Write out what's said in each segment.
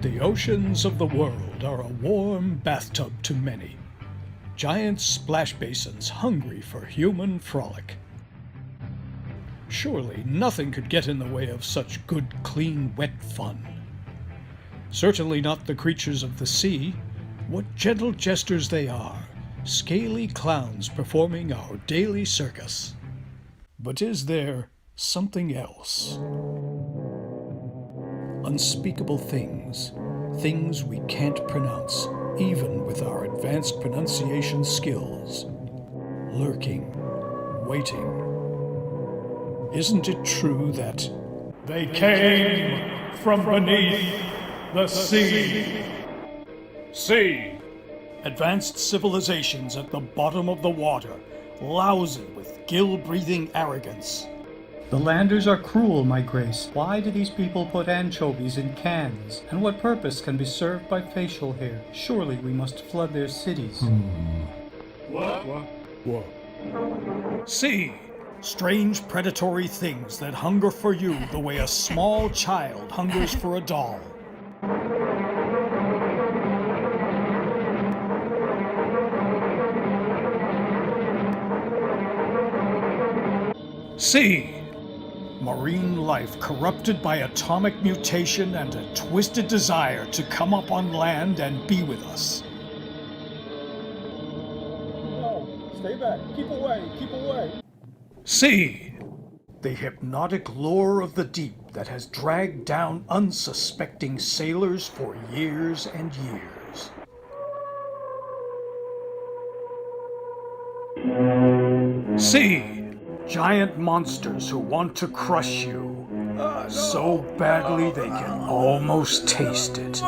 The oceans of the world are a warm bathtub to many, giant splash basins hungry for human frolic. Surely nothing could get in the way of such good, clean, wet fun. Certainly not the creatures of the sea. What gentle jesters they are, scaly clowns performing our daily circus. But is there something else? Unspeakable things, things we can't pronounce, even with our advanced pronunciation skills. Lurking, waiting. Isn't it true that they came from beneath the sea? Sea! Advanced civilizations at the bottom of the water, lousy with gill-breathing arrogance. The landers are cruel, my grace. Why do these people put anchovies in cans? And what purpose can be served by facial hair? Surely we must flood their cities. What? See, strange predatory things that hunger for you the way a small child hungers for a doll. See, marine life corrupted by atomic mutation and a twisted desire to come up on land and be with us. No, stay back. Keep away. Keep away. See, the hypnotic lure of the deep that has dragged down unsuspecting sailors for years and years. See, giant monsters who want to crush you so badly they can almost taste it.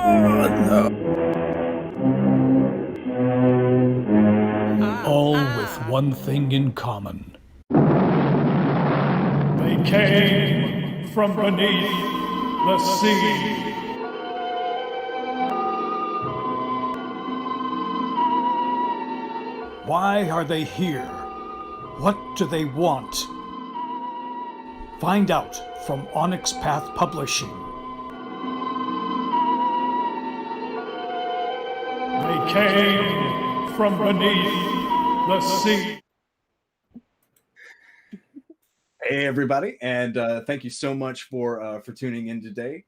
All with one thing in common. They came from beneath the sea. Why are they here? What do they want? Find out from Onyx Path Publishing. They came from beneath the sea. Hey everybody, and thank you so much for tuning in today.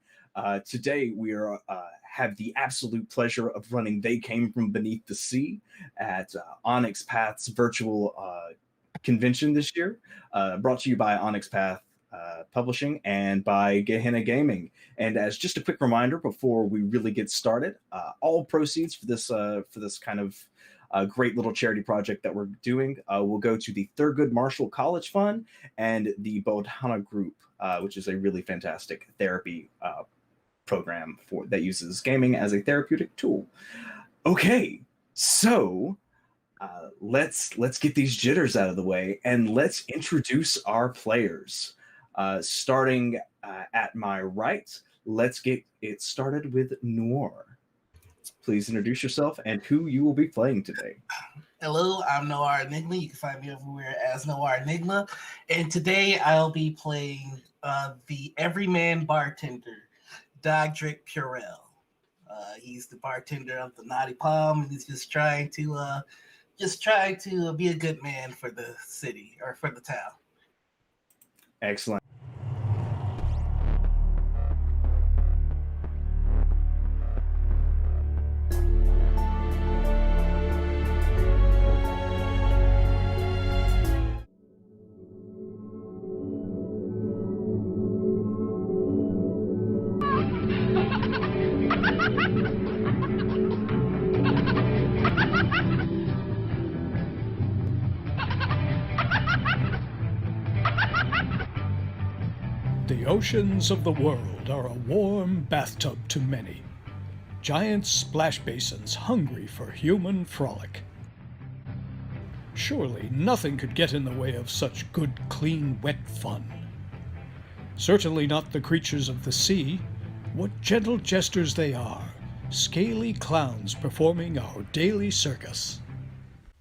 Today we are have the absolute pleasure of running They Came From Beneath the Sea at Onyx Path's virtual convention this year, brought to you by Onyx Path Publishing and by Gehenna Gaming. And as just a quick reminder before we really get started, all proceeds for this kind of great little charity project that we're doing will go to the Thurgood Marshall College Fund and the Bodhana Group, which is a really fantastic therapy program that uses gaming as a therapeutic tool. Okay, so let's get these jitters out of the way and let's introduce our players. Starting at my right, let's get it started with Noir. Please introduce yourself and who you will be playing today. Hello, I'm Noir Enigma. You can find me everywhere as Noir Enigma. And today I'll be playing the everyman bartender, Dodrick Purell. He's the bartender of the Naughty Palm, and he's just trying to be a good man for the city or for the town. Excellent. The oceans of the world are a warm bathtub to many, giant splash basins hungry for human frolic. Surely nothing could get in the way of such good, clean, wet fun. Certainly not the creatures of the sea. What gentle jesters they are, scaly clowns performing our daily circus.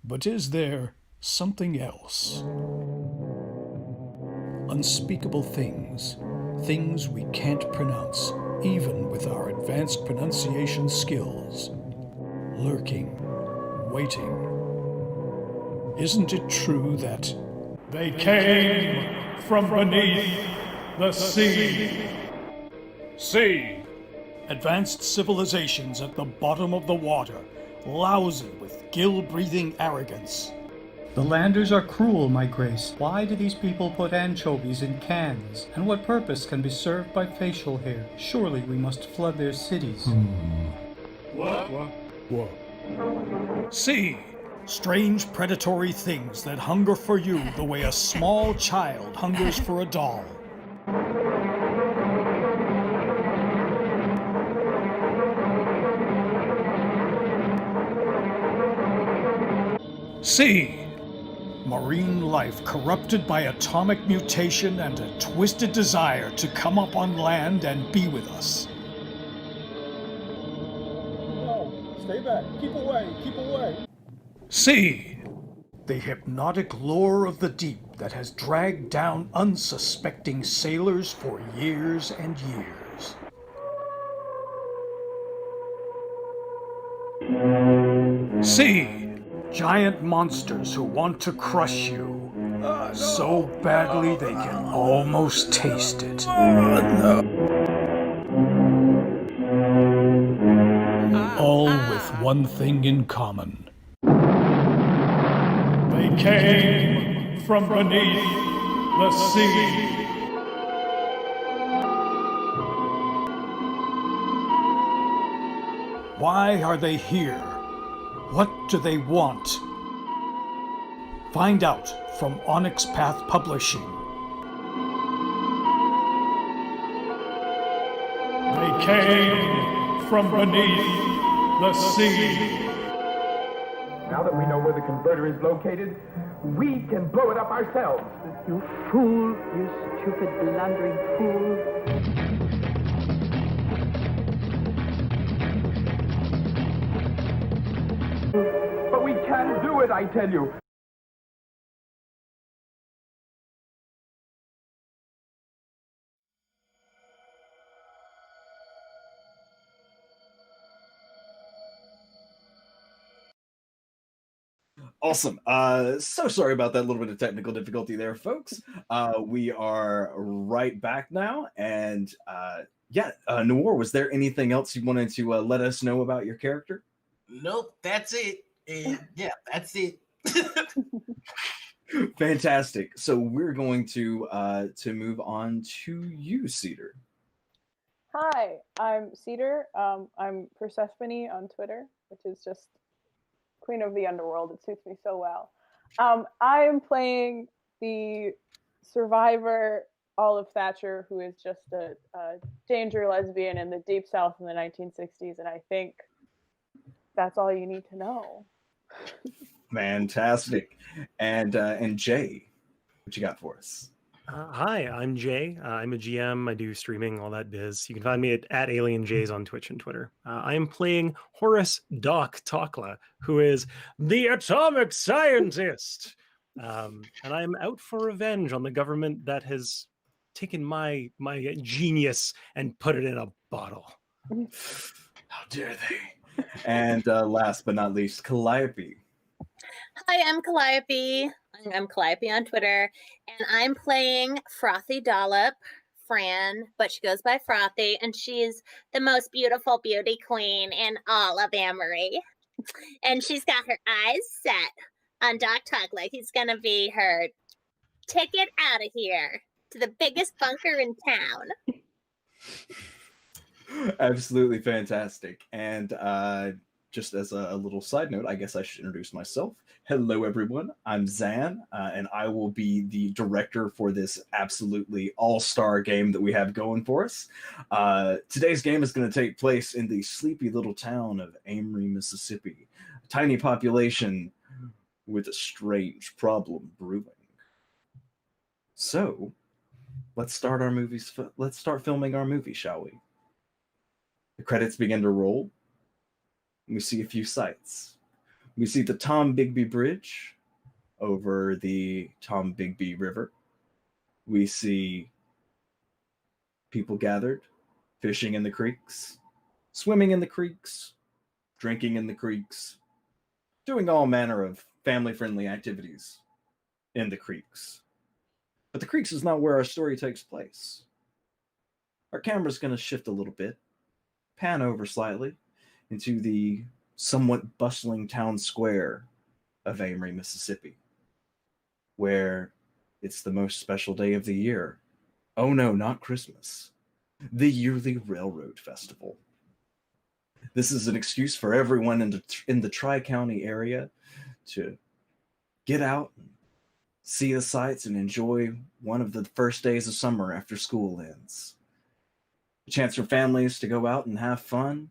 But is there something else? Unspeakable things, things we can't pronounce, even with our advanced pronunciation skills. Lurking, waiting. Isn't it true that they came from beneath the sea? Sea. Advanced civilizations at the bottom of the water, lousy with gill-breathing arrogance. The landers are cruel, my grace. Why do these people put anchovies in cans? And what purpose can be served by facial hair? Surely we must flood their cities. What? See, strange predatory things that hunger for you the way a small child hungers for a doll. See, marine life corrupted by atomic mutation and a twisted desire to come up on land and be with us. No, stay back. Keep away. Keep away. See, the hypnotic lure of the deep that has dragged down unsuspecting sailors for years and years. See, giant monsters who want to crush you so badly they can almost taste it. All with one thing in common. They came from beneath the sea. Why are they here? What do they want? Find out from Onyx Path Publishing. They came from beneath the sea. Now that we know where the converter is located, we can blow it up ourselves. You fool, you stupid, blundering fool. But we can do it, I tell you. Awesome. So sorry about that little bit of technical difficulty there, folks. We are right back now, and Noor, was there anything else you wanted to let us know about your character? Nope, that's it. And yeah, that's it. Fantastic. So we're going to move on to you, Cedar. Hi, I'm Cedar. I'm Persephone on Twitter, which is just Queen of the Underworld. It suits me so well. I am playing the survivor Olive Thatcher, who is just a danger lesbian in the deep south in the 1960s, and I think that's all you need to know. Fantastic. And Jay, what you got for us? Hi, I'm Jay. I'm a GM. I do streaming, all that biz. You can find me at AlienJays on Twitch and Twitter. I am playing Horace Doc Tokla, who is the atomic scientist. And I'm out for revenge on the government that has taken my genius and put it in a bottle. How dare they? And last but not least, Calliope. Hi, I'm Calliope. I'm Calliope on Twitter, and I'm playing Frothy Dollop, Fran, but she goes by Frothy, and she's the most beautiful beauty queen in all of Amory. And she's got her eyes set on Doc Tugler. He's going to be her ticket out of here to the biggest bunker in town. Absolutely fantastic. And just as a little side note, I guess I should introduce myself. Hello, everyone. I'm Zan, and I will be the director for this absolutely all-star game that we have going for us. Today's game is going to take place in the sleepy little town of Amory, Mississippi. A tiny population with a strange problem brewing. So, let's start our movies. Let's start filming our movie, shall we? The credits begin to roll. We see a few sights. We see the Tom Bigby Bridge over the Tom Bigby River. We see people gathered fishing in the creeks, swimming in the creeks, drinking in the creeks, doing all manner of family-friendly activities in the creeks. But the creeks is not where our story takes place. Our camera's going to shift a little bit, pan over slightly into the somewhat bustling town square of Amory, Mississippi, where it's the most special day of the year. Oh no, not Christmas. The yearly Railroad Festival. This is an excuse for everyone in the Tri-County area to get out and see the sights and enjoy one of the first days of summer after school ends. A chance for families to go out and have fun.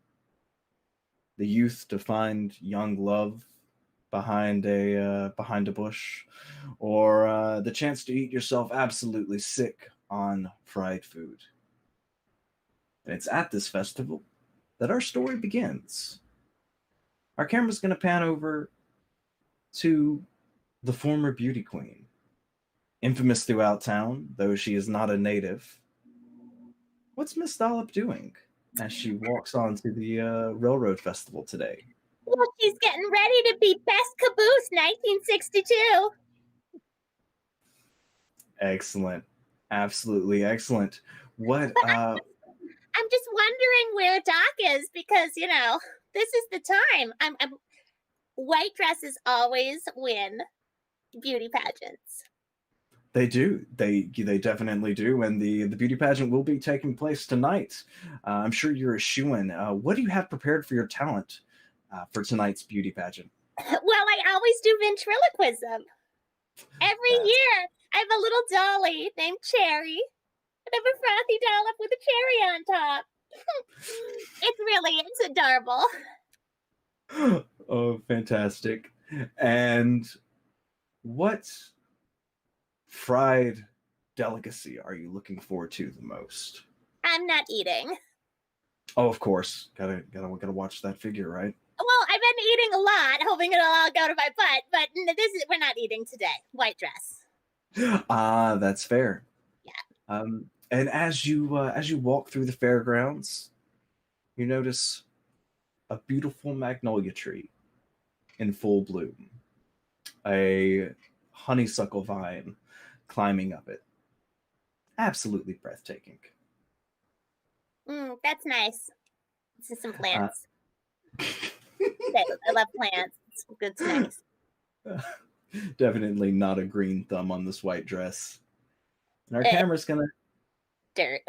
The youth to find young love behind a bush, or the chance to eat yourself absolutely sick on fried food. And it's at this festival that our story begins. Our camera's going to pan over to the former beauty queen, infamous throughout town, though she is not a native. What's Miss Dollop doing as she walks onto the Railroad Festival today? Well, she's getting ready to be Best Caboose 1962. Excellent. Absolutely excellent. What I'm just wondering where Doc is because, you know, this is the time. White dresses always win beauty pageants. They do. They definitely do. And the beauty pageant will be taking place tonight. I'm sure you're a shoo-in. What do you have prepared for your talent for tonight's beauty pageant? Well, I always do ventriloquism. Every year, I have a little dolly named Cherry. And I have a frothy dollop with a cherry on top. It's adorable. Oh, fantastic. And what fried delicacy are you looking forward to the most? I'm not eating. Oh, of course. Gotta watch that figure, right? Well, I've been eating a lot, hoping it'll all go to my butt, but we're not eating today. White dress. Ah, that's fair. Yeah. And as you walk through the fairgrounds, you notice a beautiful magnolia tree in full bloom. A honeysuckle vine climbing up it. Absolutely breathtaking. That's nice. This is some plants. I love plants. It's good, it's nice. Definitely not a green thumb on this white dress. And our camera's gonna dirt.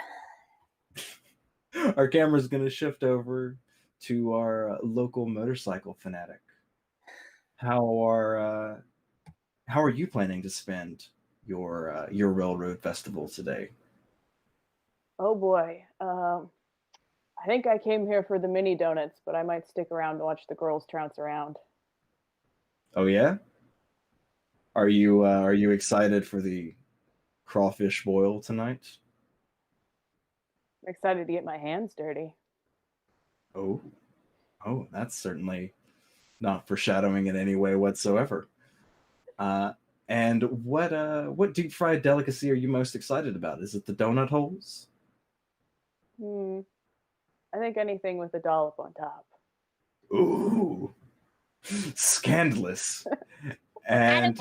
Our camera's gonna shift over to our local motorcycle fanatic. How are you planning to spend your Railroad Festival today? Oh boy. I think I came here for the mini donuts, but I might stick around to watch the girls trounce around. Oh yeah? Are you excited for the crawfish boil tonight? I'm excited to get my hands dirty. Oh, that's certainly not foreshadowing in any way whatsoever. And what deep fried delicacy are you most excited about? Is it the donut holes? I think anything with a dollop on top. Ooh, scandalous. And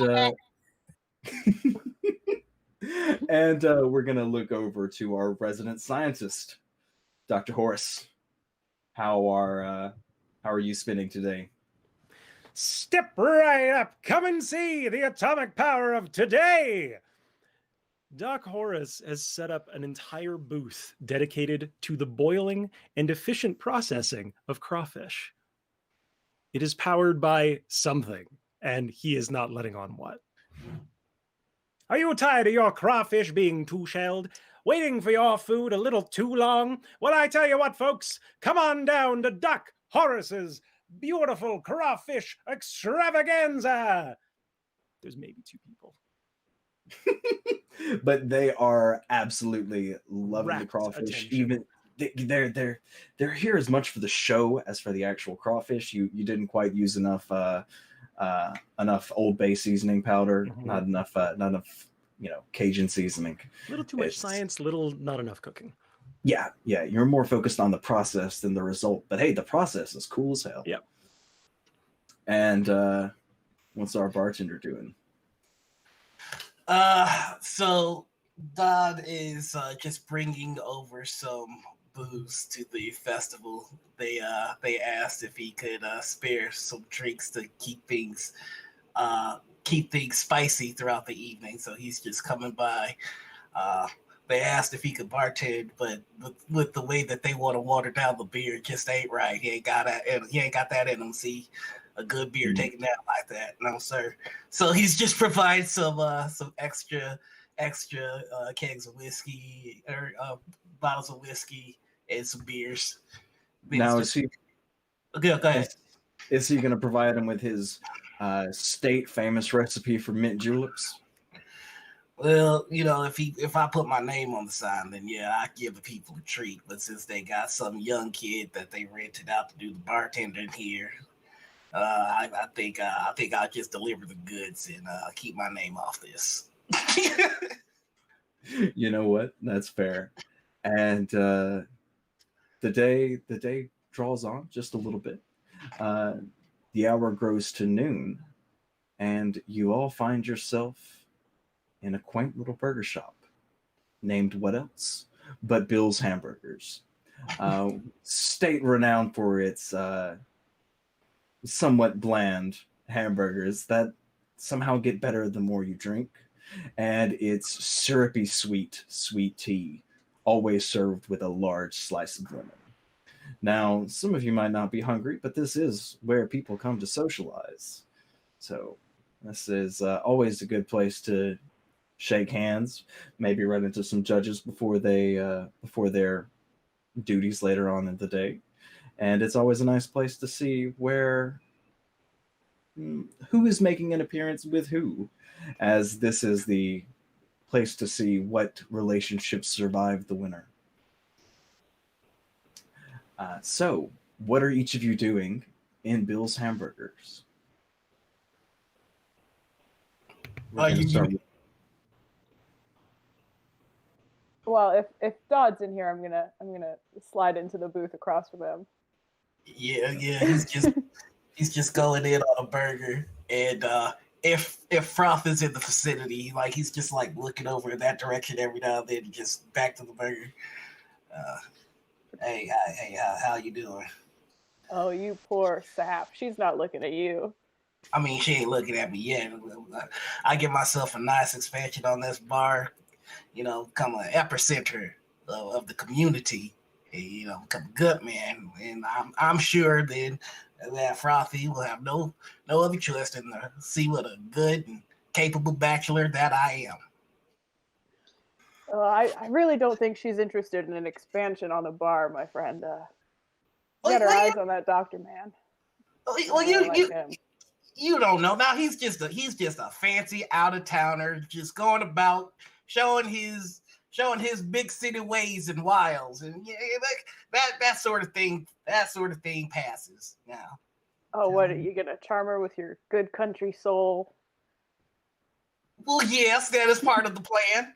and we're gonna look over to our resident scientist, Dr. Horace. How are you spending today? Step right up. Come and see the atomic power of today. Doc Horace has set up an entire booth dedicated to the boiling and efficient processing of crawfish. It is powered by something, and he is not letting on what. Are you tired of your crawfish being two-shelled? Waiting for your food a little too long? Well, I tell you what, folks, come on down to Doc Horace's beautiful crawfish extravaganza. There's maybe 2 people. But they are absolutely loving Rapt the crawfish. attention. Even they're here as much for the show as for the actual crawfish. You didn't quite use enough Old Bay seasoning powder, not enough Cajun seasoning. A little too much science, not enough cooking. Yeah, you're more focused on the process than the result. But hey, the process is cool as hell. Yep. And what's our bartender doing? So Dodd is just bringing over some booze to the festival. They asked if he could spare some drinks to keep things spicy throughout the evening. So he's just coming by. They asked if he could bartend, but with the way that they want to water down the beer, it just ain't right. He ain't got that in him. See, a good beer taken down like that, no sir. So he's just provided some extra kegs of whiskey or bottles of whiskey and some beers. Now is he? Okay, go ahead. Is he going to provide him with his state famous recipe for mint juleps? Well, if I put my name on the sign, then yeah, I give the people a treat. But since they got some young kid that they rented out to do the bartending here, I think I'll just deliver the goods and keep my name off this. You know what? That's fair. And the day draws on just a little bit. The hour grows to noon, and you all find yourself in a quaint little burger shop named what else but Bill's Hamburgers. State renowned for its somewhat bland hamburgers that somehow get better the more you drink, and its syrupy sweet tea, always served with a large slice of lemon. Now, some of you might not be hungry, but this is where people come to socialize. So this is always a good place to shake hands, maybe run into some judges before their duties later on in the day. And it's always a nice place to see who is making an appearance with who, as this is the place to see what relationships survive the winter. So, what are each of you doing in Bill's Hamburgers? Well, if Dodd's in here, I'm gonna slide into the booth across from him. Yeah, he's just going in on a burger, and if Froth is in the vicinity, like he's just like looking over in that direction every now and then, and just back to the burger. Hey, how you doing? Oh, you poor sap. She's not looking at you. I mean, she ain't looking at me yet. I give myself a nice expansion on this bar, become an epicenter of the community, become a good man. And I'm sure then that Frothy will have no other choice than to see what a good and capable bachelor that I am. I really don't think she's interested in an expansion on the bar, my friend. Get her eyes on that doctor man. Well, you don't know. Now he's just a fancy out of towner, just going about showing his big city ways and wiles, and that sort of thing passes now. Oh, what are you gonna charm her with your good country soul? Well, yes, that is part of the plan.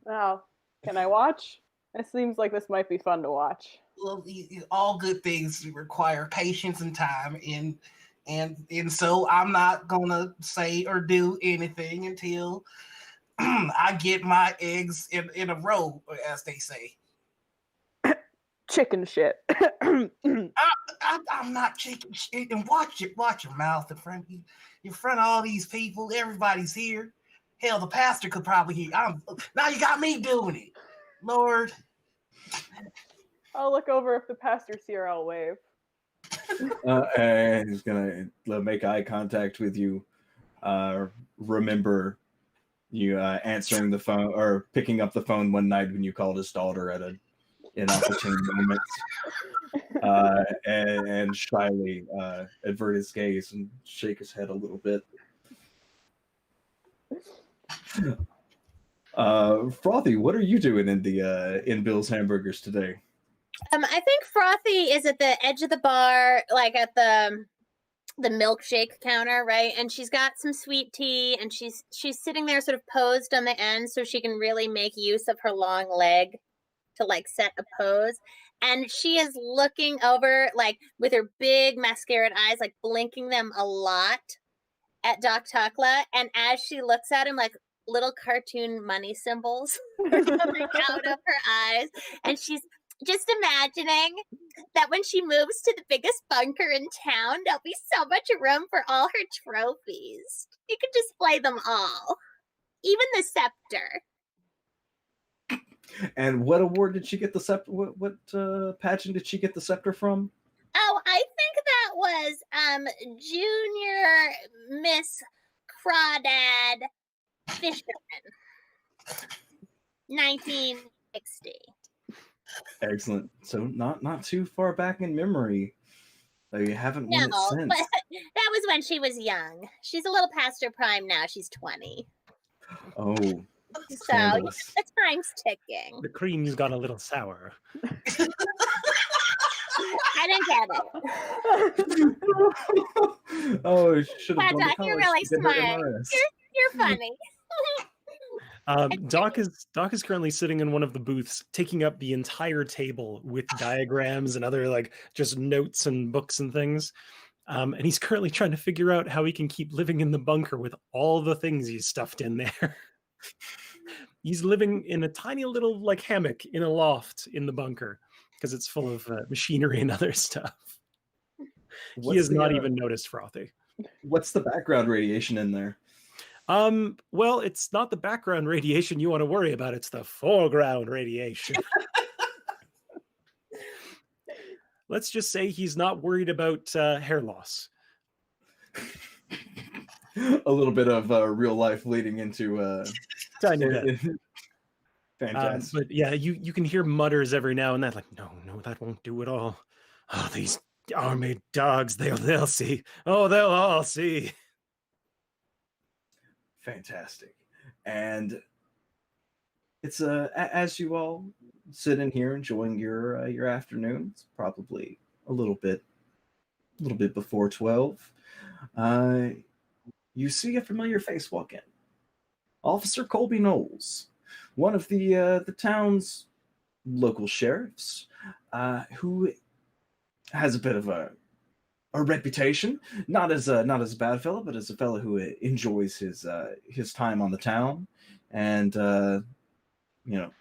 Now, can I watch? It seems like this might be fun to watch. Well, all good things require patience and time, and so I'm not gonna say or do anything until I get my eggs in a row, as they say. Chicken shit. I'm not chicken shit. And watch your mouth in front of all these people. Everybody's here. Hell, the pastor could probably hear. Now you got me doing it, Lord. I'll look over if the pastor's here. I'll wave. And he's gonna make eye contact with you. Remember you answering the phone or picking up the phone one night when you called his daughter at an inopportune moment, and shyly avert his gaze and shake his head a little bit. Frothy, what are you doing in Bill's Hamburgers today? I think Frothy is at the edge of the bar, like at the the milkshake counter, right? And she's got some sweet tea, and she's sitting there sort of posed on the end so she can really make use of her long leg to like set a pose. And she is looking over like with her big mascaraed eyes, like blinking them a lot at Doc Takla. And as she looks at him, like little cartoon money symbols are coming out of her eyes. And she's just imagining that when she moves to the biggest bunker in town, there'll be so much room for all her trophies. You can display them all, even the scepter. And what award did she get the scepter? What pageant did she get the scepter from? Oh, I think that was Junior Miss Crawdad Fisherman, 1960. Excellent. So not too far back in memory. Though you haven't won it since. But that was when she was young. She's a little past her prime now. She's 20. Oh. So the time's ticking. The cream's got a little sour. I didn't get it. Oh, should have Doc, you're really smart. You're funny. Doc is currently sitting in one of the booths, taking up the entire table with diagrams and other like just notes and books and things. And he's currently trying to figure out how he can keep living in the bunker with all the things he's stuffed in there. He's living in a tiny little like hammock in a loft in the bunker because it's full of machinery and other stuff. He has not even noticed Frothy. What's the background radiation in there? Well, it's not the background radiation you want to worry about. It's the foreground radiation. Let's just say he's not worried about hair loss. A little bit of real life leading into tiny bit. Fantastic. But yeah, you can hear mutters every now and then, like, no, that won't do it all. Oh, these army dogs, they'll see. Oh, they'll all see. Fantastic. And it's as you all sit in here enjoying your afternoon, it's probably a little bit before 12. You see a familiar face walk in. Officer Colby Knowles, one of the town's local sheriffs, who has a bit of a reputation, not as a bad fellow, but as a fellow who enjoys his time on the town, and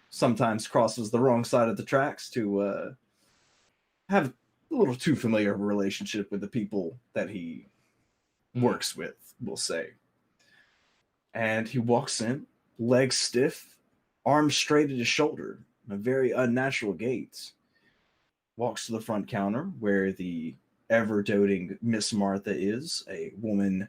sometimes crosses the wrong side of the tracks to have a little too familiar of a relationship with the people that he works with, we'll say. And he walks in, legs stiff, arms straight at his shoulder, a very unnatural gait. Walks to the front counter where the ever-doting Miss Martha is, a woman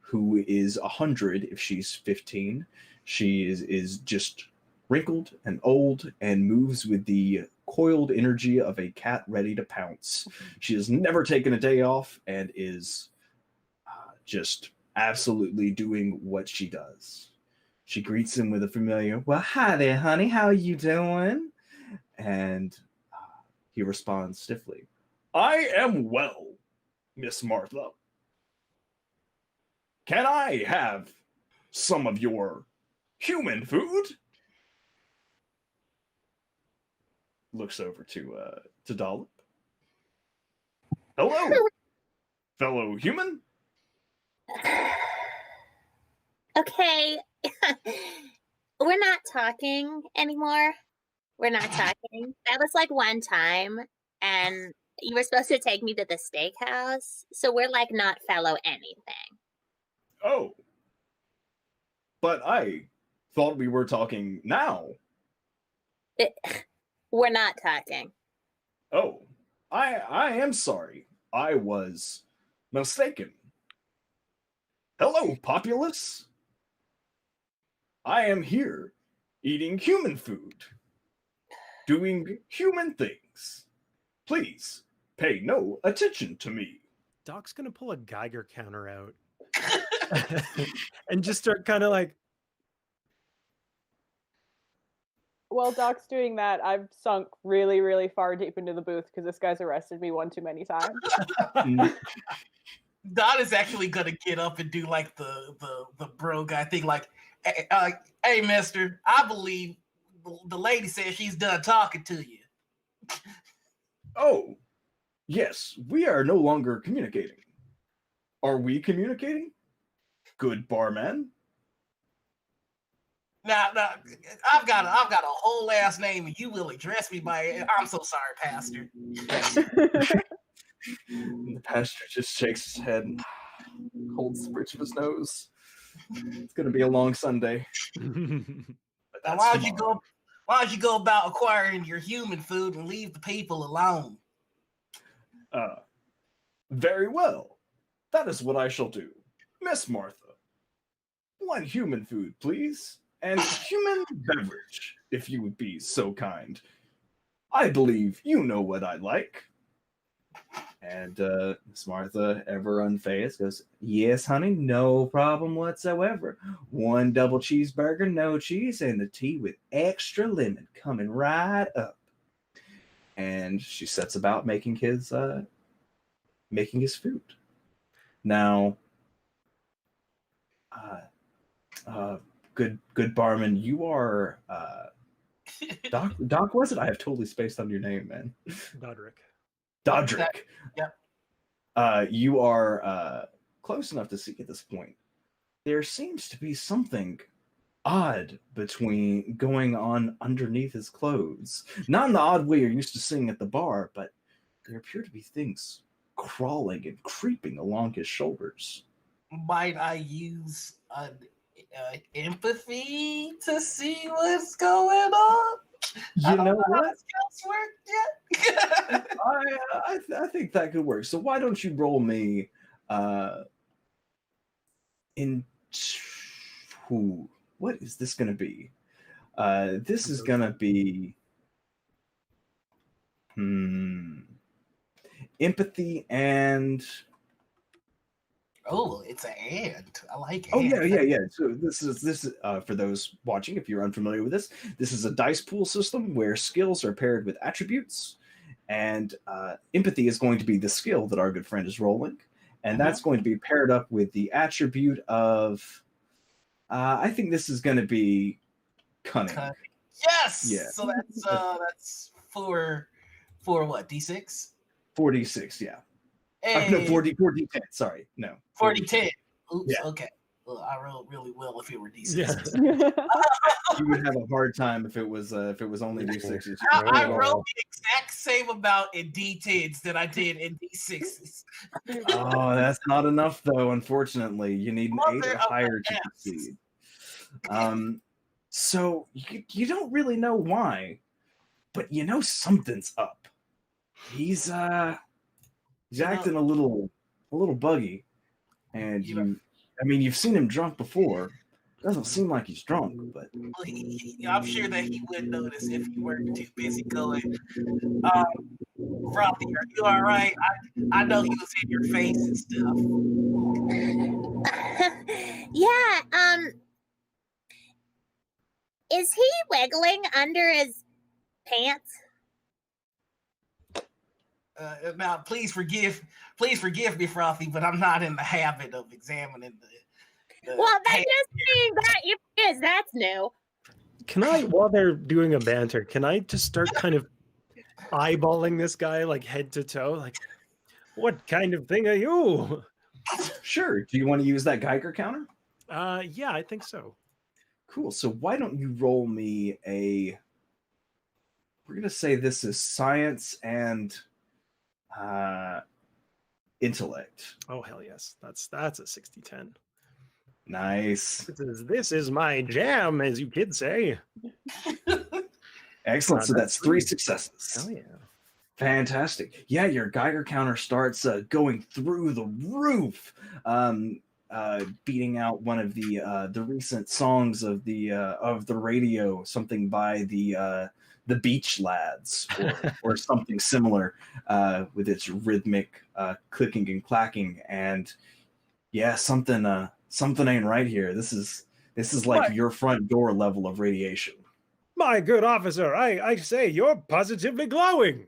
who is 100 if she's 15. She is just wrinkled and old and moves with the coiled energy of a cat ready to pounce. She has never taken a day off and is just absolutely doing what she does. She greets him with a familiar, "Well, hi there, honey. How are you doing?" And he responds stiffly, "I am well, Miss Martha. Can I have some of your human food?" Looks over to Dollop. "Hello, fellow human." Okay. We're not talking anymore. We're not talking. That was like one time, and you were supposed to take me to the steakhouse, so we're like not fellow anything. Oh. But I thought we were talking now. We're not talking. Oh, I am sorry. I was mistaken. Hello, populace. I am here eating human food, doing human things. Please pay no attention to me. Doc's gonna pull a Geiger counter out and just start kind of like, while Doc's doing that, I've sunk really, really far deep into the booth because this guy's arrested me one too many times. Don is actually gonna get up and do like the bro guy thing, like, hey, mister, I believe the lady says she's done talking to you. Oh, yes, we are no longer communicating. Are we communicating? Good barman. Now, I've got a whole last name, and you will address me by. I'm so sorry, Pastor. The pastor just shakes his head and holds the bridge of his nose. It's gonna be a long Sunday. But Now, that's why don't you go about acquiring your human food and leave the people alone? Very well. That is what I shall do. Miss Martha, one human food, please, and human beverage, if you would be so kind. I believe you know what I like. And Miss Martha, ever unfazed, goes, yes, honey, no problem whatsoever. One double cheeseburger, no cheese, and the tea with extra lemon coming right up. And she sets about making his food. Now, good barman, you are Doc, was it? I have totally spaced on your name, man. Dodrick. Yep. You are close enough to see at this point. There seems to be something odd between going on underneath his clothes. Not in the odd way you're used to seeing at the bar, but there appear to be things crawling and creeping along his shoulders. Might I use empathy to see what's going on? You know what? Skills work yet? I think that could work. So why don't you roll me what is this going to be? This is going to be empathy and it's an and. I like it. Oh yeah. So this is for those watching, if you're unfamiliar with this is a dice pool system where skills are paired with attributes, and empathy is going to be the skill that our good friend is rolling, and that's going to be paired up with the attribute of I think this is going to be cunning. Yes. Yeah. So that's for what, D6? 4d6, yeah. Hey. No, 4d10. Sorry, no. 4d10. Oops. Yeah. Okay. Well, I rolled really well if it were D6. Yeah. You would have a hard time if it was only D6s. I wrote the exact same amount in D10s that I did in D6s. Oh, that's not enough though. Unfortunately, you need an 8 or higher to succeed. So you don't really know why, but you know something's up. He's acting a little buggy, and you've seen him drunk before. Doesn't seem like he's drunk, but I'm sure that he would notice if you weren't too busy going. Frothy, are you all right? I know he was in your face and stuff. Yeah. Is he wiggling under his pants? Now, please forgive me, Frothy, but I'm not in the habit of examining the well, that's just saying that if it is, that's new. Can I, while they're doing a banter, can I just start kind of eyeballing this guy like head to toe? Like, what kind of thing are you? Sure. Do you want to use that Geiger counter? Yeah, I think so. Cool. So why don't you roll me we're gonna say this is science and intellect. Oh hell yes. That's a 60-10. Nice. This is my jam, as you kids say. Excellent. So that's 3 successes. Oh yeah. Fantastic. Yeah, your Geiger counter starts going through the roof, beating out one of the recent songs of the radio, something by the Beach Lads or something similar, with its rhythmic clicking and clacking. And yeah, something ain't right here. This is like your front door level of radiation. My good officer, I say you're positively glowing.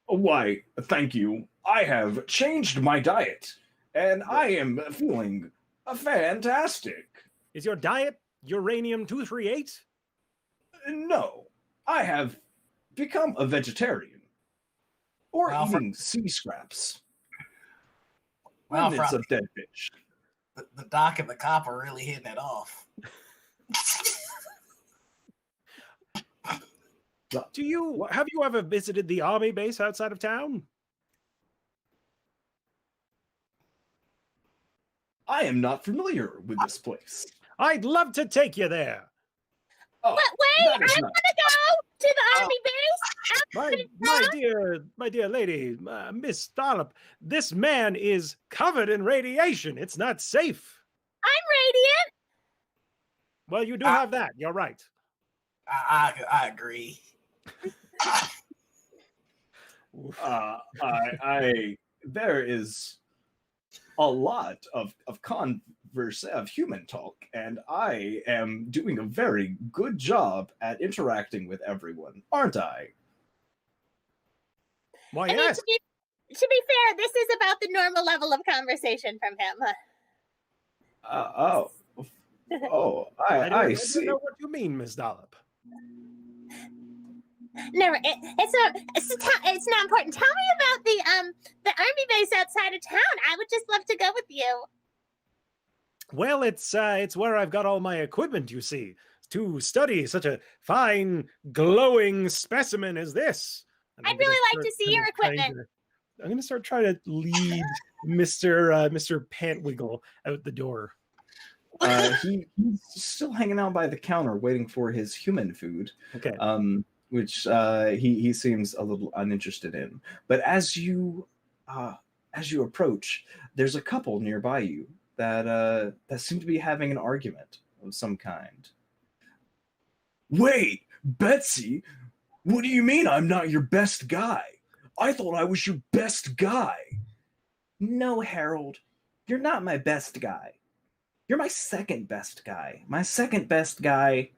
Why, thank you. I have changed my diet, and I am feeling fantastic. Is your diet uranium-238? No, I have become a vegetarian. Or Well, eating sea scraps. Well, Remnants of dead fish. the doc and the cop are really hitting it off. Have you ever visited the army base outside of town? I am not familiar with this place. I'd love to take you there. Wait, I want to go to the army base. My dear lady, Miss Dollop, this man is covered in radiation. It's not safe. I'm radiant. Well, you do have that. You're right. I agree. There is a lot of human talk, and I am doing a very good job at interacting with everyone, aren't I? Why, I mean, to be fair, this is about the normal level of conversation from him. I see. I don't know what you mean, Miss Dollop. No, it's not important. Tell me about the army base outside of town. I would just love to go with you. Well, it's where I've got all my equipment, you see, to study such a fine, glowing specimen as this. I'd really like to see your equipment. I'm going to start trying to lead Mr. Pantwiggle out the door. He's still hanging out by the counter waiting for his human food. Okay. Which he seems a little uninterested in. But as you approach, there's a couple nearby you that seem to be having an argument of some kind. Wait, Betsy, what do you mean I'm not your best guy? I thought I was your best guy. No, Harold, you're not my best guy. You're my second best guy. My second best guy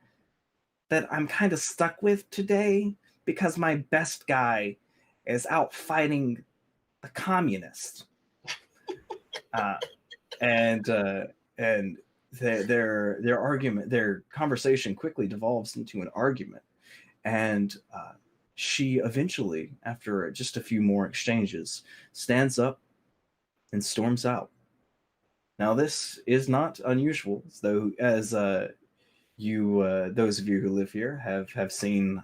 that I'm kind of stuck with today because my best guy is out fighting the communists. And their argument, their conversation quickly devolves into an argument. And she eventually, after just a few more exchanges, stands up and storms out. Now, this is not unusual, though, as those of you who live here have seen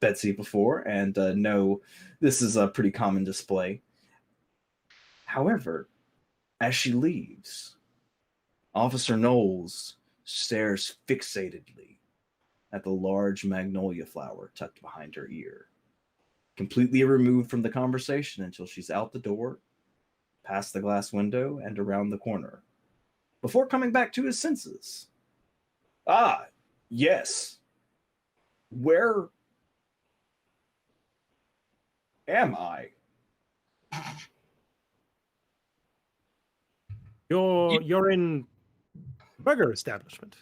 Betsy before and know this is a pretty common display. However, as she leaves, Officer Knowles stares fixatedly at the large magnolia flower tucked behind her ear, completely removed from the conversation until she's out the door, past the glass window, and around the corner, before coming back to his senses. Ah, yes. Where am I? You're in burger establishment.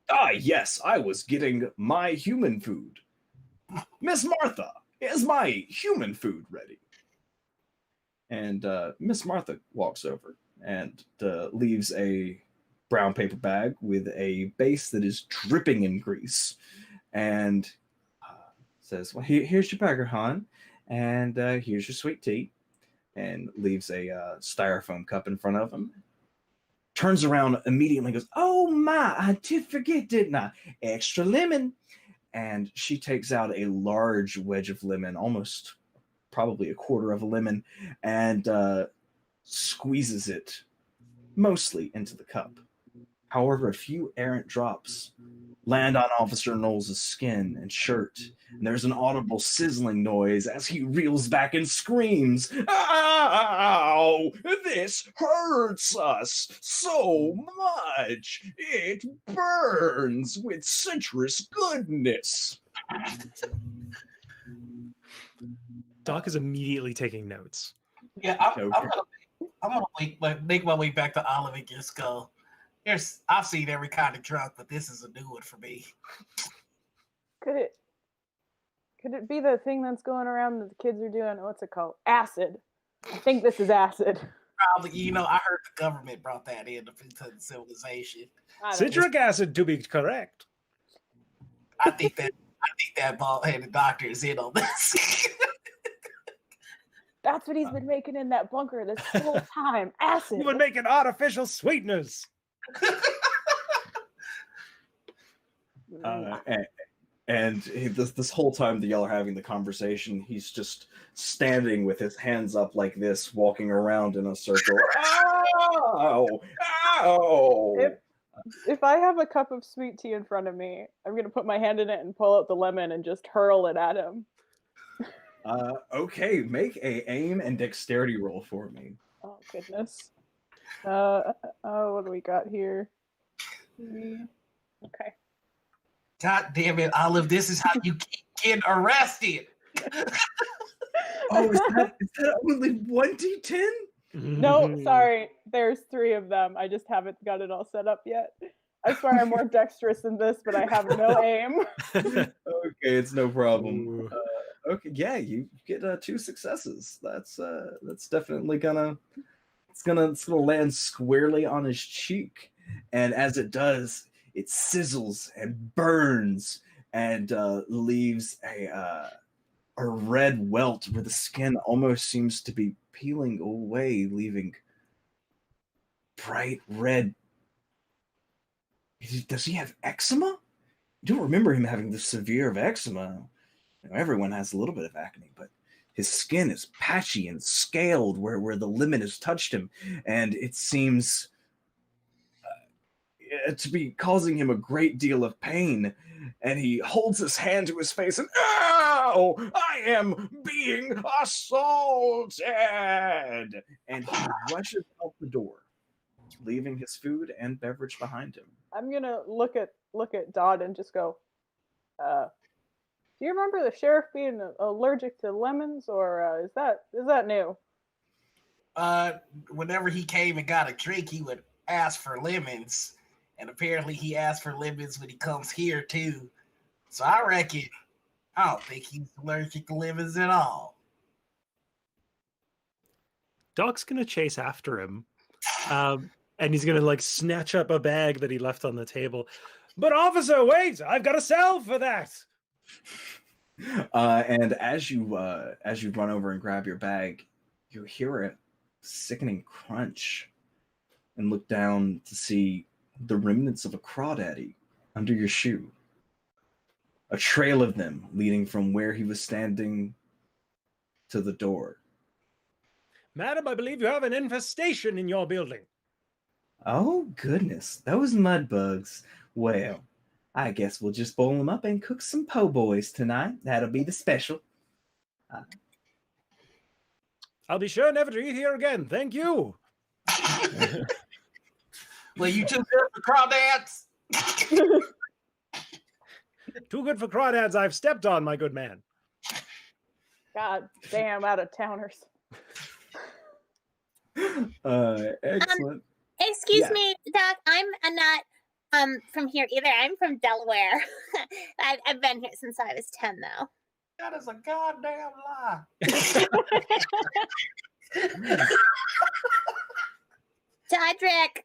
Ah, yes, I was getting my human food. Miss Martha, is my human food ready? And Miss Martha walks over and leaves a brown paper bag with a base that is dripping in grease, and says, "Well, here's your burger, hon, and here's your sweet tea," and leaves a styrofoam cup in front of him. Turns around immediately and goes, "Oh my, I did forget, didn't I? Extra lemon." And she takes out a large wedge of lemon, almost probably a quarter of a lemon, and squeezes it mostly into the cup. However, a few errant drops land on Officer Knowles' skin and shirt, and there's an audible sizzling noise as he reels back and screams, "Ow! This hurts us so much! It burns with citrus goodness!" Doc is immediately taking notes. Yeah, I'm gonna make my way back to Olive and Gisco. I've seen every kind of drunk, but this is a new one for me. Could it be the thing that's going around that the kids are doing? What's it called? Acid. I think this is acid. Probably, I heard the government brought that into civilization. Citric acid, to be correct. I think that bald-headed doctor is in on this. That's what he's been making in that bunker this whole time. Acid. You've been making artificial sweeteners. And this whole time that y'all are having the conversation, he's just standing with his hands up like this, walking around in a circle. Ow! Ow! If I have a cup of sweet tea in front of me, I'm going to put my hand in it and pull out the lemon and just hurl it at him. Okay, make a aim and dexterity roll for me. Oh, goodness. What do we got here? Okay. God damn it, Olive, this is how you get arrested. Oh, is that only 1d10? No, sorry. There's 3 of them. I just haven't got it all set up yet. I swear I'm more dexterous than this, but I have no aim. Okay, it's no problem. Okay, yeah, you get 2 successes. That's definitely gonna land squarely on his cheek, and as it does, it sizzles and burns and leaves a red welt where the skin almost seems to be peeling away, leaving bright red. Does he have eczema? I don't remember him having this severe of eczema. Everyone has a little bit of acne, but his skin is patchy and scaled where the lemon has touched him, and it seems to be causing him a great deal of pain. And he holds his hand to his face and, ow! I am being assaulted! And he rushes out the door, leaving his food and beverage behind him. I'm gonna look at Dodd and just go, do you remember the sheriff being allergic to lemons, or is that new? Whenever he came and got a drink, he would ask for lemons, and apparently he asked for lemons when he comes here too. So I don't think he's allergic to lemons at all. Doc's gonna chase after him, and he's gonna snatch up a bag that he left on the table. But officer, wait! I've got a cell for that. And as you run over and grab your bag, you hear a sickening crunch, and look down to see the remnants of a crawdaddy under your shoe. A trail of them leading from where he was standing to the door. Madam, I believe you have an infestation in your building. Oh, goodness. Those mud bugs. Well, I guess we'll just boil them up and cook some po' boys tonight. That'll be the special. I'll be sure never to eat here again. Thank you. Well, you too good for crawdads? Too good for crawdads I've stepped on, my good man. God damn out-of-towners. Excellent. Excuse me, Doc. I'm not from here either. I'm from Delaware. I've been here since I was 10, though. That is a goddamn lie. Dodrick,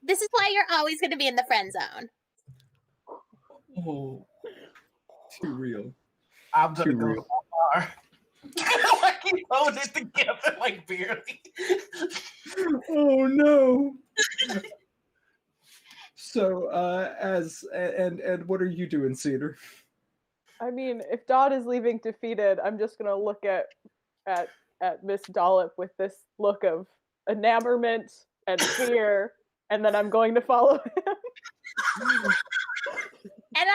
this is why you're always going to be in the friend zone. Oh, too real. I'm gonna go so far. Like he hold it together like barely. Oh no. So and what are you doing, Cedar? I mean, if Dodd is leaving defeated, I'm just gonna look at Miss Dollop with this look of enamorment and fear, and then I'm going to follow him. And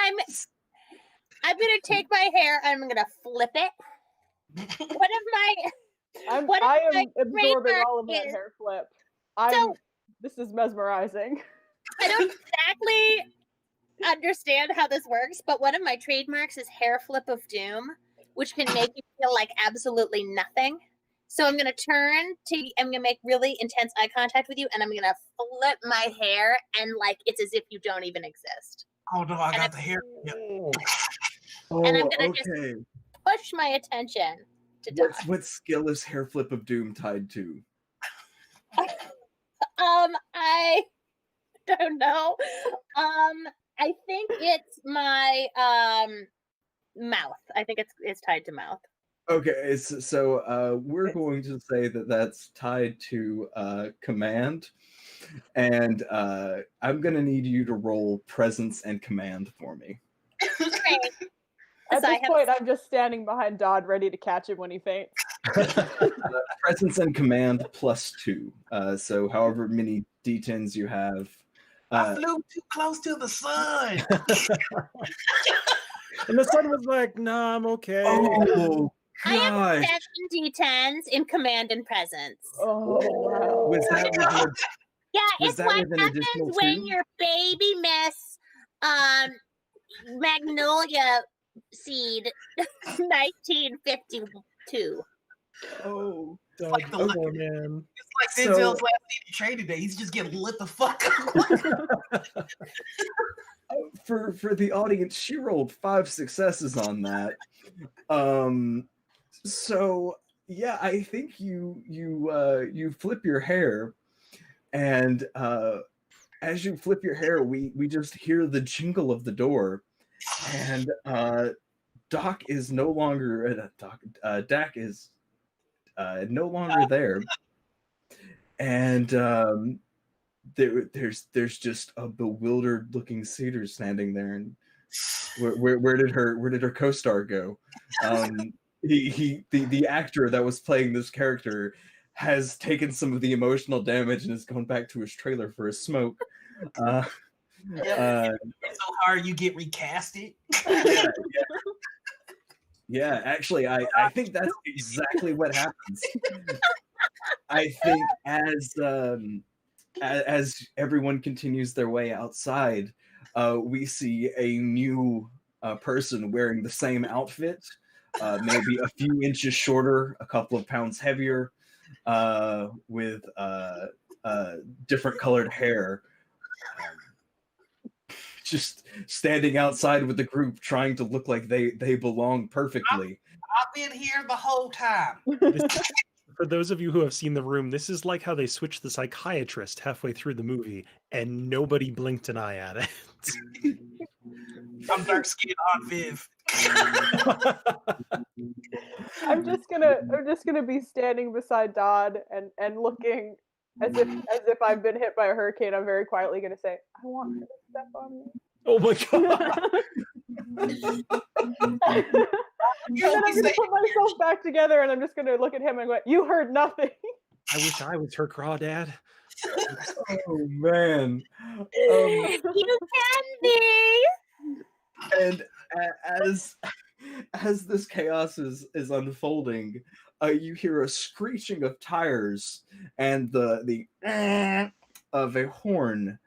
I'm gonna take my hair and I'm gonna flip it. I am absorbing all of that hair flip. This is mesmerizing. I don't exactly understand how this works, but one of my trademarks is hair flip of doom, which can make you feel like absolutely nothing. So I'm gonna I'm gonna make really intense eye contact with you, and I'm gonna flip my hair, and like it's as if you don't even exist. Oh no, I got the hair. And I'm gonna just okay. push my attention to Doc. What skill is Hair Flip of Doom tied to? I don't know. I think it's my mouth. I think it's tied to mouth. Okay, so we're going to say that that's tied to command, and I'm gonna need you to roll presence and command for me. At this point, I'm just standing behind Dodd, ready to catch him when he faints. Presence and command +2. So however many D10s you have. I flew too close to the sun. And the sun was like, "Nah, I'm okay." Oh, I have gosh. 7 D10s in command and presence. Oh, wow. Was that with Yeah, was it's that what with an additional happens when two? your baby miss Magnolia Seed 1952. Oh, Doug, like the oh, look- man. It's like Denzel's last day to trade today. He's just getting lit the fuck up. For the audience, she rolled 5 successes on that. So yeah, I think you flip your hair, and as you flip your hair, we just hear the jingle of the door, and Doc is no longer Dak is no longer there, and there's just a bewildered looking Cedar standing there, and where did her co-star go? The actor that was playing this character has taken some of the emotional damage and has gone back to his trailer for a smoke. So hard you get recasted. Yeah, actually, I think that's exactly what happens. I think as everyone continues their way outside, we see a new person wearing the same outfit, maybe a few inches shorter, a couple of pounds heavier, with different colored hair. Just standing outside with the group, trying to look like they belong perfectly. I've been here the whole time. For those of you who have seen The Room, this is like how they switched the psychiatrist halfway through the movie, and nobody blinked an eye at it. I'm dark skinned Aunt Viv. I'm just gonna be standing beside Dodd and looking as if I've been hit by a hurricane. I'm very quietly gonna say, I want her to step on me. Oh my god. And then I'm gonna put myself back together, and I'm just gonna look at him and go, "You heard nothing." I wish I was her crawdad. Oh man. You can be. And as this chaos is unfolding, you hear a screeching of tires and the of a horn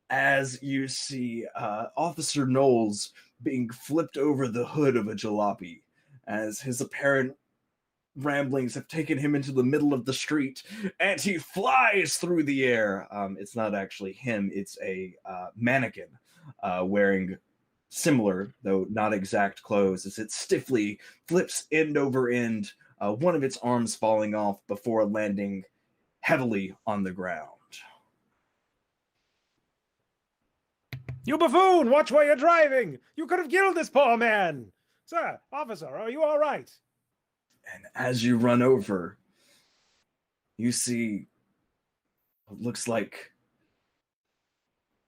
as you see Officer Knowles being flipped over the hood of a jalopy as his apparent ramblings have taken him into the middle of the street, and he flies through the air. It's not actually him, it's a mannequin wearing similar, though not exact clothes, as it stiffly flips end over end, one of its arms falling off before landing heavily on the ground. You buffoon! Watch where you're driving! You could have killed this poor man! Sir, officer, are you all right? And as you run over, you see what looks like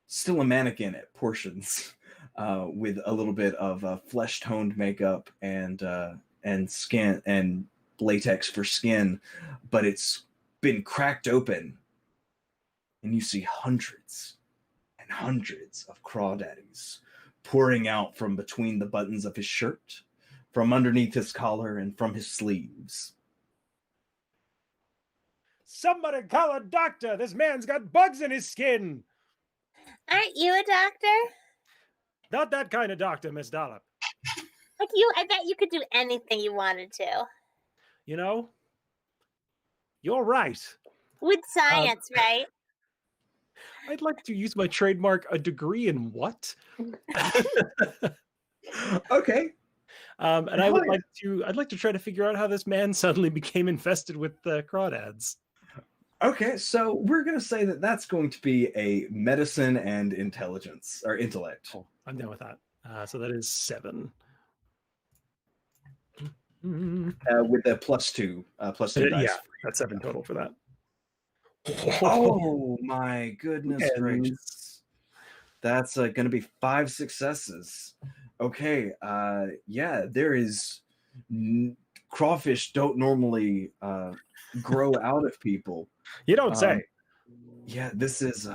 still a mannequin at portions, with a little bit of flesh-toned makeup and skin and latex for skin, but it's been cracked open, and you see hundreds and hundreds of crawdaddies pouring out from between the buttons of his shirt, from underneath his collar, and from his sleeves. Somebody call a doctor! This man's got bugs in his skin! Aren't you a doctor? Not that kind of doctor, Miss Dollop. Like you, I bet you could do anything you wanted to. You know, You're right. With science, right? I'd like to use my trademark, a degree in what? Okay. And I'd like to try to figure out how this man suddenly became infested with crawdads. Okay, so we're gonna say that that's going to be a medicine and intelligence or intellect. Cool. I'm down with that. So that is 7. With the plus two dice. Yeah, that's 7 total for that. Oh my goodness gracious! That's going to be 5 successes. Okay, yeah, there is crawfish don't normally grow out of people. You don't say. Yeah, this is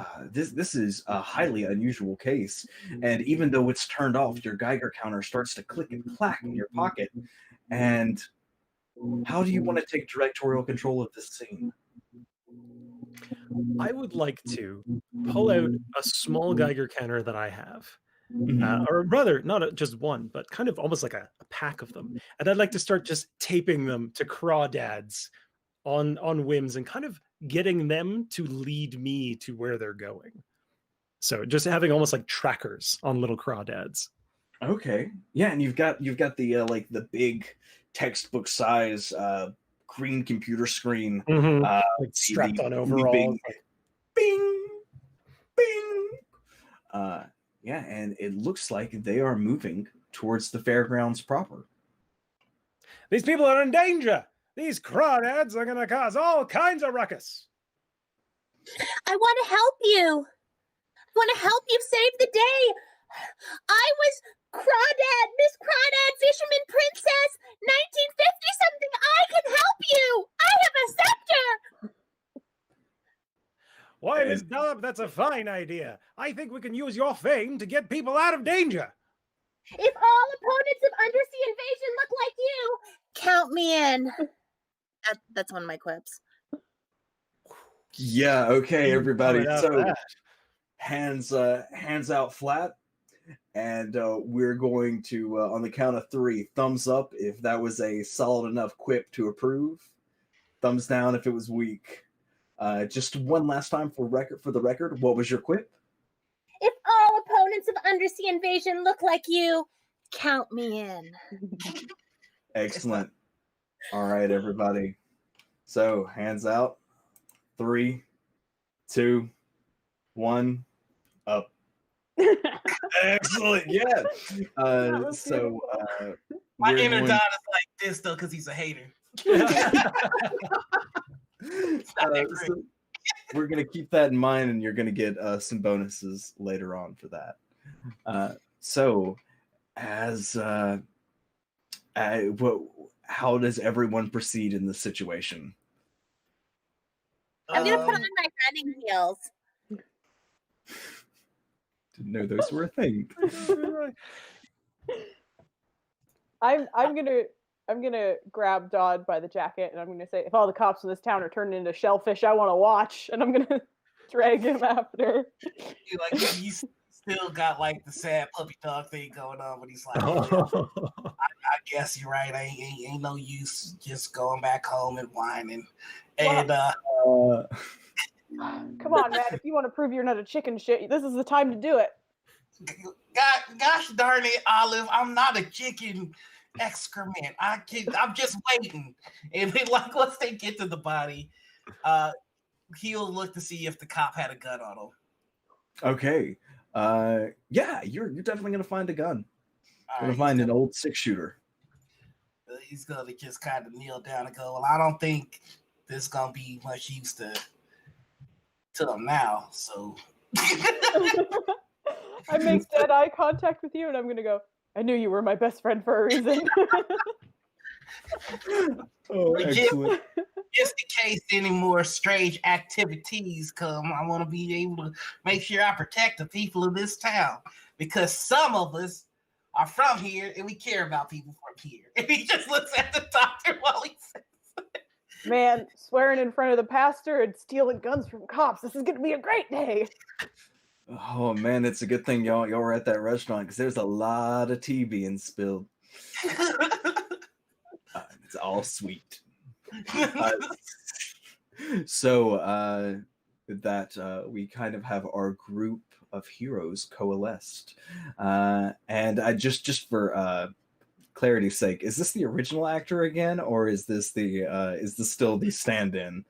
a highly unusual case, and even though it's turned off, your Geiger counter starts to click and clack in your pocket. And how do you want to take directorial control of this scene? I would like to pull out a small Geiger counter that I have, or rather, not just one, but kind of almost like a pack of them, and I'd like to start just taping them to crawdads on whims and kind of getting them to lead me to where they're going. So just having almost like trackers on little crawdads. Okay, yeah, and you've got the like the big textbook size green computer screen, like strapped on overalls. Bing, bing. Yeah, and it looks like they are moving towards the fairgrounds proper. These people are in danger. These crawdads are going to cause all kinds of ruckus. I want to help you. I want to help you save the day. I was Miss Crawdad Fisherman Princess 1950 something. I can help you. I have a scepter. Why, Miss Dollop, that's a fine idea. I think we can use your fame to get people out of danger. If all opponents of undersea invasion look like you, count me in. That's one of my quips. Yeah, okay, everybody. So that. hands out flat, and we're going to on the count of 3, thumbs up if that was a solid enough quip to approve, thumbs down if it was weak. Just one last time for the record, what was your quip? If all opponents of undersea invasion look like you, count me in. Excellent. All right, everybody. So hands out. 3, 2, 1, up. Excellent. Yeah. So my inner Don is like this though, because he's a hater. So we're gonna keep that in mind, and you're gonna get some bonuses later on for that. So, as how does everyone proceed in this situation? I'm gonna put on my running heels. Didn't know those were a thing. I'm gonna grab Dodd by the jacket, and I'm gonna say, if all the cops in this town are turned into shellfish, I want to watch, and I'm gonna drag him after. You still got like the sad puppy dog thing going on, but he's like, I guess you're right. Ain't no use just going back home and whining. And come on, man! If you want to prove you're not a chicken shit, this is the time to do it. Gosh darn it, Olive! I'm not a chicken excrement. I'm just waiting. And then, like, once they get to the body, he'll look to see if the cop had a gun on him. Okay. Yeah, you're definitely gonna find a gun. Gonna find an old 6-shooter. He's gonna just kind of kneel down and go, well, I don't think there's gonna be much use to them now, so I make dead eye contact with you, and I'm gonna go, I knew you were my best friend for a reason. Oh, excellent. Just in case any more strange activities come, I want to be able to make sure I protect the people of this town, because some of us are from here and we care about people from here. And he just looks at the doctor while he says, man, swearing in front of the pastor and stealing guns from cops. This is going to be a great day. Oh man, it's a good thing y'all were at that restaurant, because there's a lot of tea being spilled. It's all sweet. So that we kind of have our group of heroes coalesced, and I just for clarity's sake, is this the original actor again, or is this still the stand-in?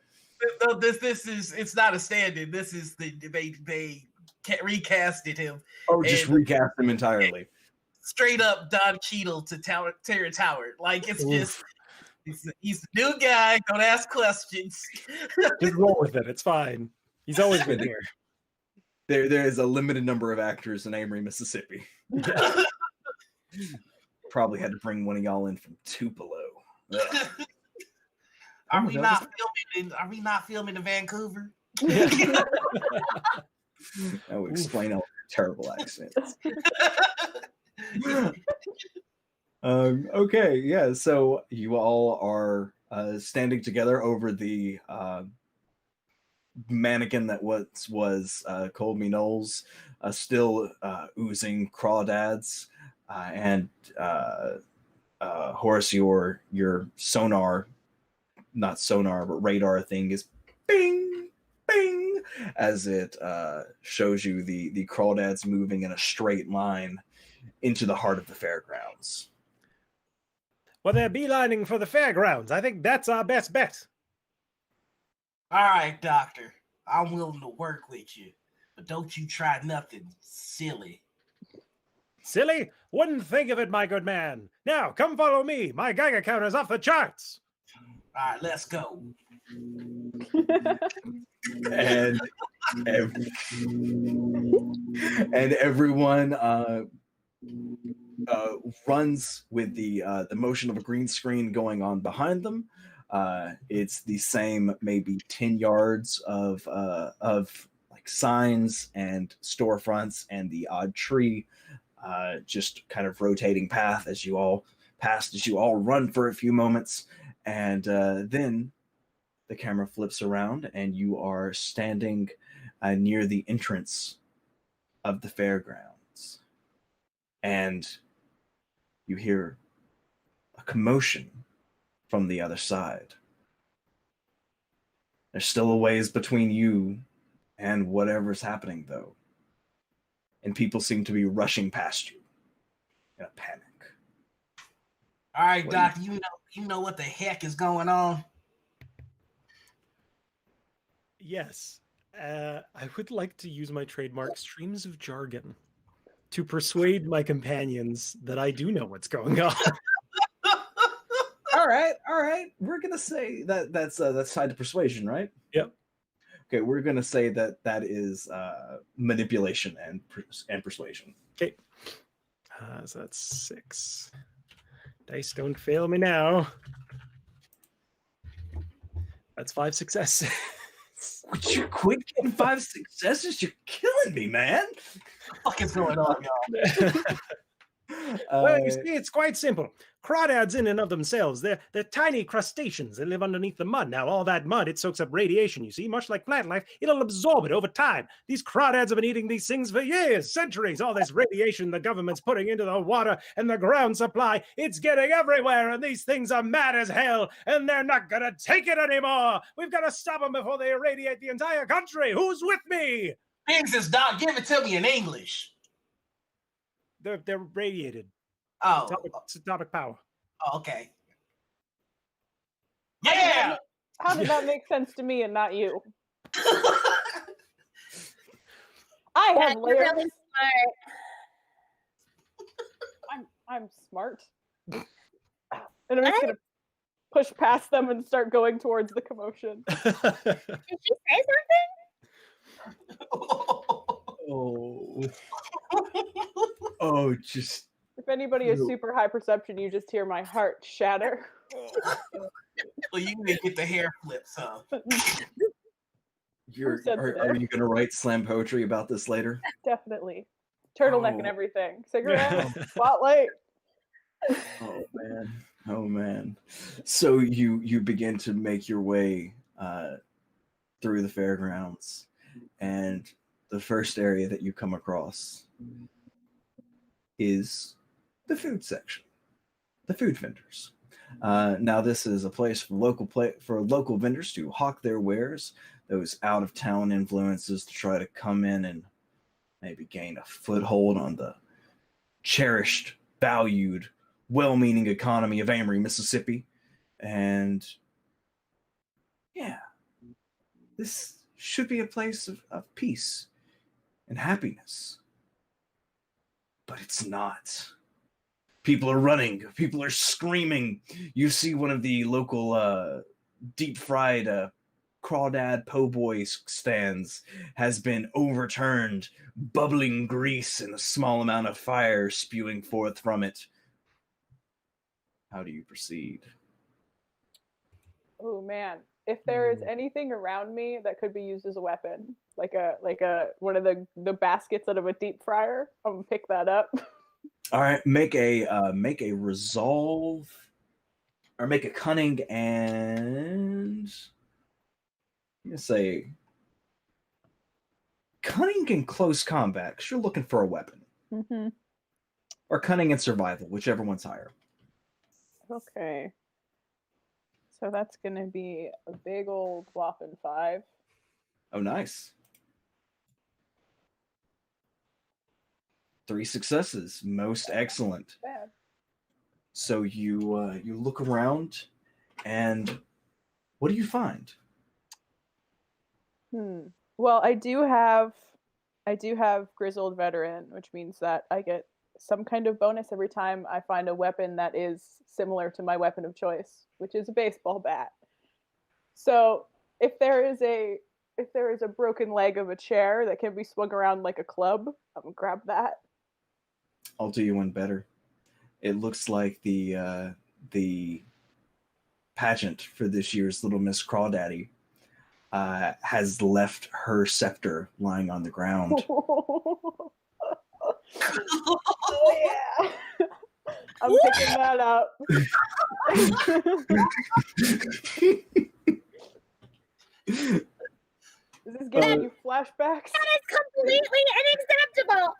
No, this is it's not a stand-in. This is they recasted him. Oh, just recast him entirely. Straight up Don Cheadle to Terrence Howard. Like it's just he's the new guy. Don't ask questions. Just roll with it. It's fine. He's always been here. There is a limited number of actors in Amory, Mississippi. Probably had to bring one of y'all in from Tupelo. Are we not filming in Vancouver? That would explain all terrible accents. Okay, yeah. So you all are standing together over the mannequin that was Colby Knowles, still oozing crawdads, and Horace, your sonar, not sonar, but radar thing is bing, bing, as it shows you the crawdads moving in a straight line into the heart of the fairgrounds. Well, they're beelining for the fairgrounds. I think that's our best bet. All right, Doctor. I'm willing to work with you, but don't you try nothing silly. Silly? Wouldn't think of it, my good man. Now, come follow me. My Geiger counter's off the charts. All right, let's go. And everyone runs with the motion of a green screen going on behind them. It's the same, maybe 10 yards of like signs and storefronts and the odd tree, just kind of rotating path as you all run for a few moments, and then the camera flips around and you are standing near the entrance of the fairgrounds, and you hear a commotion from the other side. There's still a ways between you and whatever's happening, though, and people seem to be rushing past you in a panic. All right, Doc, you know what the heck is going on? Yes. I would like to use my trademark streams of jargon to persuade my companions that I do know what's going on. All right. We're gonna say that's tied to persuasion, right? Yep. Okay, we're gonna say that is manipulation and persuasion. Okay. So that's 6. Dice don't fail me now. That's 5 successes. Would you quit getting 5 successes? You're killing me, man. What the fuck is going on, y'all? Well, you see, it's quite simple. Crawdads in and of themselves, they're tiny crustaceans that live underneath the mud. Now, all that mud, it soaks up radiation, you see. Much like plant life, it'll absorb it over time. These crawdads have been eating these things for years, centuries. All this radiation the government's putting into the water and the ground supply, it's getting everywhere, and these things are mad as hell, and they're not going to take it anymore. We've got to stop them before they irradiate the entire country. Who's with me? Jesus, Doc, give it to me in English. They're radiated. Oh. It's atomic power. Oh, okay. Yeah! How did that make sense to me and not you? I have You're layers. really smart. I'm smart. And I'm just gonna push past them and start going towards the commotion. Did she say something? Oh, just. If anybody is super high perception, you just hear my heart shatter. Well, you may get the hair flips, huh? Are you going to write slam poetry about this later? Definitely. Turtleneck and everything. Cigarette, spotlight. Oh man. So you begin to make your way through the fairgrounds, and the first area that you come across is the food section, the food vendors. Now, this is a place for local vendors to hawk their wares. Those out of town influences to try to come in and maybe gain a foothold on the cherished, valued, well-meaning economy of Amory, Mississippi, and yeah, this should be a place of peace and happiness. But it's not. People are running. People are screaming. You see one of the local deep-fried crawdad po' boy stands has been overturned, bubbling grease and a small amount of fire spewing forth from it. How do you proceed? Oh man, if there is anything around me that could be used as a weapon, like a one of the baskets out of a deep fryer, I'm gonna pick that up. All right, make a resolve, or make a cunning, and I'm gonna say cunning in close combat because you're looking for a weapon, or cunning and survival, whichever one's higher. Okay. So that's gonna be a big old whopping 5. Oh, nice. 3 successes, most excellent. Bad. So you look around, and what do you find? Well, I do have grizzled veteran, which means that I get some kind of bonus every time I find a weapon that is similar to my weapon of choice, which is a baseball bat. So if there is a broken leg of a chair that can be swung around like a club, I'm gonna grab that. I'll do you one better. It looks like the pageant for this year's Little Miss Crawdaddy has left her scepter lying on the ground. Oh yeah. I'm picking that up. Is this giving you flashbacks? That is completely unacceptable.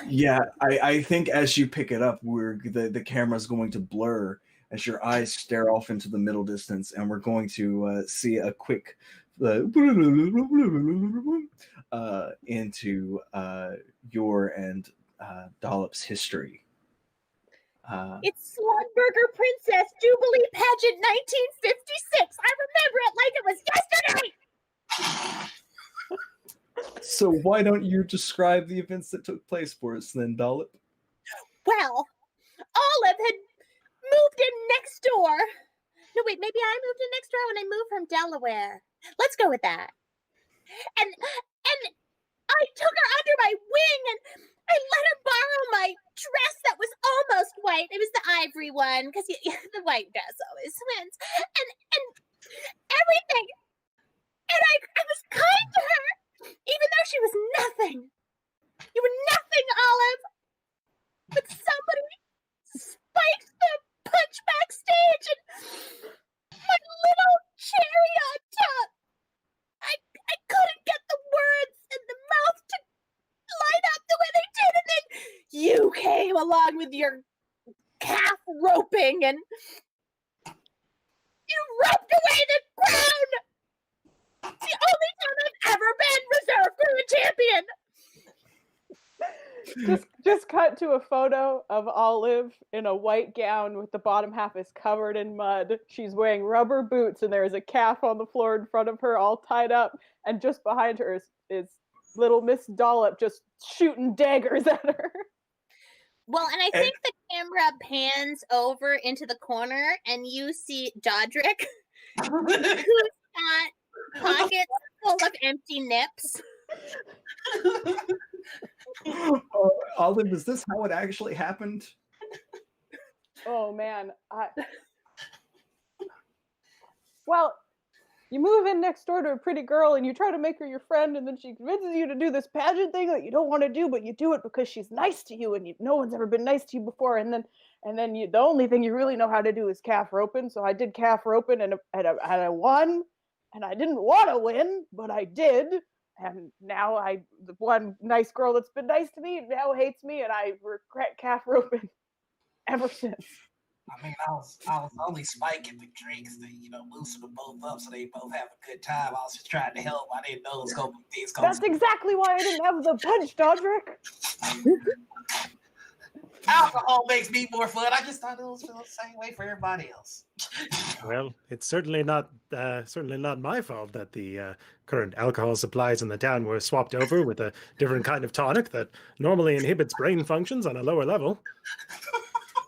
Yeah, I think as you pick it up, the camera's going to blur as your eyes stare off into the middle distance, and we're going to see a quick into your and Dollop's history. It's Slugburger Princess Jubilee Pageant 1956. I remember it like it was yesterday. So why don't you describe the events that took place for us then, Dollop? Well, Olive had moved in next door. No, wait, maybe I moved in next door when I moved from Delaware. Let's go with that. And I took her under my wing and I let her borrow my dress that was almost white. It was the ivory one because the white dress always wins. And everything. And I was kind to her, even though she was nothing. You were nothing, Olive. But somebody spiked the punch backstage and my little cherry on top. I couldn't get the words in the mouth to line up the way they did, and then you came along with your calf roping and you roped away the crown. It's the only time I've ever been reserve crew champion. Just cut to a photo of Olive in a white gown with the bottom half is covered in mud. She's wearing rubber boots and there is a calf on the floor in front of her all tied up, and just behind her is little Miss Dollop just shooting daggers at her. Well, and I think the camera pans over into the corner and you see Dodrick who's got pockets full of empty nips. Olive, is this how it actually happened? Oh man, well, you move in next door to a pretty girl and you try to make her your friend, and then she convinces you to do this pageant thing that you don't want to do, but you do it because she's nice to you, and no one's ever been nice to you before. And then the only thing you really know how to do is calf roping. So I did calf roping, and I won, and I didn't want to win, but I did. And now the one nice girl that's been nice to me now hates me, and I regret calf roping ever since. I mean, I was only spiking the drinks to, loosen them both up so they both have a good time. I was just trying to help. I didn't know it was going to be things going. That's exactly why I didn't have the punch, Dodrick. Alcohol makes me more fun. I just thought it was the same way for everybody else. Well, it's certainly not my fault that the current alcohol supplies in the town were swapped over with a different kind of tonic that normally inhibits brain functions on a lower level.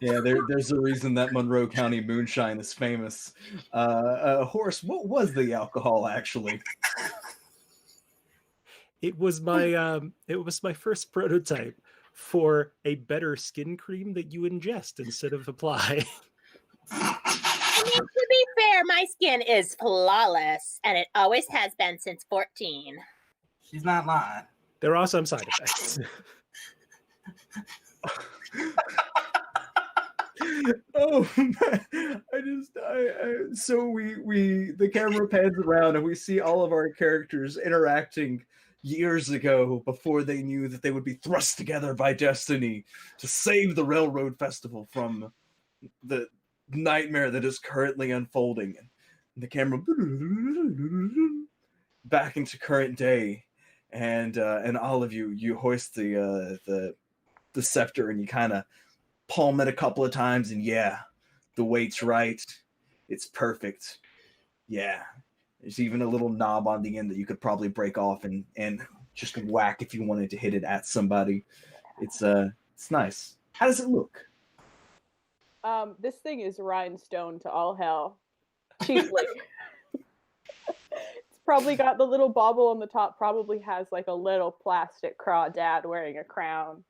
Yeah, there's a reason that Monroe County moonshine is famous. Horace, what was the alcohol actually? It was my first prototype for a better skin cream that you ingest instead of apply. I mean, to be fair, my skin is flawless, and it always has been since 14. She's not lying. There are some side effects. Oh man, so the camera pans around and we see all of our characters interacting years ago before they knew that they would be thrust together by destiny to save the Railroad Festival from the nightmare that is currently unfolding. And the camera back into current day, and all of you hoist the scepter and you kind of palm it a couple of times, and yeah, the weight's right. It's perfect. Yeah. There's even a little knob on the end that you could probably break off and just whack if you wanted to hit it at somebody. It's nice. How does it look? This thing is rhinestone to all hell. Cheaply. It's probably got the little bauble on the top, probably has like a little plastic crawdad wearing a crown.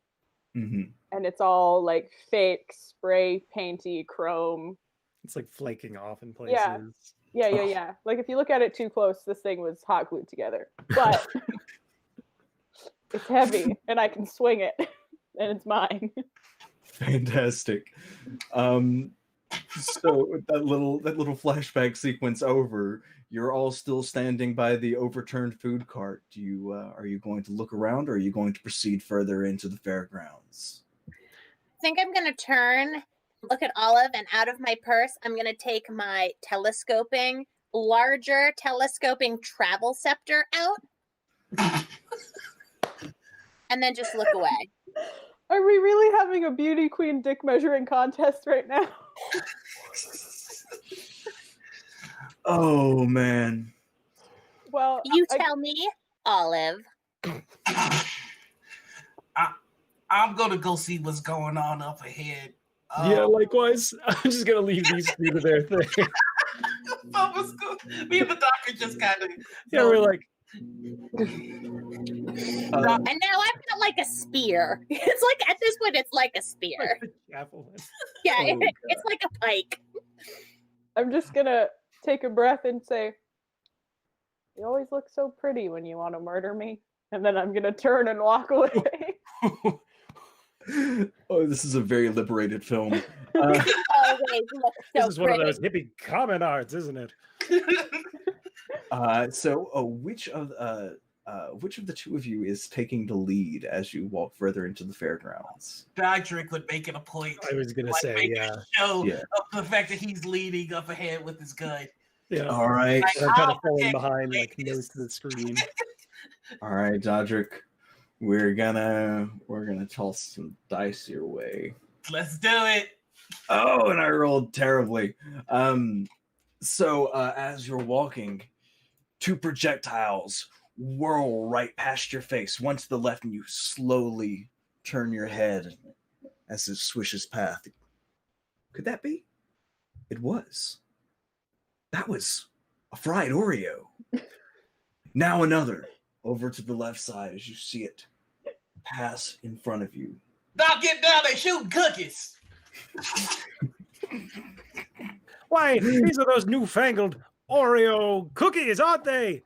Mm-hmm. And it's all like fake spray painty chrome. It's like flaking off in places. Yeah. Like if you look at it too close, this thing was hot glued together. But it's heavy and I can swing it and it's mine. Fantastic. So that little flashback sequence over, you're all still standing by the overturned food cart. Are you going to look around, or are you going to proceed further into the fairgrounds? I think I'm going to turn, look at Olive, and out of my purse, I'm going to take my larger telescoping travel scepter out. And then just look away. Are we really having a beauty queen dick measuring contest right now? Oh man. Well, you tell me, Olive. I'm gonna go see what's going on up ahead. Yeah, likewise. I'm just gonna leave these two to their thing. Me and the doctor just kind of. Yeah, we're like. And now I've got like a spear. It's like at this point, it's like a spear. Yeah, it's like a pike. I'm just gonna take a breath and say, "You always look so pretty when you want to murder me," and then I'm gonna turn and walk away. Oh, this is a very liberated film. Always look so this is one pretty. of those hippie common arts, isn't it? Which of the two of you is taking the lead as you walk further into the fairgrounds? Dodrick would make it a point. I was gonna say, a show of the fact that he's leading up ahead with his gun. Yeah. All right. I'm kind of falling behind, like nose to the screen. All right, Dodrick. We're gonna toss some dice your way. Let's do it. Oh, and I rolled terribly. So as you're walking, two projectiles whirl right past your face, one to the left, and you slowly turn your head as it swishes past. Could that be? It was. That was a fried Oreo. Now another over to the left side as you see it pass in front of you. Doc, get down there shooting cookies. Why, these are those newfangled Oreo cookies, aren't they?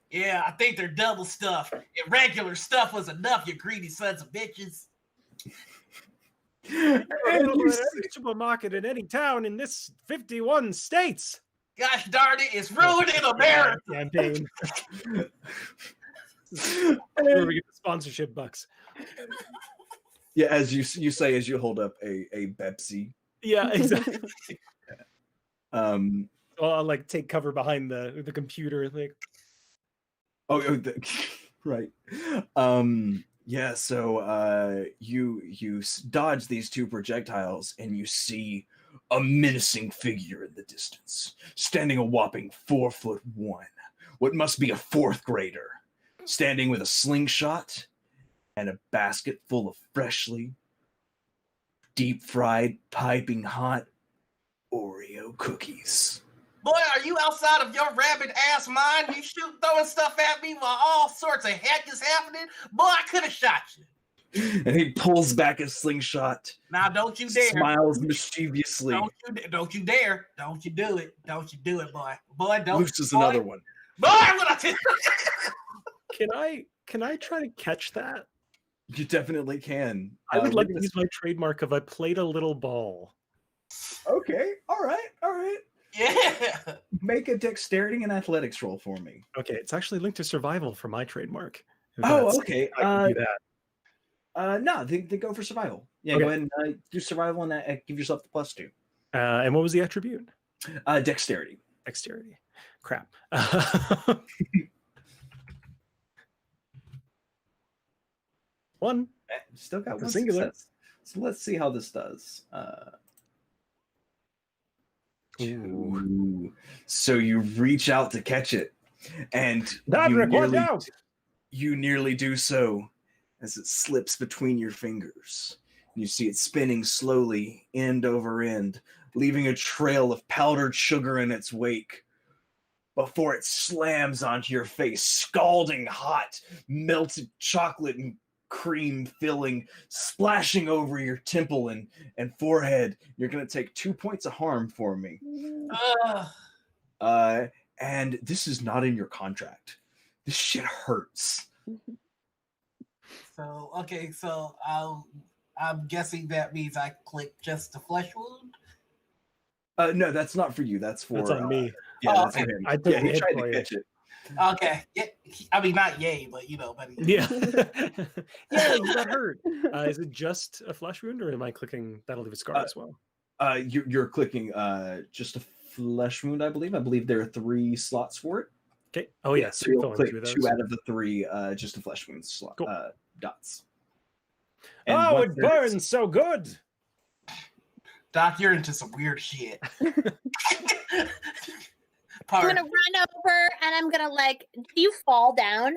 Yeah, I think they're double stuffed. If regular stuff was enough, you greedy sons of bitches. Any supermarket in any town in this 51 states. Gosh darn it, it's ruining America. Campaign. Where we get the sponsorship bucks. Yeah, as you say, as you hold up a Pepsi, Yeah, exactly. Um, I'll like take cover behind the computer, like. Right. Yeah, so you dodge these two projectiles and you see a menacing figure in the distance, standing a whopping 4'1", what must be a fourth grader, standing with a slingshot and a basket full of freshly deep fried, piping hot Oreo cookies. Boy, are you outside of your rabbit ass mind? You throwing stuff at me while all sorts of heck is happening? Boy, I could have shot you. And he pulls back his slingshot. Now, don't you dare. Smiles mischievously. Don't you dare. Don't you do it. Don't you do it, boy. Boy, don't. Looses another one. Boy, what I tell you. Can I try to catch that? You definitely can. I would like to use my trademark of I played a little ball. Okay. All right. Yeah. Make a dexterity and athletics roll for me. Okay, it's actually linked to survival for my trademark. Okay. I can do that. No, they go for survival. Yeah, Okay. go ahead and do survival and give yourself the +2. And what was the attribute? Dexterity. Dexterity. Crap. One. Still got It's a one singular. success. So let's see how this does. Ooh. So you reach out to catch it, and you nearly do so as it slips between your fingers. You see it spinning slowly, end over end, leaving a trail of powdered sugar in its wake before it slams onto your face, scalding hot, melted chocolate and cream filling, splashing over your temple and forehead. You're going to take 2 points of harm for me. And this is not in your contract. This shit hurts. So, okay, so I'm guessing that means I click just the flesh wound? No, that's not for you. That's for That's on me. Yeah, that's okay. for him. I took Yeah, he the hit tried for to you. catch it. Okay. Yeah, I mean, not yay, but but Yeah. Yeah, you got hurt. Is it just a flesh wound, or am I clicking that'll leave a scar as well? You're clicking just a flesh wound, I believe. I believe there are 3 slots for it. Okay. Oh yeah, So you'll click 2 those. out of the 3 just a flesh wound slot Cool. dots. And Oh, once it there's- burns so good. Doc, you're into some weird shit. I'm gonna run over and I'm gonna do you fall down?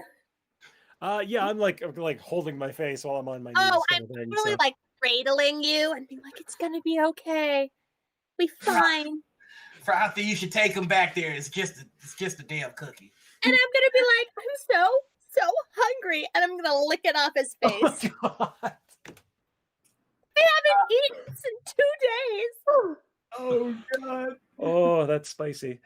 Yeah, I'm like holding my face while I'm on my knees. Oh, kind I'm of thing, really so- cradling you and being like, it's gonna be okay. Be fine. Frothy, you should take him back there. It's just a damn cookie. And I'm gonna be like, I'm so hungry, and I'm gonna lick it off his face. Oh, God. I haven't eaten in 2 days. Oh god. Oh, that's spicy.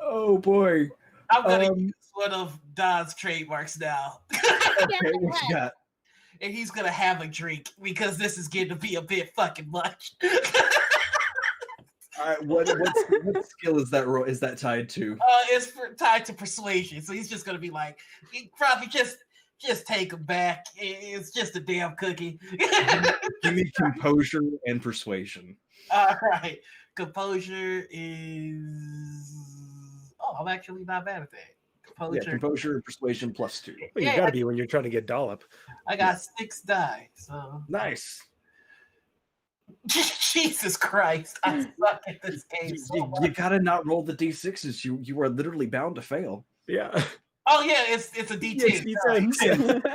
Oh boy. I'm gonna use one of Don's trademarks now. Okay, what you got? And he's gonna have a drink because this is getting to be a bit fucking much. All right, what skill is that tied to? It's tied to persuasion, so he's just gonna be like, probably just take him back. It's just a damn cookie. Give me composure and persuasion. All right, composure is. Oh, I'm actually not bad at that. Yeah, composure and persuasion +2. Well, you gotta be when you're trying to get dollop. I got 6 die, so nice. Jesus Christ, I suck at this game. You gotta not roll the d6s. You are literally bound to fail. Yeah. Oh yeah, it's a D10.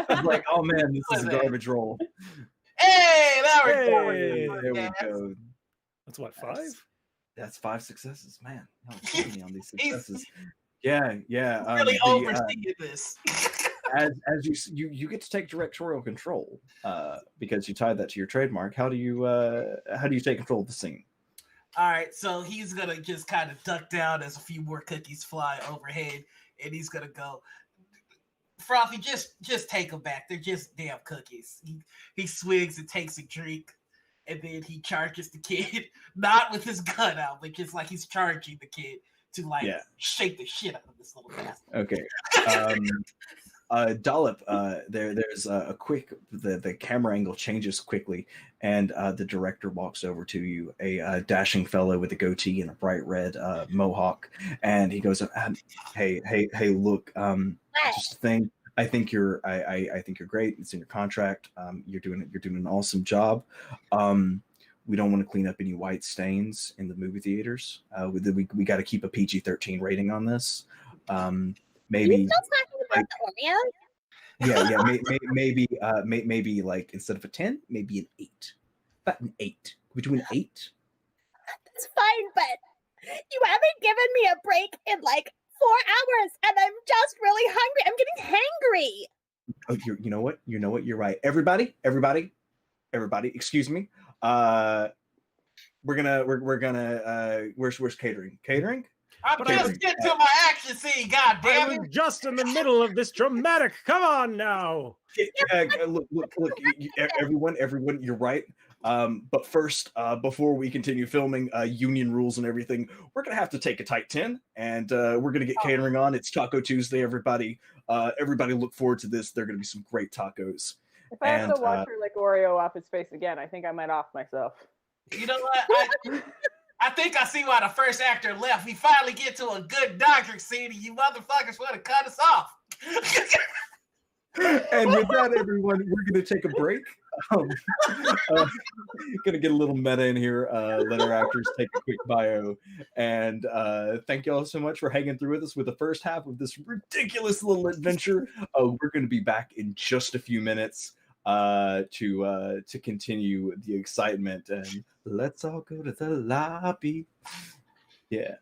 I was like, oh man, this is a garbage roll. Hey, There we go. That's what, 5? That's 5 successes, man. Y'all killing me on these successes. Yeah. Really overseeing this. as you get to take directorial control because you tied that to your trademark. How do you take control of the scene? All right, so he's gonna just kind of duck down as a few more cookies fly overhead, and he's gonna go, Frothy, just take them back. They're just damn cookies. He swigs and takes a drink, and then he charges the kid, not with his gun out, but just like he's charging the kid to shake the shit out of this little bastard. Okay. Dollop, there's a quick the camera angle changes quickly, and the director walks over to you, a dashing fellow with a goatee and a bright red mohawk, and he goes, hey, look, just a thing. I think you're great. It's in your contract. You're doing an awesome job. We don't want to clean up any white stains in the movie theaters. We got to keep a PG-13 rating on this. Maybe. Are you still talking about the Oreo? Yeah. Maybe like instead of a 10, maybe an 8. About an 8. Between 8. That's fine, but you haven't given me a break in like 4 hours, and I'm just really hungry. I'm getting hangry. Oh, you know what? You're right. Everybody. Excuse me. Where's catering? Catering? I'm just getting to my action scene. God damn it! I'm just in the middle of this dramatic. Come on now. Look, everyone. You're right. But first, before we continue filming, union rules and everything, we're gonna have to take a tight 10, and we're gonna get catering on. It's Taco Tuesday, everybody. Everybody, look forward to this. There are gonna be some great tacos. If I have to watch her lick Oreo off his face again, I think I might off myself. You know what? I think I see why the first actor left. We finally get to a good doctor scene, and you motherfuckers want to cut us off. And with that, everyone, we're going to take a break. Going to get a little meta in here, let our actors take a quick bio. And thank you all so much for hanging through with us with the first half of this ridiculous little adventure. We're going to be back in just a few minutes to continue the excitement. And let's all go to the lobby. Yeah.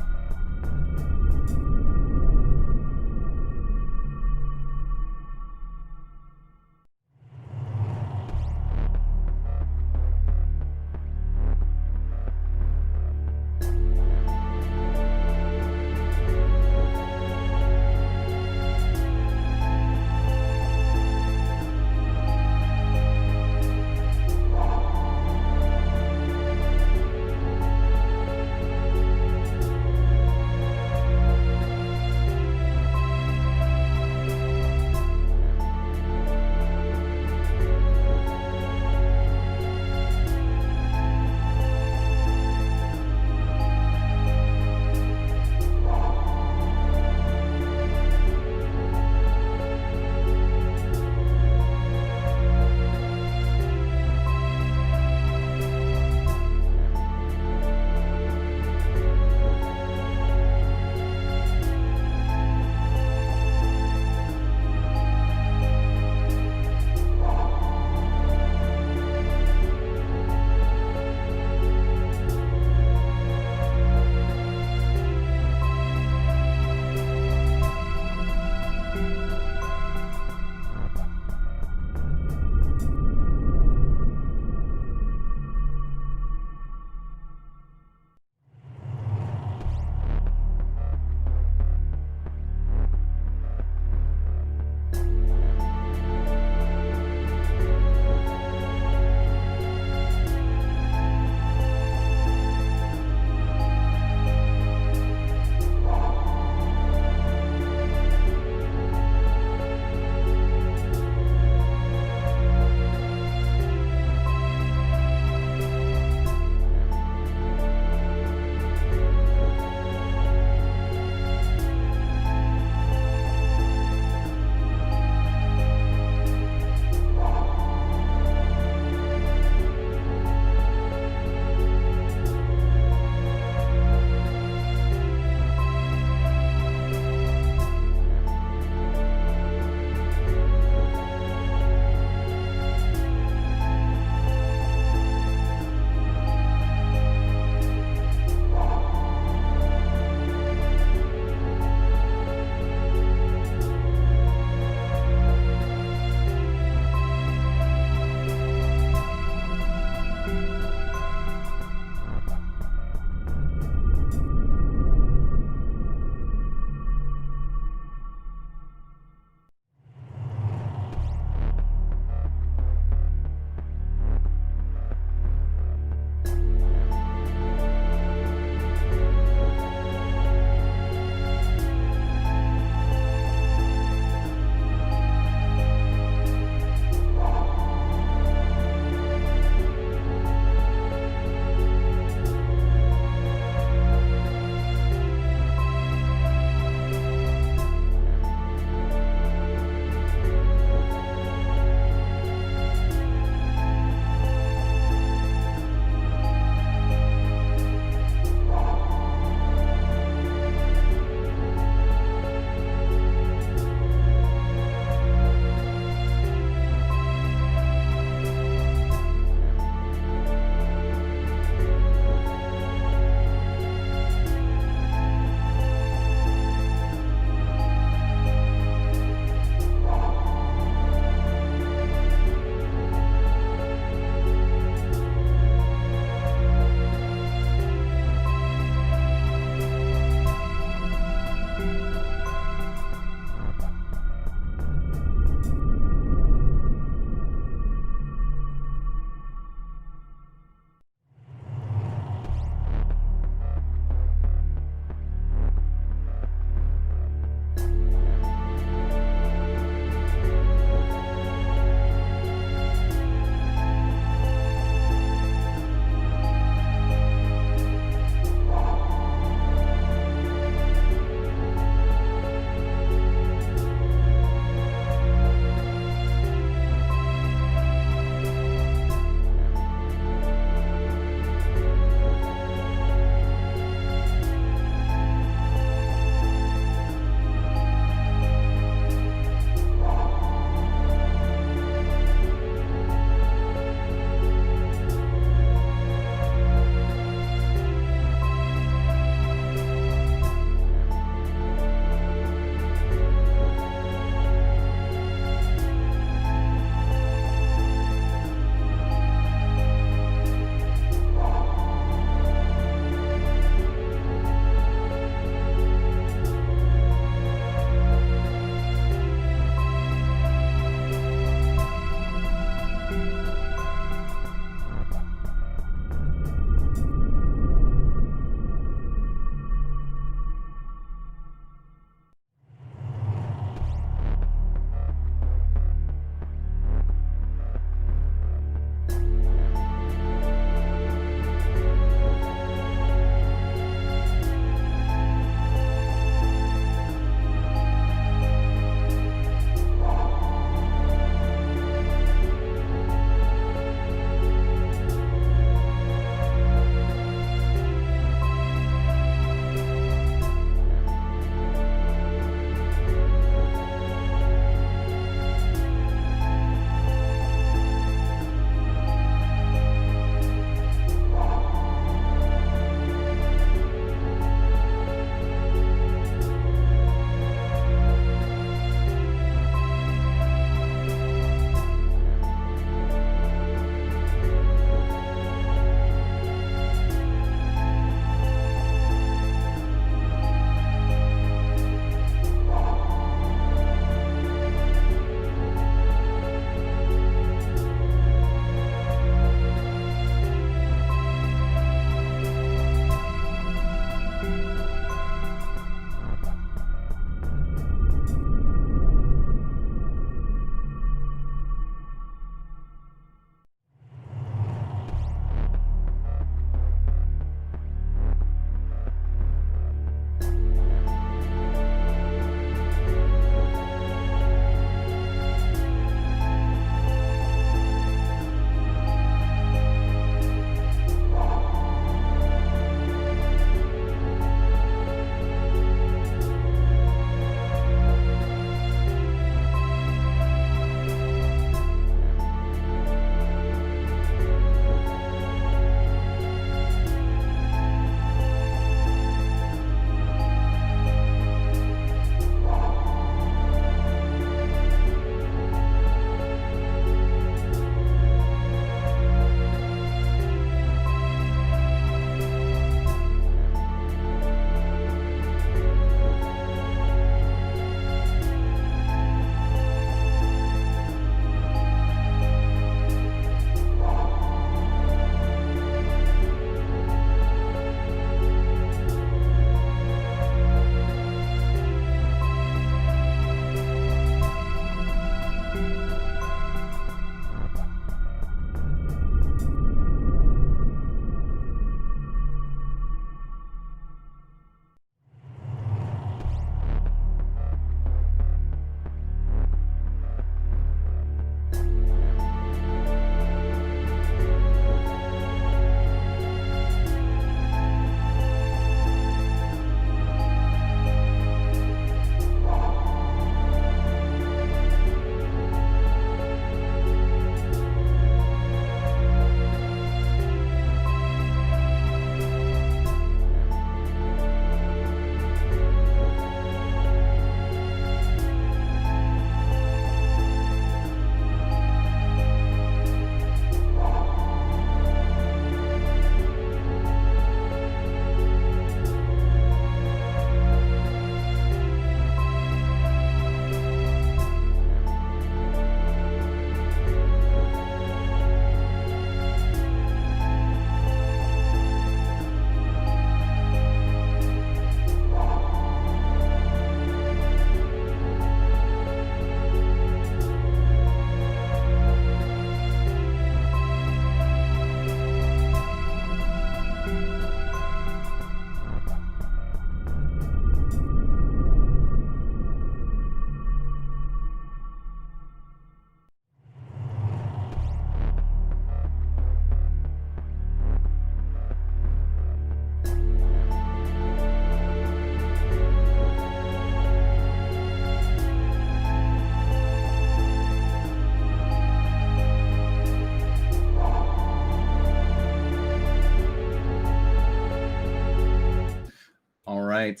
right.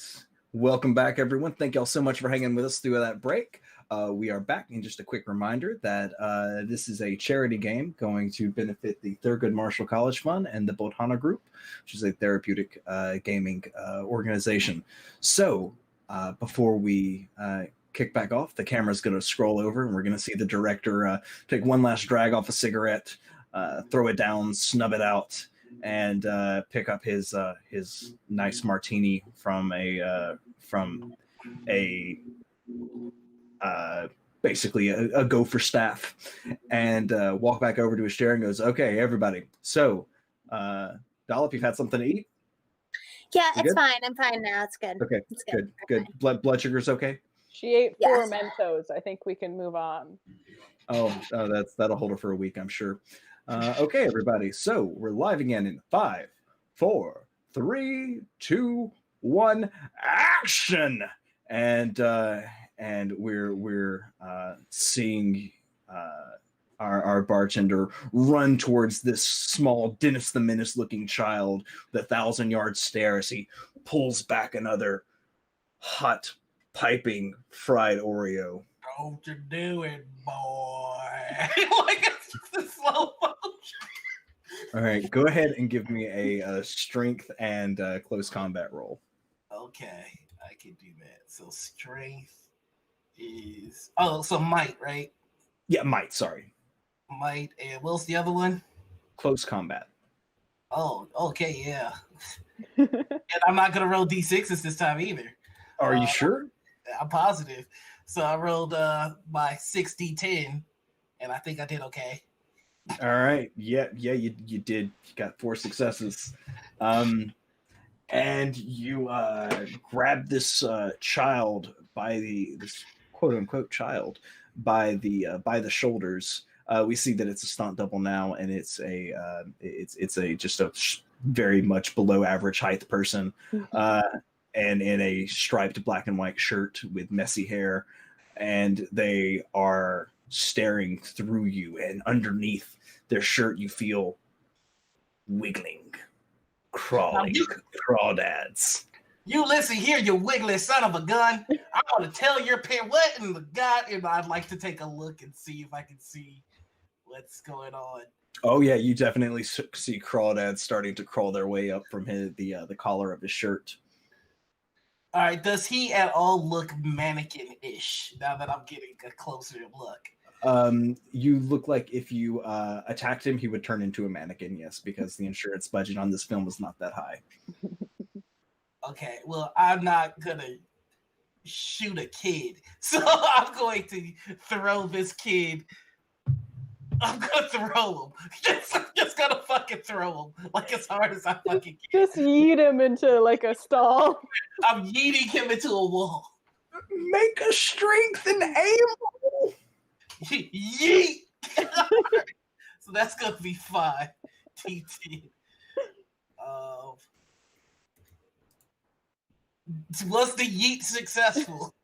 Welcome back, everyone. Thank y'all so much for hanging with us through that break. We are back, and just a quick reminder that this is a charity game going to benefit the Thurgood Marshall College Fund and the Botana Group, which is a therapeutic gaming organization. So before we kick back off, the camera's going to scroll over, and we're going to see the director take one last drag off a cigarette, throw it down, snub it out, and pick up his nice martini from basically a gopher staff, and walk back over to his chair and goes, "Okay, everybody. So, Dollop, you've had something to eat? Yeah, You it's good? fine. I'm fine now. It's good. Okay, It's good. We're fine. Blood sugar's okay? She ate 4 Yes. Mentos. I think we can move on. Oh, that'll hold her for a week, I'm sure. Okay, everybody. So we're live again in 5, 4, 3, 2, 1, action! And we're seeing our bartender run towards this small Dennis the Menace looking child with a 1,000-yard stare as he pulls back another hot, piping fried Oreo. Don't you do it, boy. Like it's just a slow motion. All right, go ahead and give me a strength and close combat roll. Okay, I can do that. So strength is so might, right? Yeah, might. Sorry, Might, and what's the other one? close combat. Oh, okay, yeah. And I'm not gonna roll d6s this time either. Are you sure? I'm positive. So I rolled my 6d10, and I think I did okay. All right. Yeah, you did. You got 4 successes. And you grab this child by this quote unquote child by the shoulders. We see that it's a stunt double now, and it's just a very much below average height person, and in a striped black and white shirt with messy hair, and they are staring through you, and underneath their shirt you feel wiggling, crawling crawdads. You listen here, you wiggly son of a gun. I want to tell your parent what in the god, and I'd like to take a look and see if I can see what's going on. Oh yeah, you definitely see crawdads starting to crawl their way up from the collar of his shirt. All right, does he at all look mannequin-ish now that I'm getting a closer look? You look like if you attacked him, he would turn into a mannequin, yes, because the insurance budget on this film is not that high. Okay, well, I'm not gonna shoot a kid, so I'm going to throw this kid. I'm gonna throw him. Just gonna fucking throw him like as hard as I fucking can. Just yeet him into like a stall. I'm yeeting him into a wall. Make a strength and aim roll. Yeet. So that's gonna be 5 T10. Was the yeet successful?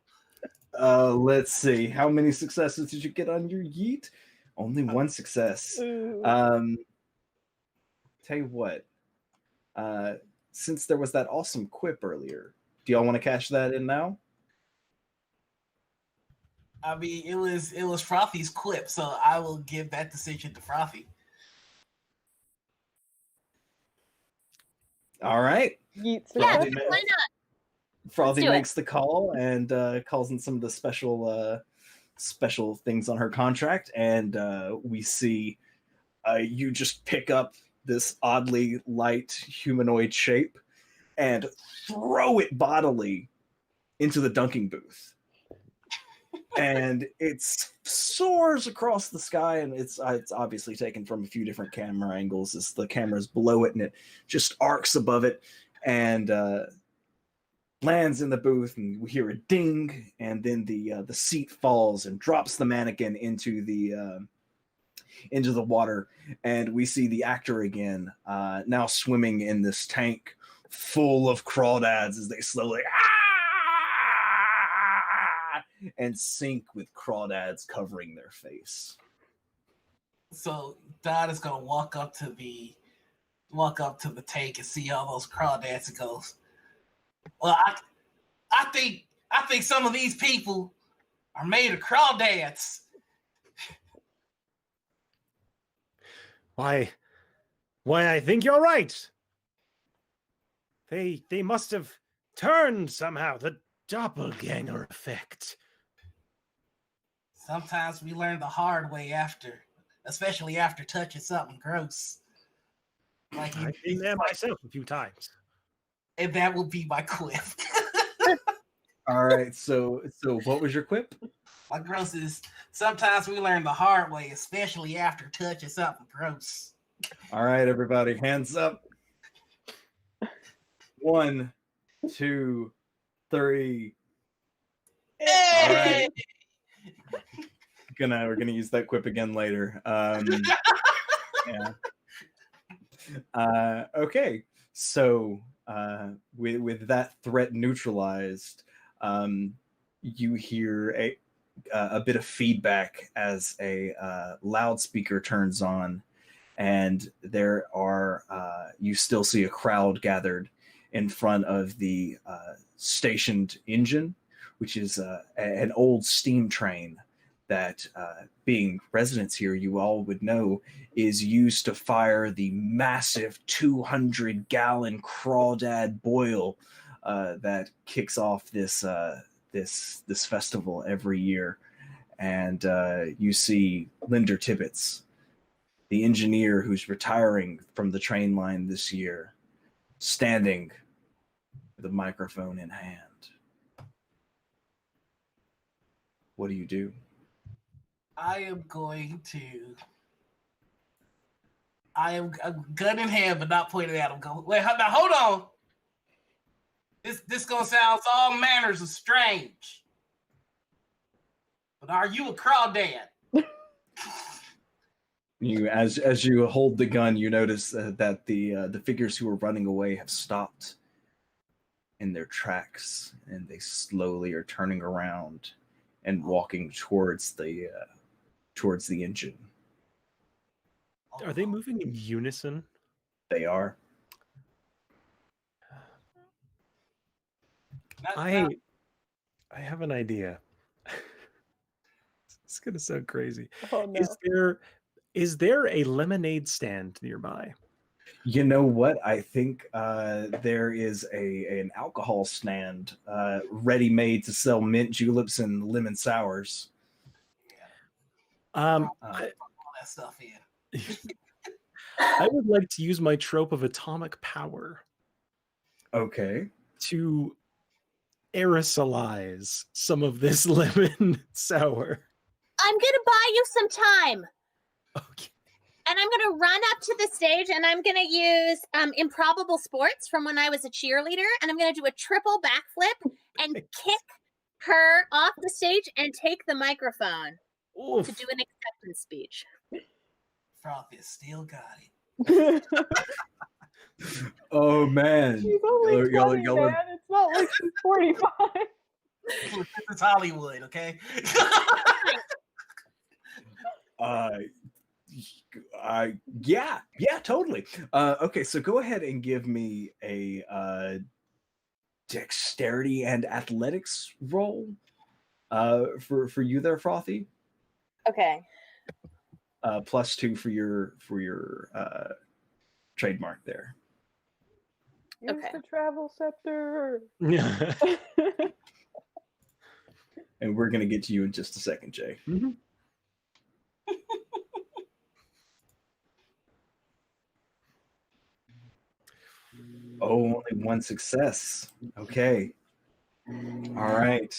Let's see. How many successes did you get on your yeet? Only 1 success. Tell you what. Since there was that awesome quip earlier, do y'all want to cash that in now? I mean, it was Frothy's quip, so I will give that decision to Frothy. All right. Yeah, why not? Frothy makes the call and calls in some of the special things on her contract, and we see you just pick up this oddly light humanoid shape and throw it bodily into the dunking booth. And it soars across the sky, and it's obviously taken from a few different camera angles as the camera's below it, and it just arcs above it and lands in the booth, and we hear a ding, and then the seat falls and drops the mannequin into the water, and we see the actor again, now swimming in this tank full of crawdads as they slowly and sink with crawdads covering their face. So Dad is gonna walk up to the tank and see all those crawdads and goes, Well, I think some of these people are made of crawdads. Why, I think you're right. They must have turned somehow, the doppelganger effect. Sometimes we learn the hard way after, especially after touching something gross. Like I've been there myself a few times. And that will be my quip. All right, so what was your quip? My gross is sometimes we learn the hard way, especially after touching something gross. All right, everybody, hands up. 1, 2, 3. Hey! All right. We're gonna use that quip again later. Yeah. Okay, so with that threat neutralized, you hear a bit of feedback as a loudspeaker turns on, and there are you still see a crowd gathered in front of the stationed engine, which is an old steam train that, being residents here, you all would know is used to fire the massive 200-gallon crawdad boil that kicks off this festival every year. And you see Linder Tibbetts, the engineer who's retiring from the train line this year, standing with a microphone in hand. What do you do? I am a gun in hand, but not pointing at him. Go, wait, now hold on. This gonna sound all manners of strange. But are you a crawdad? You, as you hold the gun, you notice that the figures who are running away have stopped in their tracks, and they slowly are turning around and walking towards the engine. Are they moving in unison? They are. I have an idea. It's gonna sound crazy. Oh no. Is there a lemonade stand nearby? You know what? I think there is an alcohol stand ready-made to sell mint juleps and lemon sours. All that stuff in. I would like to use my trope of atomic power. Okay. To aerosolize some of this lemon sour. I'm gonna buy you some time. Okay. And I'm gonna run up to the stage and I'm gonna use improbable sports from when I was a cheerleader, and I'm gonna do a triple backflip and kick her off the stage and take the microphone to do an acceptance speech. Frothy still got it. Oh man. She's only 20, man. It's not like she's 45. This is Hollywood, okay? Yeah, totally. Okay, so go ahead and give me a dexterity and athletics roll for you there, Frothy. Okay. +2 for your trademark there. Use the travel scepter. Yeah. And we're gonna get to you in just a second, Jay. Mm-hmm. Oh, only one success. Okay. All right.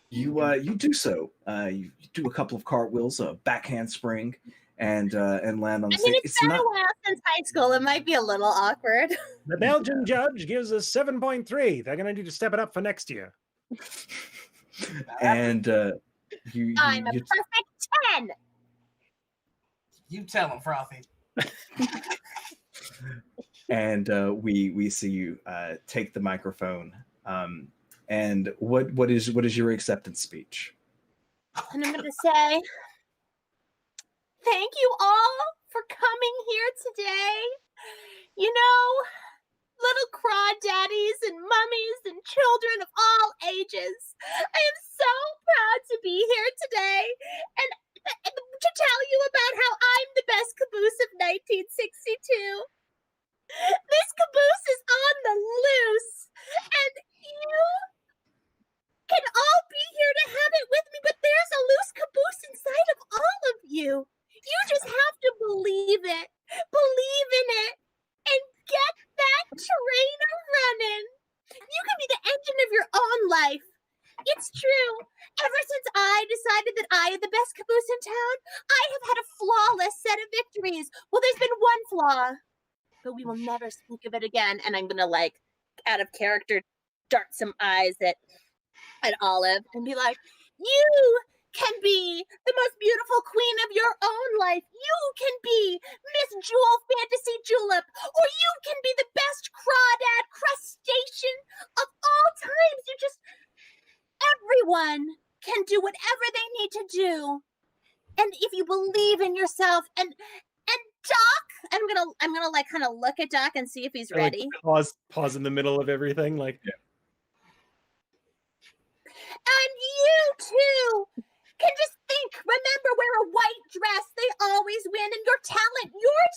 You do so. You do a couple of cartwheels, a back handspring, and land on the stage. It's been a while since high school. It might be a little awkward. The Belgian judge gives us 7.3. They're gonna need to step it up for next year. And I'm a perfect 10. You tell him, Frothy. And we see you take the microphone. And what is your acceptance speech? And I'm gonna say, thank you all for coming here today. You know, little crawdaddies and mummies and children of all ages. I am so proud to be here today and to tell you about how I'm the best caboose of 1962. This caboose is on the loose, and you can all be here to have it with me, but there's a loose caboose inside of all of you. You just have to believe it, believe in it, and get that train running. You can be the engine of your own life. It's true. Ever since I decided that I am the best caboose in town, I have had a flawless set of victories. Well, there's been one flaw, but we will never speak of it again. And I'm gonna, like, out of character, dart some eyes at Olive and be like, you can be the most beautiful queen of your own life. You can be Miss Jewel Fantasy Julep, or you can be the best crawdad crustacean of all times. Everyone can do whatever they need to do. And if you believe in yourself, and Doc, I'm gonna like kind of look at Doc and see if he's ready. Like, pause in the middle of everything, like. Yeah. And you too can just think, remember, wear a white dress. They always win. And your talent, you have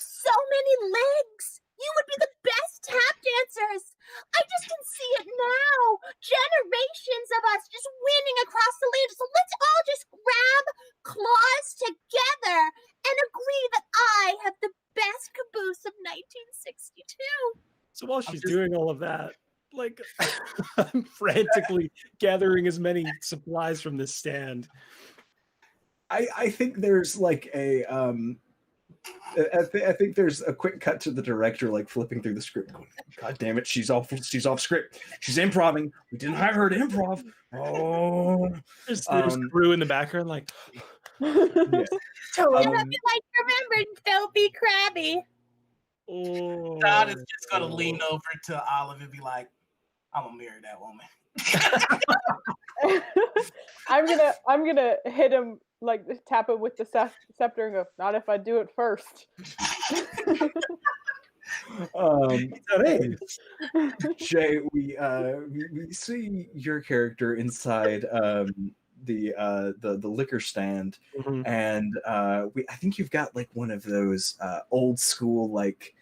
so many legs. You would be the best tap dancers. I just can see it now. Generations of us just winning across the land. So let's all just grab claws together and agree that I have the best caboose of 1962. So while she's doing all of that, like, I'm frantically gathering as many supplies from this stand. I think there's like a I think there's a quick cut to the director, like flipping through the script, going, "God damn it, she's off script. She's improving. We didn't hire her to improv." Oh, there's crew in the background, like. Yeah. Like, remember, don't be crabby. Oh. Todd is just gonna lean over to Olive and be like, "I'm gonna marry that woman." I'm gonna hit him, like tap him with the scepter and go, "Not if I do it first." Jay, we see your character inside the liquor stand, and I think you've got like one of those old school, like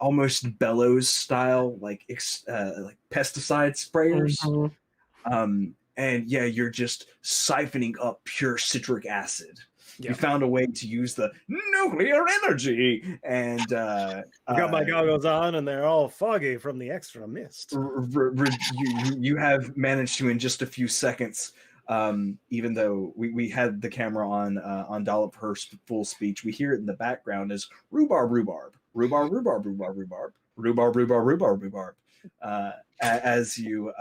almost bellows style, like pesticide sprayers. And yeah, you're just siphoning up pure citric acid. You found a way to use the nuclear energy, and I got my goggles on, and they're all foggy from the extra mist. You have managed to, in just a few seconds, even though we had the camera on Dollop her full speech, we hear it in the background as rhubarb, rhubarb, rhubarb, rhubarb, rhubarb, rhubarb, rhubarb, rhubarb, rhubarb, rhubarb. As you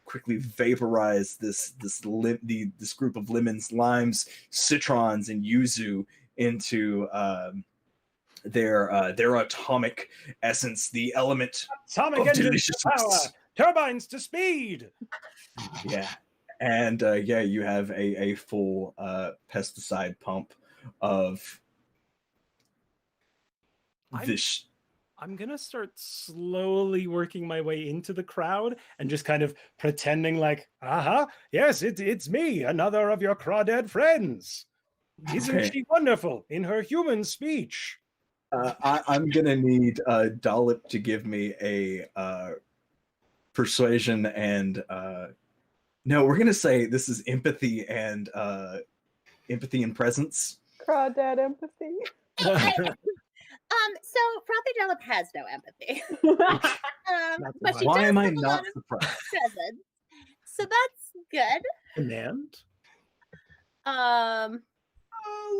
quickly vaporize this group of lemons, limes, citrons, and yuzu into their atomic essence, the element atomic of deliciousness. Turbines to speed. Yeah, and you have a full pesticide pump of this. I'm gonna start slowly working my way into the crowd and just kind of pretending like, yes, it's me, another of your crawdad friends. Isn't she wonderful in her human speech? I'm gonna need Dollop to give me a persuasion and no, we're gonna say this is empathy and presence. Crawdad empathy. So Frothy Dollop has no empathy. But she Why does am I have a not lot of surprised? presence. So that's good. Command?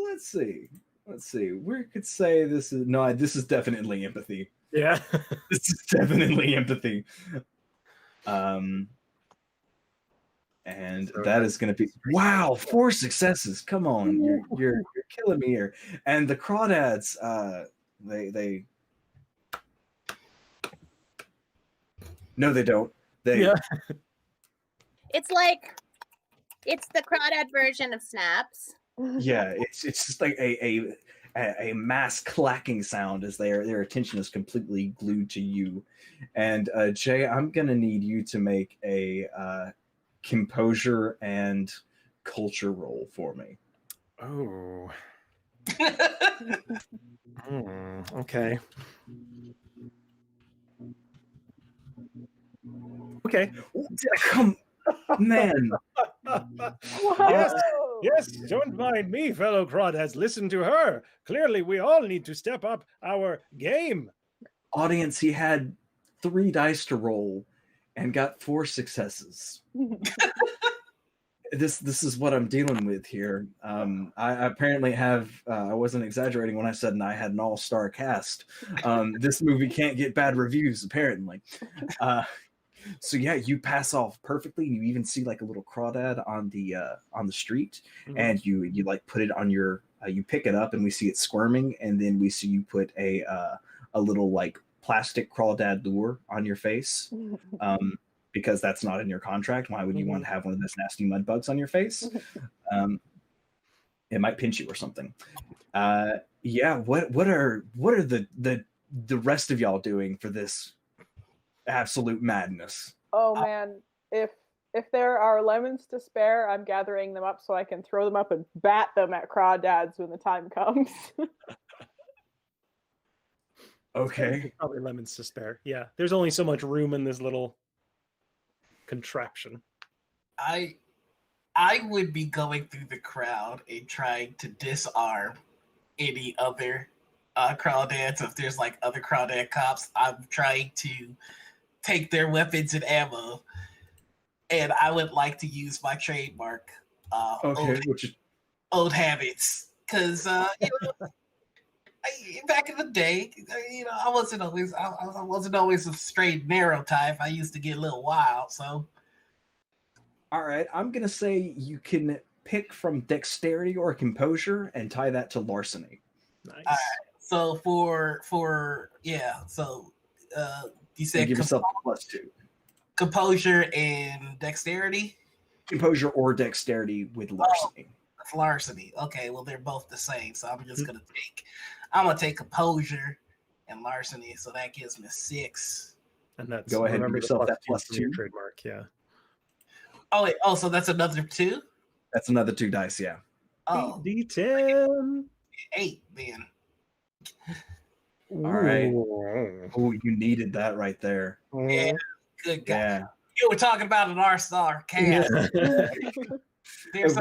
Let's see. We could say this is definitely empathy. Yeah. This is definitely empathy. And that is going to be 4 successes. Come on, you're killing me here. And the crawdads, they no, they don't. It's like it's the crawdad version of Snaps. Yeah, it's just like a mass clacking sound as their attention is completely glued to you. And Jay, I'm gonna need you to make a composure and culture roll for me. Oh. Okay. Okay. Come, man. Yes, Whoa! yes, don't mind me, fellow crawdads. Listen to her. Clearly, we all need to step up our game. Audience, he had 3 dice to roll and got 4 successes. This is what I'm dealing with here. I apparently have. I wasn't exaggerating when I said I had an all-star cast. This movie can't get bad reviews, apparently. So yeah, you pass off perfectly. You even see like a little crawdad on the street, and you like put it on your. You pick it up, and we see it squirming, and then we see you put a little like plastic crawdad lure on your face. Because that's not in your contract. Why would you want to have one of those nasty mud bugs on your face? It might pinch you or something. Yeah. What are the rest of y'all doing for this absolute madness? Oh man, if there are lemons to spare, I'm gathering them up so I can throw them up and bat them at crawdads when the time comes. Okay. Probably lemons to spare. Yeah, there's only so much room in this little contraption. I would be going through the crowd and trying to disarm any other crawdads. If there's like other crawdad cops, I'm trying to take their weapons and ammo, and I would like to use my trademark old habits, because back in the day, I wasn't always a straight narrow type. I used to get a little wild. So, all right, I'm gonna say you can pick from dexterity or composure and tie that to larceny. Nice. So you said give yourself a +2. Composure and dexterity. Composure or dexterity with larceny. Larceny. Okay, well they're both the same, so I'm just gonna take composure and larceny, so that gives me 6. And that's go ahead and give yourself that +2 your trademark. Yeah. Oh wait, so that's another 2. That's another 2 dice. Yeah. Oh, D10. 8 then. All right. Oh, you needed that right there. Yeah. Good God. Yeah. You were talking about an R-star cast. There's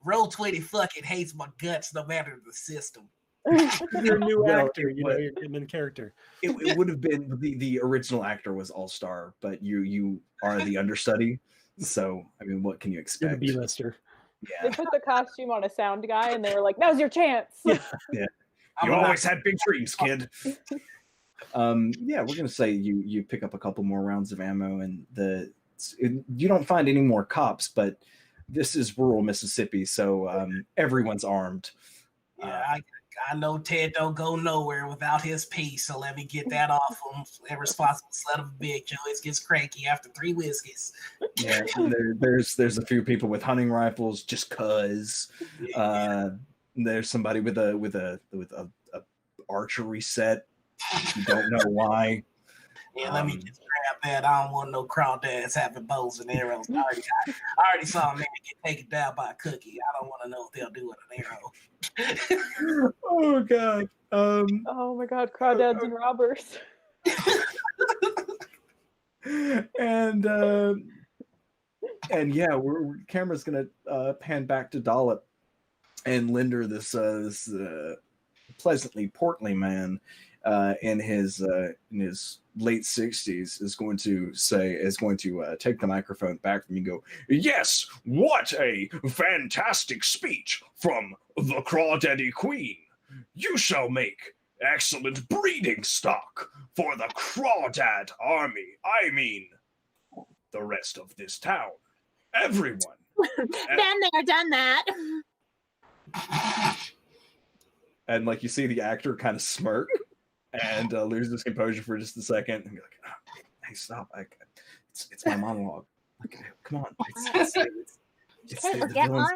Roll 20 fucking hates my guts no matter the system. You're a new actor, you're in character. It would have been the original actor was all-star, but you are the understudy. So I mean, what can you expect? You're the B-lister. Yeah. They put the costume on a sound guy, and they were like, "Now's your chance." Yeah. You always had big dreams, kid. Yeah, we're gonna say you pick up a couple more rounds of ammo, and you don't find any more cops, but this is rural Mississippi, so everyone's armed. Yeah, I know Ted don't go nowhere without his piece, so let me get that off him. Irresponsible son of a bitch always gets cranky after 3 whiskeys. Yeah, there's a few people with hunting rifles just cause. There's somebody with a archery set. You don't know why. Yeah, let me just grab that. I don't want no crawdads having bows and arrows. I already saw a man get taken down by a cookie. I don't want to know what they'll do with an arrow. Oh God. Oh my God, crawdads and robbers. And yeah, camera's gonna pan back to Dollop and Linder, this pleasantly portly man in his late 60s is going to take the microphone back from you and go, "Yes, what a fantastic speech from the Crawdaddy Queen. You shall make excellent breeding stock for the Crawdad army. I mean, the rest of this town. Everyone." Been there, done that. And like you see the actor kind of smirk and lose his composure for just a second and be like, "Oh, hey, stop. It's my monologue. Okay, come on. It's Get on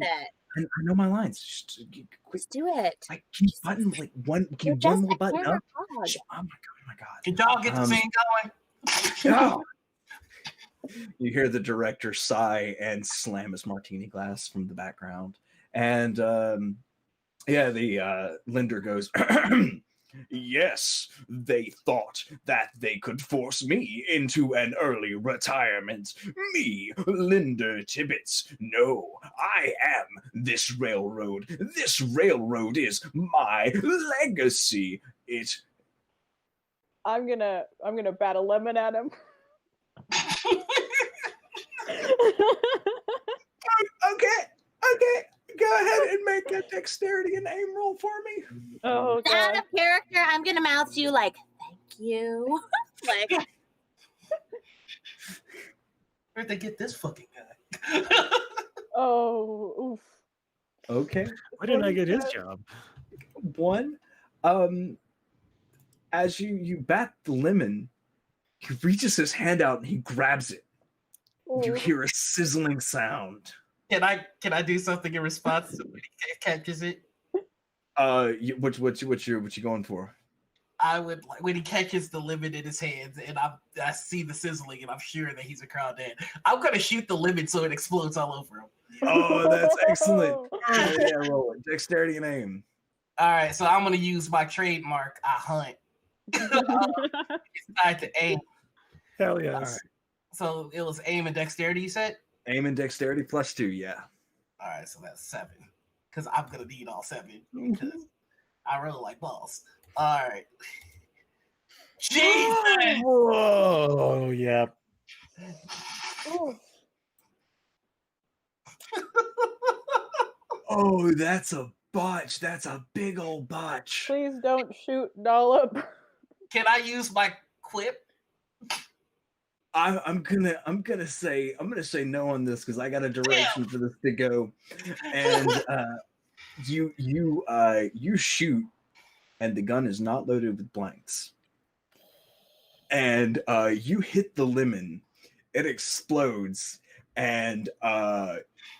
it. I know my lines. Just quick. Just do it. Like keep button like one. You're Keep one just little a button camera up. hog. Oh my god. Did y'all get the scene going? Oh. You hear the director sigh and slam his martini glass from the background, and the lender goes. Yes, they thought that they could force me into an early retirement. Me, Linder Tibbets. No, I am this railroad. This railroad is my legacy. I'm gonna bat a lemon at him. Okay. Go ahead and make a dexterity and aim roll for me. Oh, God. Out of character, I'm gonna mouth to you like, thank you. Like, Where'd they get this fucking guy? Oh, oof. Okay. Why didn't I get his job? One. As you bat the lemon, he reaches his hand out and he grabs it. You hear a sizzling sound. Can I do something in response to when he catches it? What you going for? I would like when he catches the lemon in his hands, and I see the sizzling, and I'm sure that he's a crawdad. I'm gonna shoot the lemon so it explodes all over him. Oh, that's excellent. Yeah, roll it. Dexterity and aim. All right, so I'm gonna use my trademark. I hunt. It's tied to aim. Hell yeah! Right. So it was aim and dexterity. You said aim and dexterity +2. Yeah. All right, so that's 7. Because I'm gonna need all 7 because I really like balls. All right. Jesus! Whoa! Yeah. Oh, that's a botch. That's a big old botch. Please don't shoot Dollop. Can I use my quip? I'm gonna say no on this because I got a direction for this to go, and you shoot, and the gun is not loaded with blanks, and you hit the lemon, it explodes, and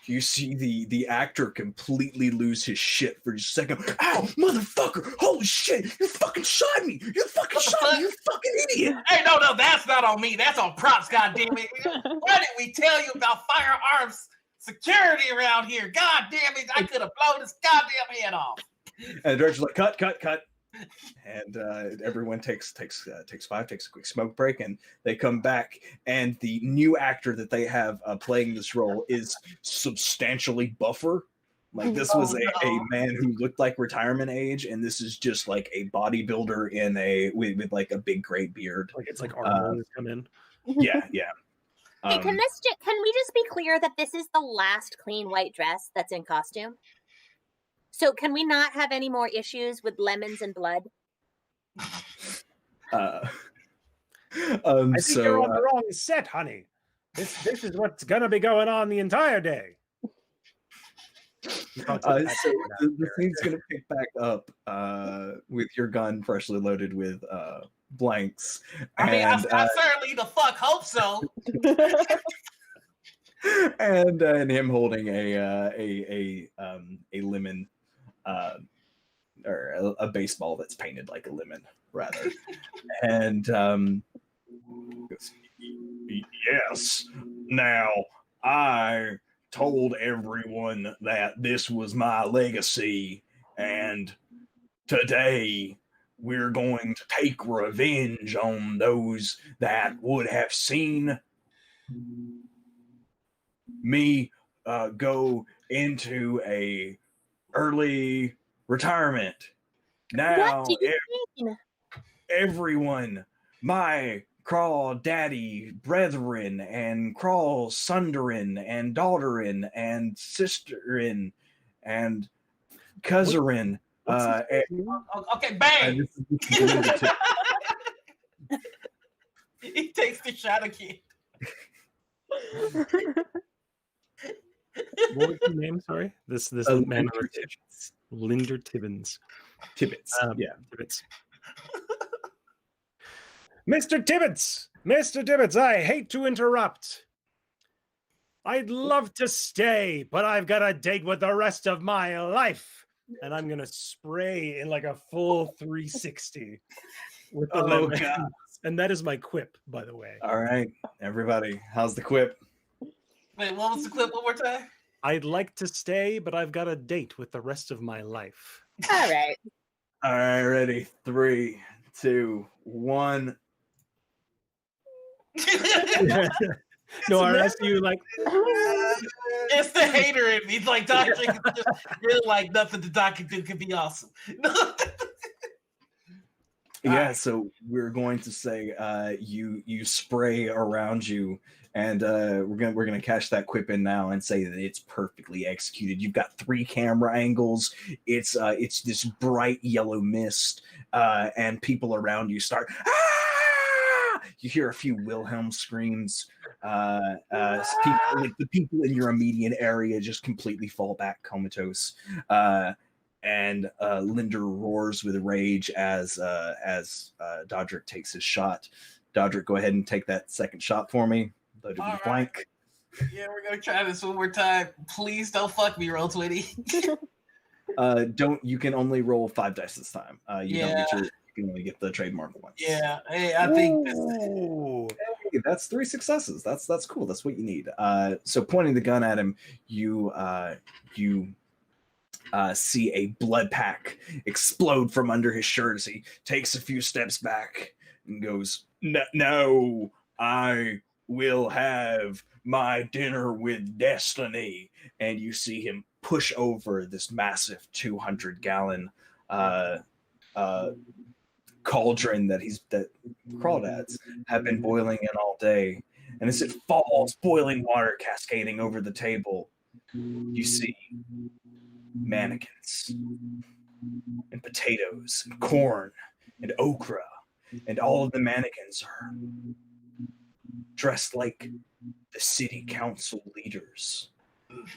you see the actor completely lose his shit for just a second. Ow, motherfucker! Holy shit! You fucking shot me! You fucking shot me! You fucking idiot! Hey, no, that's not on me. That's on props, goddammit. Why didn't we tell you about firearms security around here? God damn it, I could have blown this goddamn head off. And the director's like, cut. And everyone takes 5, takes a quick smoke break, and they come back. And the new actor that they have playing this role is substantially buffer. Like this was a man who looked like retirement age, and this is just like a bodybuilder with like a big gray beard. Like it's like Arnold come in. Yeah. Hey, can we just be clear that this is the last clean white dress that's in costume? So can we not have any more issues with lemons and blood? I think you're on the wrong set, honey. This is what's gonna be going on the entire day. So the scene's gonna pick back up with your gun freshly loaded with blanks. I mean, I certainly the fuck hope so. and him holding a lemon, or a baseball that's painted like a lemon, rather. And yes, now I told everyone that this was my legacy, and today we're going to take revenge on those that would have seen me go into a early retirement. Now What do you mean? everyone, my crawl daddy brethren and crawl sunderin and daughterin and sisterin and cousin. Okay, bang. He takes the shot again. What was your name? Sorry, this man. Linder Tibbets. Yeah, Tibbets. Mr. Tibbets, I hate to interrupt. I'd love to stay, but I've got a date with the rest of my life. And I'm going to spray in like a full 360 with the lemons. God. And that is my quip, by the way. All right, everybody, how's the quip? Wait, what was the clip one more time? I'd like to stay, but I've got a date with the rest of my life. All right. All right, ready? 3, 2, 1. No, I asked you like It's the hater in me. Like Dr. is just really like nothing the doc can do can be awesome. Yeah, so we're going to say you spray around you, and we're gonna catch that quip in now and say that it's perfectly executed. You've got 3 camera angles. It's this bright yellow mist, and people around you start. Ah! You hear a few Wilhelm screams. The people in your immediate area just completely fall back comatose. And Linder roars with rage as Dodrick takes his shot. Dodrick, go ahead and take that second shot for me. Loaded with blank. Yeah, we're gonna try this one more time. Please don't fuck me, roll 20. You can only roll 5 dice this time. You can only get the trademark once. Yeah, hey, I think Hey, that's 3 successes. That's cool. That's what you need. So pointing the gun at him, you see a blood pack explode from under his shirt as he takes a few steps back and goes, "No, I will have my dinner with destiny." And you see him push over this massive 200-gallon cauldron that crawdads have been boiling in all day. And as it falls, boiling water cascading over the table, you see mannequins and potatoes and corn and okra, and all of the mannequins are dressed like the city council leaders.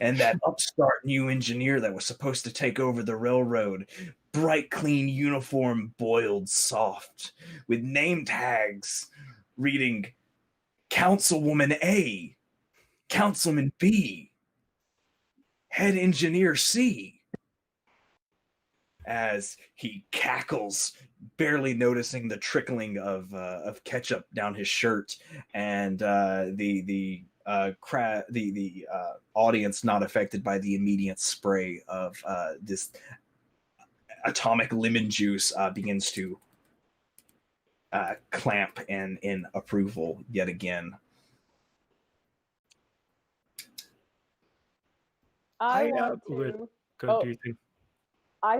And that upstart new engineer that was supposed to take over the railroad, bright clean uniform, boiled soft, with name tags reading Councilwoman A, Councilman B, Head Engineer C, as he cackles, barely noticing the trickling of ketchup down his shirt, and the audience not affected by the immediate spray of this atomic lemon juice begins to clamp in approval yet again. I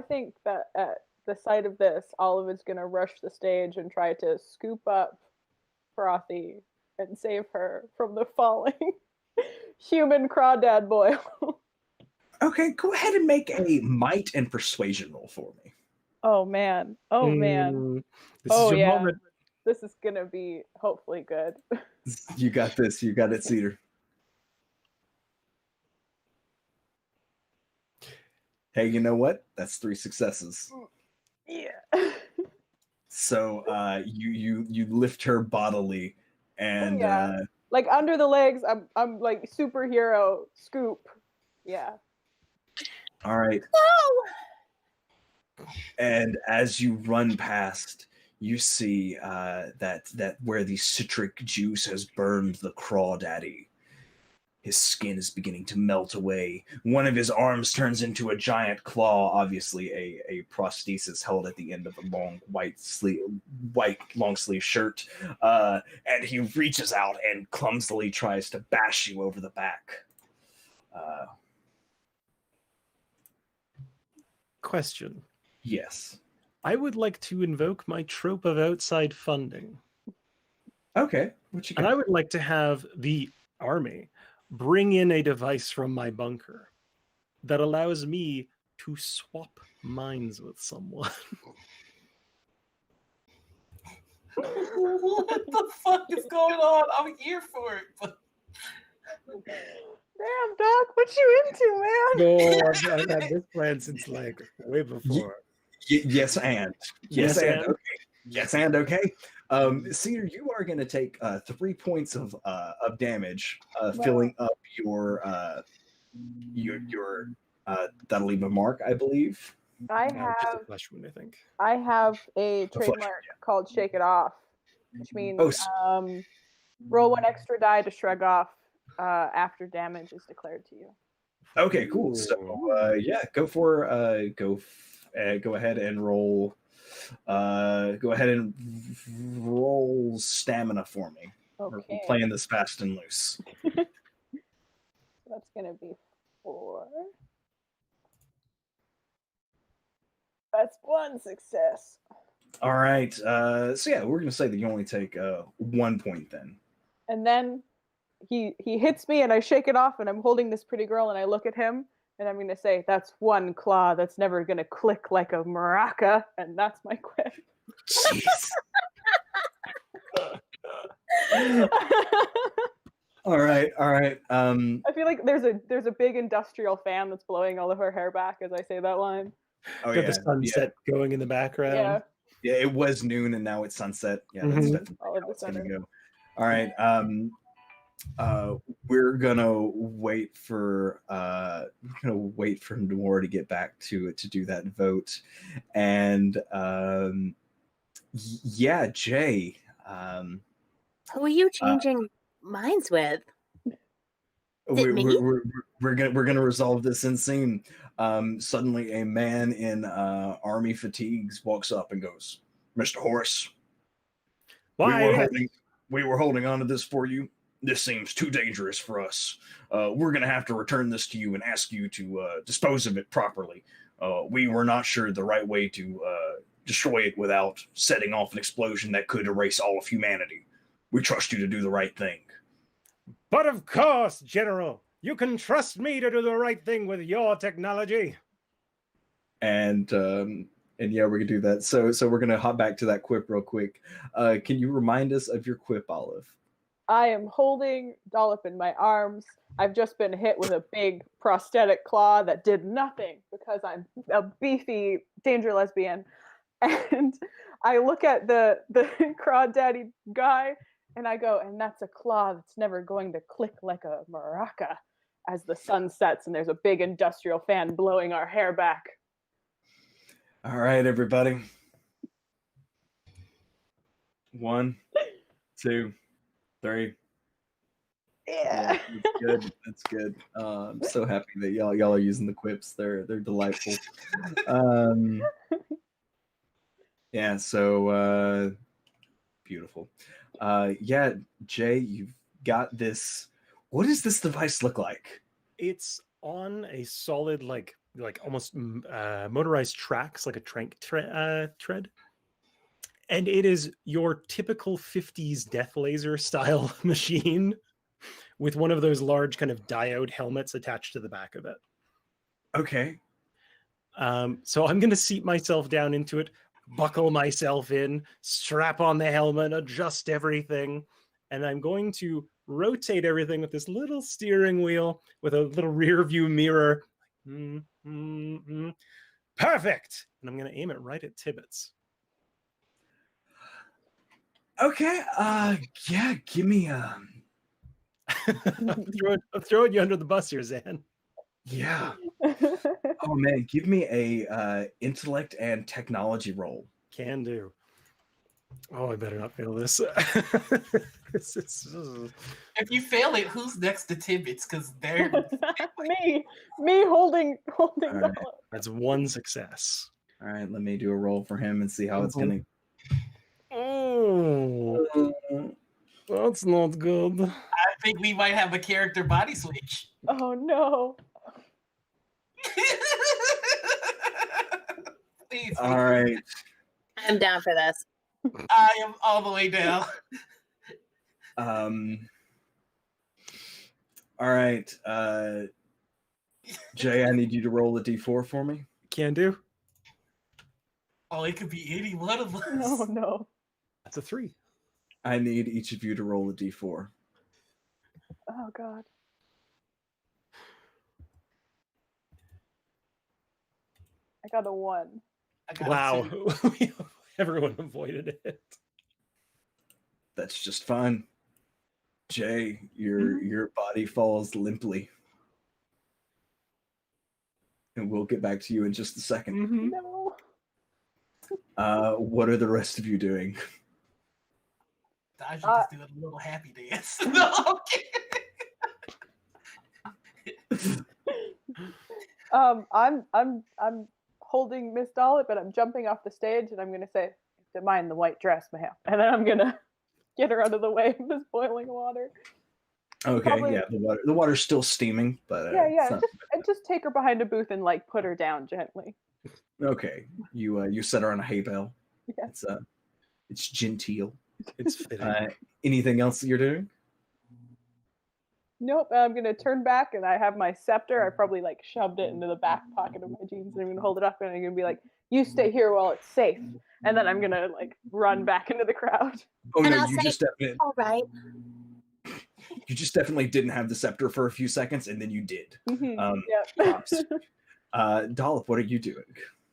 think that at the sight of this, Olive is going to rush the stage and try to scoop up Frothy and save her from the falling human crawdad boil. Okay, go ahead and make a might and persuasion roll for me. Oh man. Oh man. Oh yeah. Moment. This is going to be hopefully good. You got this. You got it, Cedar. Hey, you know what? That's 3 successes. Yeah. So you lift her bodily, and like under the legs. I'm like superhero scoop. Yeah. All right. No! And as you run past, you see that where the citric juice has burned the crawdaddy, his skin is beginning to melt away. One of his arms turns into a giant claw, obviously a prosthesis held at the end of a long white long sleeve shirt. And he reaches out and clumsily tries to bash you over the back. Question. Yes. I would like to invoke my trope of outside funding. Okay. What you got? And I would like to have the army bring in a device from my bunker that allows me to swap minds with someone. What the fuck is going on? I'm here for it. But... Damn, Doc, what you into, man? No, I've had this plan since like way before. Yes, and. Yes, and. Okay. Yes, and okay. Cedar, you are going to take 3 points of damage, filling up your that'll leave a mark, I believe. I Just a have flesh wound, I think. I have a flesh, trademark called Shake It Off, which means Oh, roll 1 extra die to shrug off after damage is declared to you. okay, cool. So yeah, go ahead and roll. Go ahead and roll stamina for me. Okay. We're playing this fast and loose. That's gonna be 4. That's 1 success. All right. So yeah, we're gonna say that you only take 1 point then. And then he hits me, and I shake it off, and I'm holding this pretty girl, and I look at him, and I'm gonna say, "That's 1 claw that's never gonna click like a maraca," and that's my quip. Jeez. All right. I feel like there's a big industrial fan that's blowing all of her hair back as I say that line. Oh Got yeah, the sunset going in the background. Yeah. Yeah, it was noon and now it's sunset. Yeah, that's definitely how it's gonna go. All right. We're gonna wait for Noor to get back to do that vote, and yeah, Jay. Who are you changing minds with? We're gonna resolve this in scene. Suddenly, a man in army fatigues walks up and goes, "Mr. Horace, we were holding on to this for you. This seems too dangerous for us. We're gonna have to return this to you and ask you to dispose of it properly. We were not sure the right way to destroy it without setting off an explosion that could erase all of humanity. We trust you to do the right thing." But of course, General, you can trust me to do the right thing with your technology. And yeah, we're gonna do that. So we're gonna hop back to that quip real quick. Can you remind us of your quip, Olive? I am holding Dollop in my arms. I've just been hit with a big prosthetic claw that did nothing because I'm a beefy danger lesbian. And I look at the crawdaddy guy and I go, "And that's a claw that's never going to click like a maraca," as the sun sets and there's a big industrial fan blowing our hair back. All right, everybody. 1, 2, 3. Yeah. That's good. That's good. I'm so happy that y'all are using the quips. They're delightful. Yeah. So beautiful. Yeah, Jay, you've got this. What does this device look like? It's on a solid, like almost motorized tracks, like a tread. And it is your typical 50s death laser style machine with one of those large kind of diode helmets attached to the back of it. Okay. So I'm going to seat myself down into it, buckle myself in, strap on the helmet, adjust everything, and I'm going to rotate everything with this little steering wheel with a little rear view mirror. Perfect! And I'm going to aim it right at Tibbets. Okay. Yeah, give me I'm throwing you under the bus here, Zan. Yeah. Oh man, give me a intellect and technology roll. Can do. Oh, I better not fail this. If you fail it, who's next to Tibbets? Because they're me holding right. That's 1 success. All right, let me do a roll for him and see how it's gonna. Oh, that's not good. I think we might have a character body switch. Oh no. Please. All right. I'm down for this. I am all the way down. All right. Jay, I need you to roll a d4 for me. Can do. Oh, it could be any one of us. Oh no. That's a 3. I need each of you to roll a d4. Oh god. I got a 1. I got Wow. Everyone avoided it. That's just fine. Jay, your body falls limply. And we'll get back to you in just a second. No. What are the rest of you doing? I should just do a little happy dance. No, I'm kidding. I'm holding Miss Dollop and I'm jumping off the stage and I'm gonna say, "To mind the white dress, ma'am," and then I'm gonna get her out of the way of this boiling water. Okay, Probably- yeah, the water's still steaming, but yeah. Just take her behind a booth and like put her down gently. okay. You set her on a hay bale. Yeah. It's genteel. It's fitting. Anything else that you're doing? Nope. I'm gonna turn back and I have my scepter. I probably like shoved it into the back pocket of my jeans and I'm gonna hold it up and I'm gonna be like, "You stay here while it's safe," and then I'm gonna like run back into the crowd. Oh And no, I'll you say, just definitely All right. you just definitely didn't have the scepter for a few seconds, and then you did. Yep. Props. Dollop, what are you doing?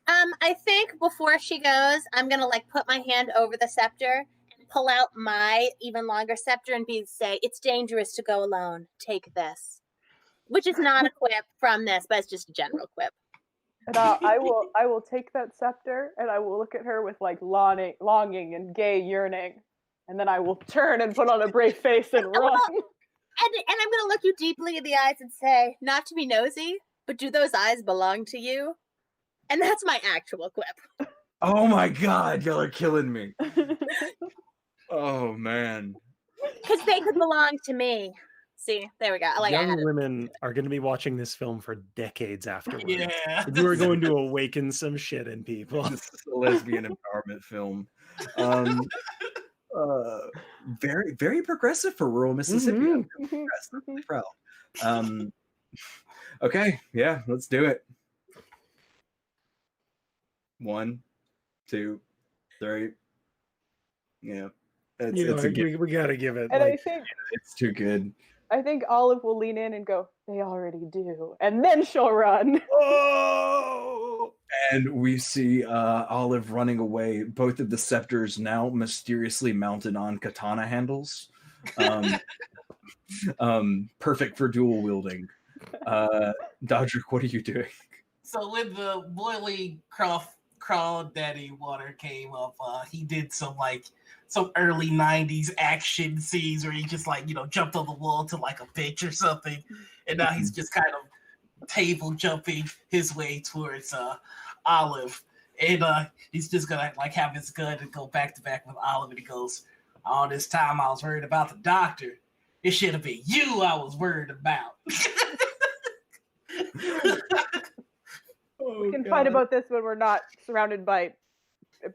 I think before she goes, I'm gonna like put my hand over the scepter and pull out my even longer scepter and say, "It's dangerous to go alone. Take this," which is not a quip from this, but it's just a general quip. And I will take that scepter and I will look at her with like longing and gay yearning, and then I will turn and put on a brave face and run. And I'm gonna look you deeply in the eyes and say, not to be nosy, but do those eyes belong to you? And that's my actual quip. Oh my god, y'all are killing me. Oh man. Because they could belong to me. See, there we go. I Young women are going to be watching this film for decades afterwards. Yeah. You are going to awaken some shit in people. This is a lesbian empowerment film. Very, very progressive for rural Mississippi. I'm really proud. Okay, yeah, let's do it. 1, 2, 3. Yeah, we got to give it. And like, I think it's too good. I think Olive will lean in and go, "They already do," and then she'll run. Oh! And we see Olive running away. Both of the scepters now mysteriously mounted on katana handles. Perfect for dual wielding. Dodrick, what are you doing? So when the boiling crawdaddy water came up, he did some early 90s action scenes where he just jumped on the wall to like a pitch or something, and now he's just kind of table jumping his way towards Olive, and he's just gonna have his gun and go back to back with Olive, and he goes, "All this time I was worried about the doctor. It should have been you I was worried about." We can fight about this when we're not surrounded by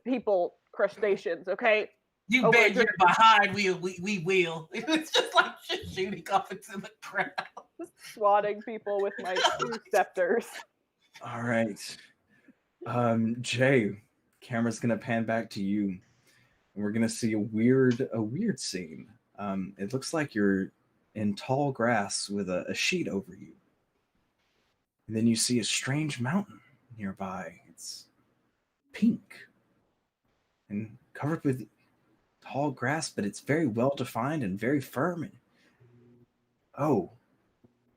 people crustaceans, okay? You bet you're behind. We will. It's just like shooting off into the crowd. Swatting people with my two scepters. All right. Jay, camera's gonna pan back to you. And we're gonna see a weird scene. It looks like you're in tall grass with a sheet over you. And then you see a strange mountain nearby. It's pink and covered with tall grass, but it's very well defined and very firm. And, oh,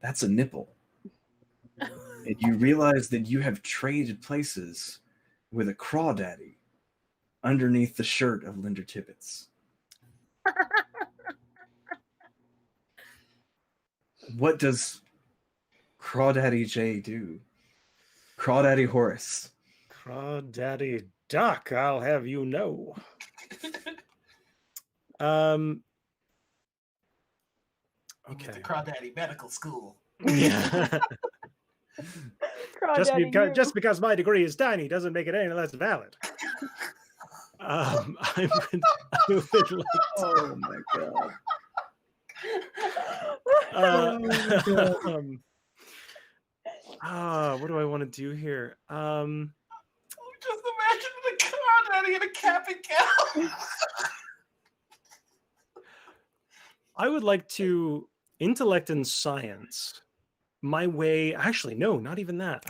that's a nipple. And you realize that you have traded places with a crawdaddy underneath the shirt of Linder Tibbetts. What does Crawdaddy J do? Crawdaddy Horace. Crawdaddy Duck, I'll have you know. Okay. The Crawdaddy Medical School. Yeah. Just because my degree is tiny doesn't make it any less valid. I would like to... Oh my god. What do I want to do here? Just imagine the Crawdaddy in a cap and gown. I would like to intellect and science my way. Actually, no, not even that.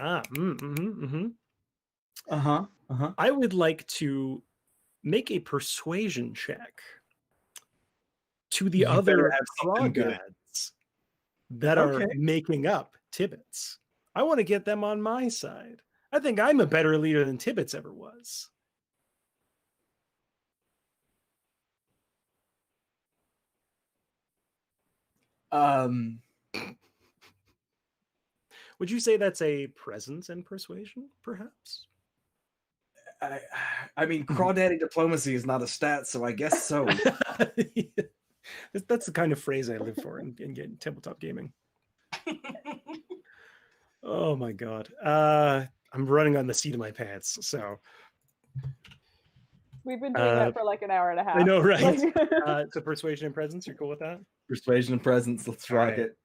I would like to make a persuasion check to the You better other have something good. crawdads that are making up Tibbets. I want to get them on my side. I think I'm a better leader than Tibbets ever was. Would you say that's a presence and persuasion, perhaps? I mean, crawdaddy diplomacy is not a stat, so I guess so. That's the kind of phrase I live for in tabletop gaming. Oh my god. I'm running on the seat of my pants, so We've been doing that for like an hour and a half. I know, right? So persuasion and presence, you're cool with that? Persuasion and presence, let's rock it.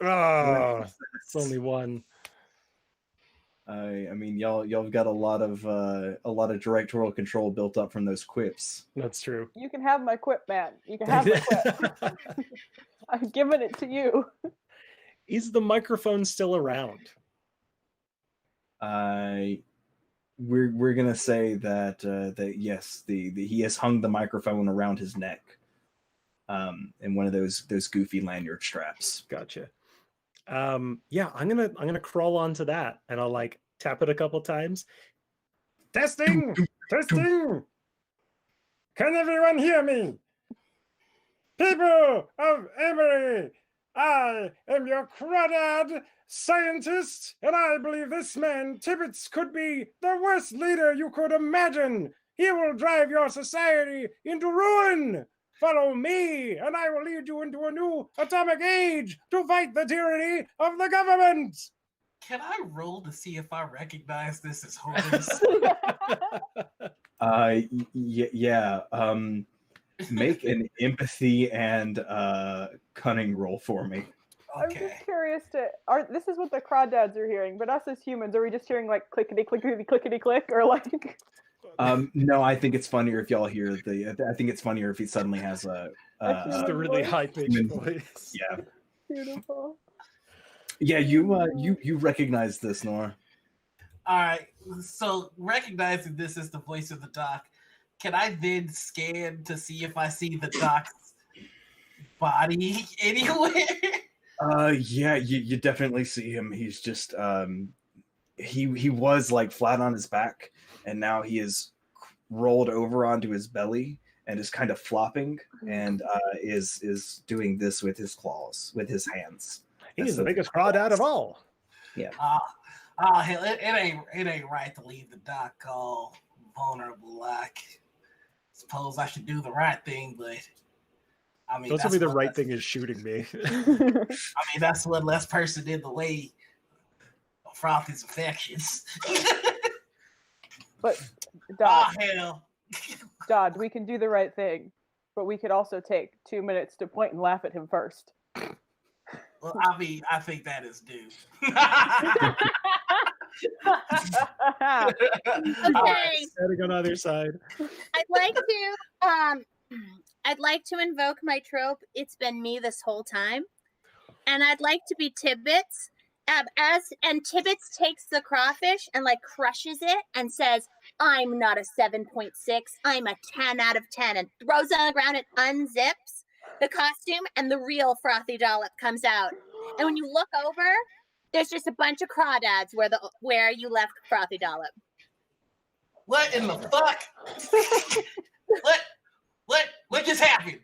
Oh, it's only one. I mean, y'all got a lot of directorial control built up from those quips. That's true. You can have my quip, man. You can have my quip. I'm giving it to you. Is the microphone still around? We're gonna say that yes, he has hung the microphone around his neck, in one of those goofy lanyard straps. Gotcha. Yeah, I'm gonna crawl onto that and I'll like tap it a couple times. Testing. Can everyone hear me? People of Emery, I am your crawdad scientist, and I believe this man Tibbets could be the worst leader you could imagine. He will drive your society into ruin. Follow me, and I will lead you into a new atomic age to fight the tyranny of the government. Can I roll to see if I recognize this as Horace? Yeah. Make an empathy and cunning roll for me. I'm just curious this is what the crawdads are hearing, but us as humans, are we just hearing like clickety clickety clickety click, or like? No, I think it's funnier if y'all hear I think it's funnier if he suddenly has just a really high pitched voice. Yeah. Beautiful. Yeah, you recognize this, Nora. All right. So recognizing this as the voice of the doc, can I then scan to see if I see the doc's body anywhere? Yeah, you definitely see him. He's just he was like flat on his back, and now he is rolled over onto his belly and is kind of flopping, and is doing this with his claws, with his hands. He's the biggest crawdad of all. Yeah. Hell, it ain't right to leave the doc all vulnerable. Like, suppose I should do the right thing, but I mean, don't tell me the right thing is shooting me. I mean, that's one less person in the way of Frothy's infections. But Dodd, hell. Dodd, we can do the right thing, but we could also take 2 minutes to point and laugh at him first. Well, I mean, I think that is due. Okay. Standing on either side. I'd like to invoke my trope. It's been me this whole time, and I'd like to be Tibbets. And Tibbets takes the crawfish and like crushes it and says, "I'm not a 7.6. I'm a 10 out of 10," and throws it on the ground and unzips the costume, and the real Frothy Dollop comes out. And when you look over, there's just a bunch of crawdads where you left Frothy Dollop. What in the fuck? What just happened?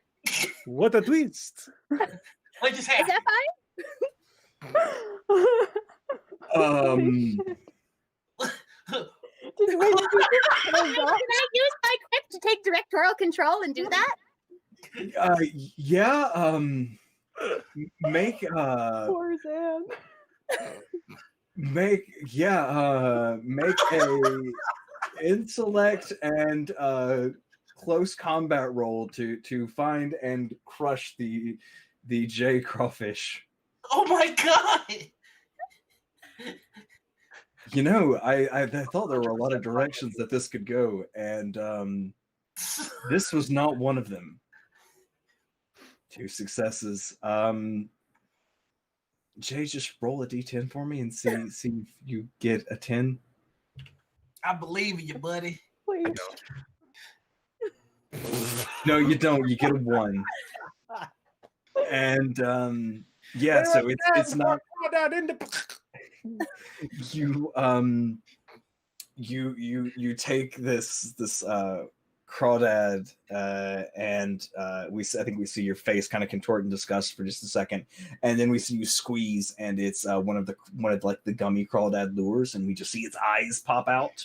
What a twist! What just happened? Is that fine? Can I use my quip to take directorial control and do that? Yeah. Make Poor Zan. make a intellect and close combat roll to find and crush the J crawfish. Oh my god! You know, I thought there were a lot of directions that this could go, and this was not one of them. 2 successes. Jay, just roll a d10 for me and see if you get a 10. I believe in you, buddy. Please. No, you don't. You get a 1. And yeah, so it's not you take this crawdad and I think we see your face kind of contort in disgust for just a second, and then we see you squeeze, and it's one of like the gummy crawdad lures, and we just see its eyes pop out.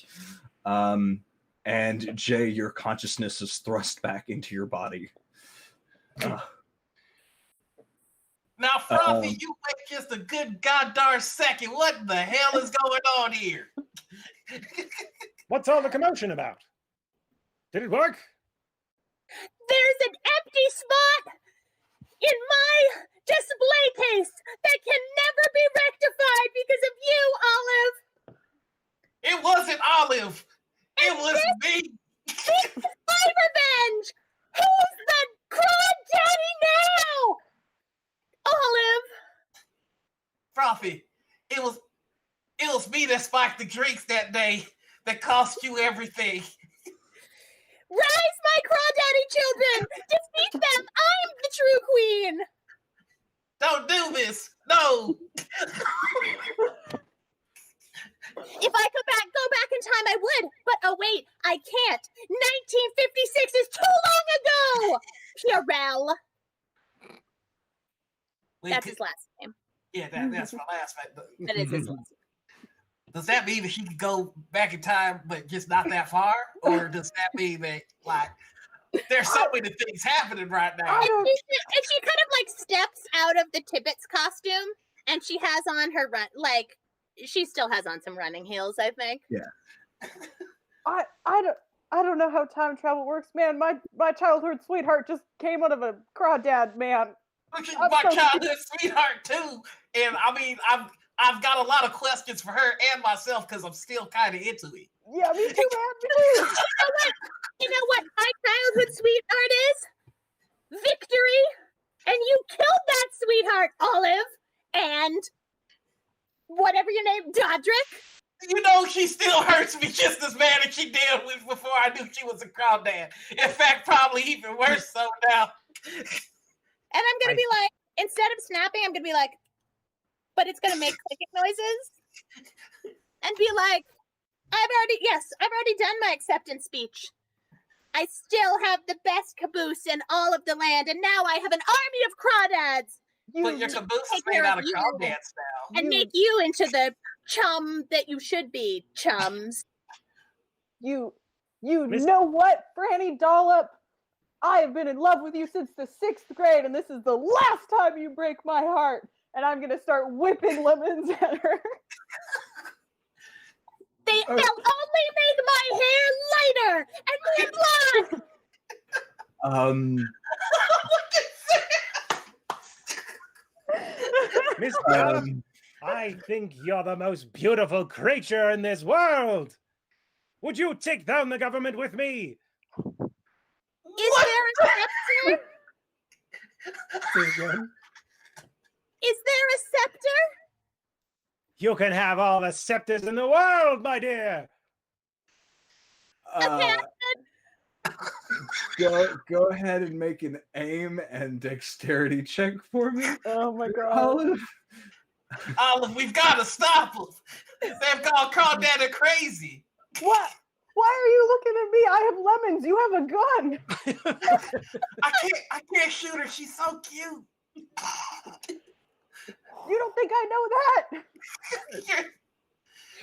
And Jay, your consciousness is thrust back into your body. Now, Frothy, you wait just a good goddamn second. What the hell is going on here? What's all the commotion about? Did it work? There's an empty spot in my display case that can never be rectified because of you, Olive. It wasn't Olive. It was me. It's my revenge. Who's the crawd daddy now? Olive. Frothy, it was me that spiked the drinks that day that cost you everything. Rise, my crawdaddy children! Defeat them! I'm the true queen! Don't do this! No! If I could go back in time, I would. But oh wait, I can't. 1956 is too long ago! Purell. That's his last name. Yeah, that's my last name. That is his last name. Does that mean that she could go back in time, but just not that far? Or does that mean that, like, there's so many things happening right now? And she kind of, like, steps out of the Tibbetts costume, and she has on her she still has on some running heels, I think. Yeah. I don't know how time travel works, man. My childhood sweetheart just came out of a crawdad, man. My childhood sweetheart too, and I mean, I've got a lot of questions for her and myself because I'm still kind of into it. Yeah, me too, man. Me too. You know what my childhood sweetheart is? Victory. And you killed that sweetheart, Olive. And whatever your name, Dodrick. You know, she still hurts me just as bad as she did before I knew she was a crawdad. In fact, probably even worse so now. And I'm going to be like, instead of snapping, I'm going to be like, but it's going to make clicking noises. And be like, I've already done my acceptance speech. I still have the best caboose in all of the land, and now I have an army of crawdads. But your caboose is made out of crawdads now. And make you into the chum that you should be, chums. You know what, Franny Dollop? I have been in love with you since the 6th grade, and this is the last time you break my heart. And I'm going to start whipping lemons at her. They'll only make my hair lighter and more blonde. Miss Brown, I think you're the most beautiful creature in this world. Would you take down the government with me? Is there a scepter? Is there a scepter? You can have all the scepters in the world, my dear. Go ahead and make an aim and dexterity check for me. Oh my god. Olive, we've got to stop them. They've gone crawdad crazy. What? Why are you looking at me? I have lemons. You have a gun. I can't shoot her. She's so cute. You don't think I know that?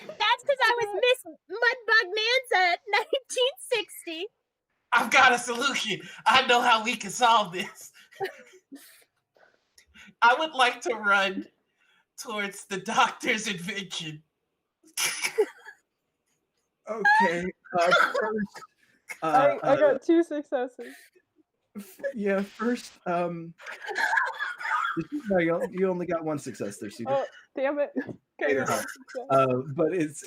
That's because I was Miss Mudbug Manza 1960. I've got a solution. I know how we can solve this. I would like to run towards the doctor's invention. Okay. First, I got 2 successes. Yeah, first, no, you only got 1 success there, Cedar. Oh, damn it. Okay, but it's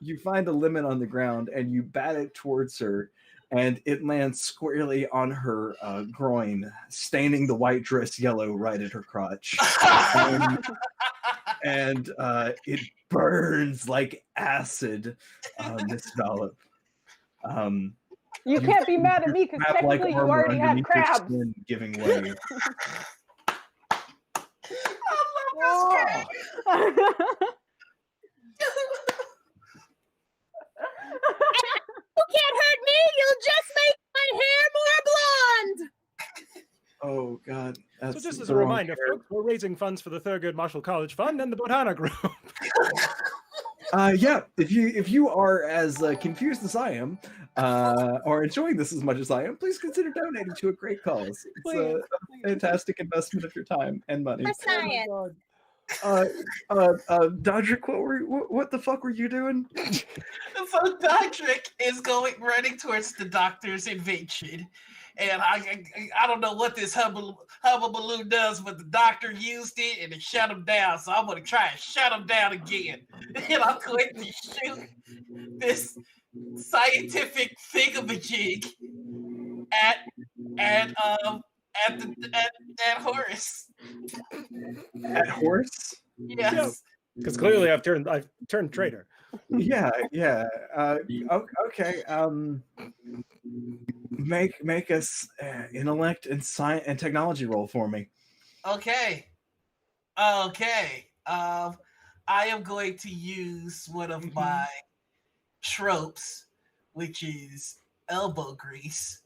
you find a lemon on the ground and you bat it towards her, and it lands squarely on her groin, staining the white dress yellow right at her crotch. And it burns like acid, Miss Dollop. You can't be mad at me because crab-like technically you armor already had underneath your crabs. skin giving way. Oh. You can't hurt me. You'll just make my hair more blonde. Oh God! So That's just as the a wrong reminder, hair. folks, we're raising funds for the Thurgood Marshall College Fund and the Botana Group. Yeah, if you are as confused as I am, or enjoying this as much as I am, please consider donating to a great cause. It's a fantastic investment of your time and money. For science. Dodrick, what the fuck were you doing? So Dodrick is running towards the doctor's invention. And I don't know what this hubble balloon does, but the doctor used it and it shut him down. So I'm going to try and shut him down again. And I'm going to shoot this scientific thingamajig at Horace. At Horse? Yes. Because clearly I've turned traitor. Yeah. Okay. Make us intellect and science and technology roll for me. Okay. I am going to use one of my tropes, which is elbow grease,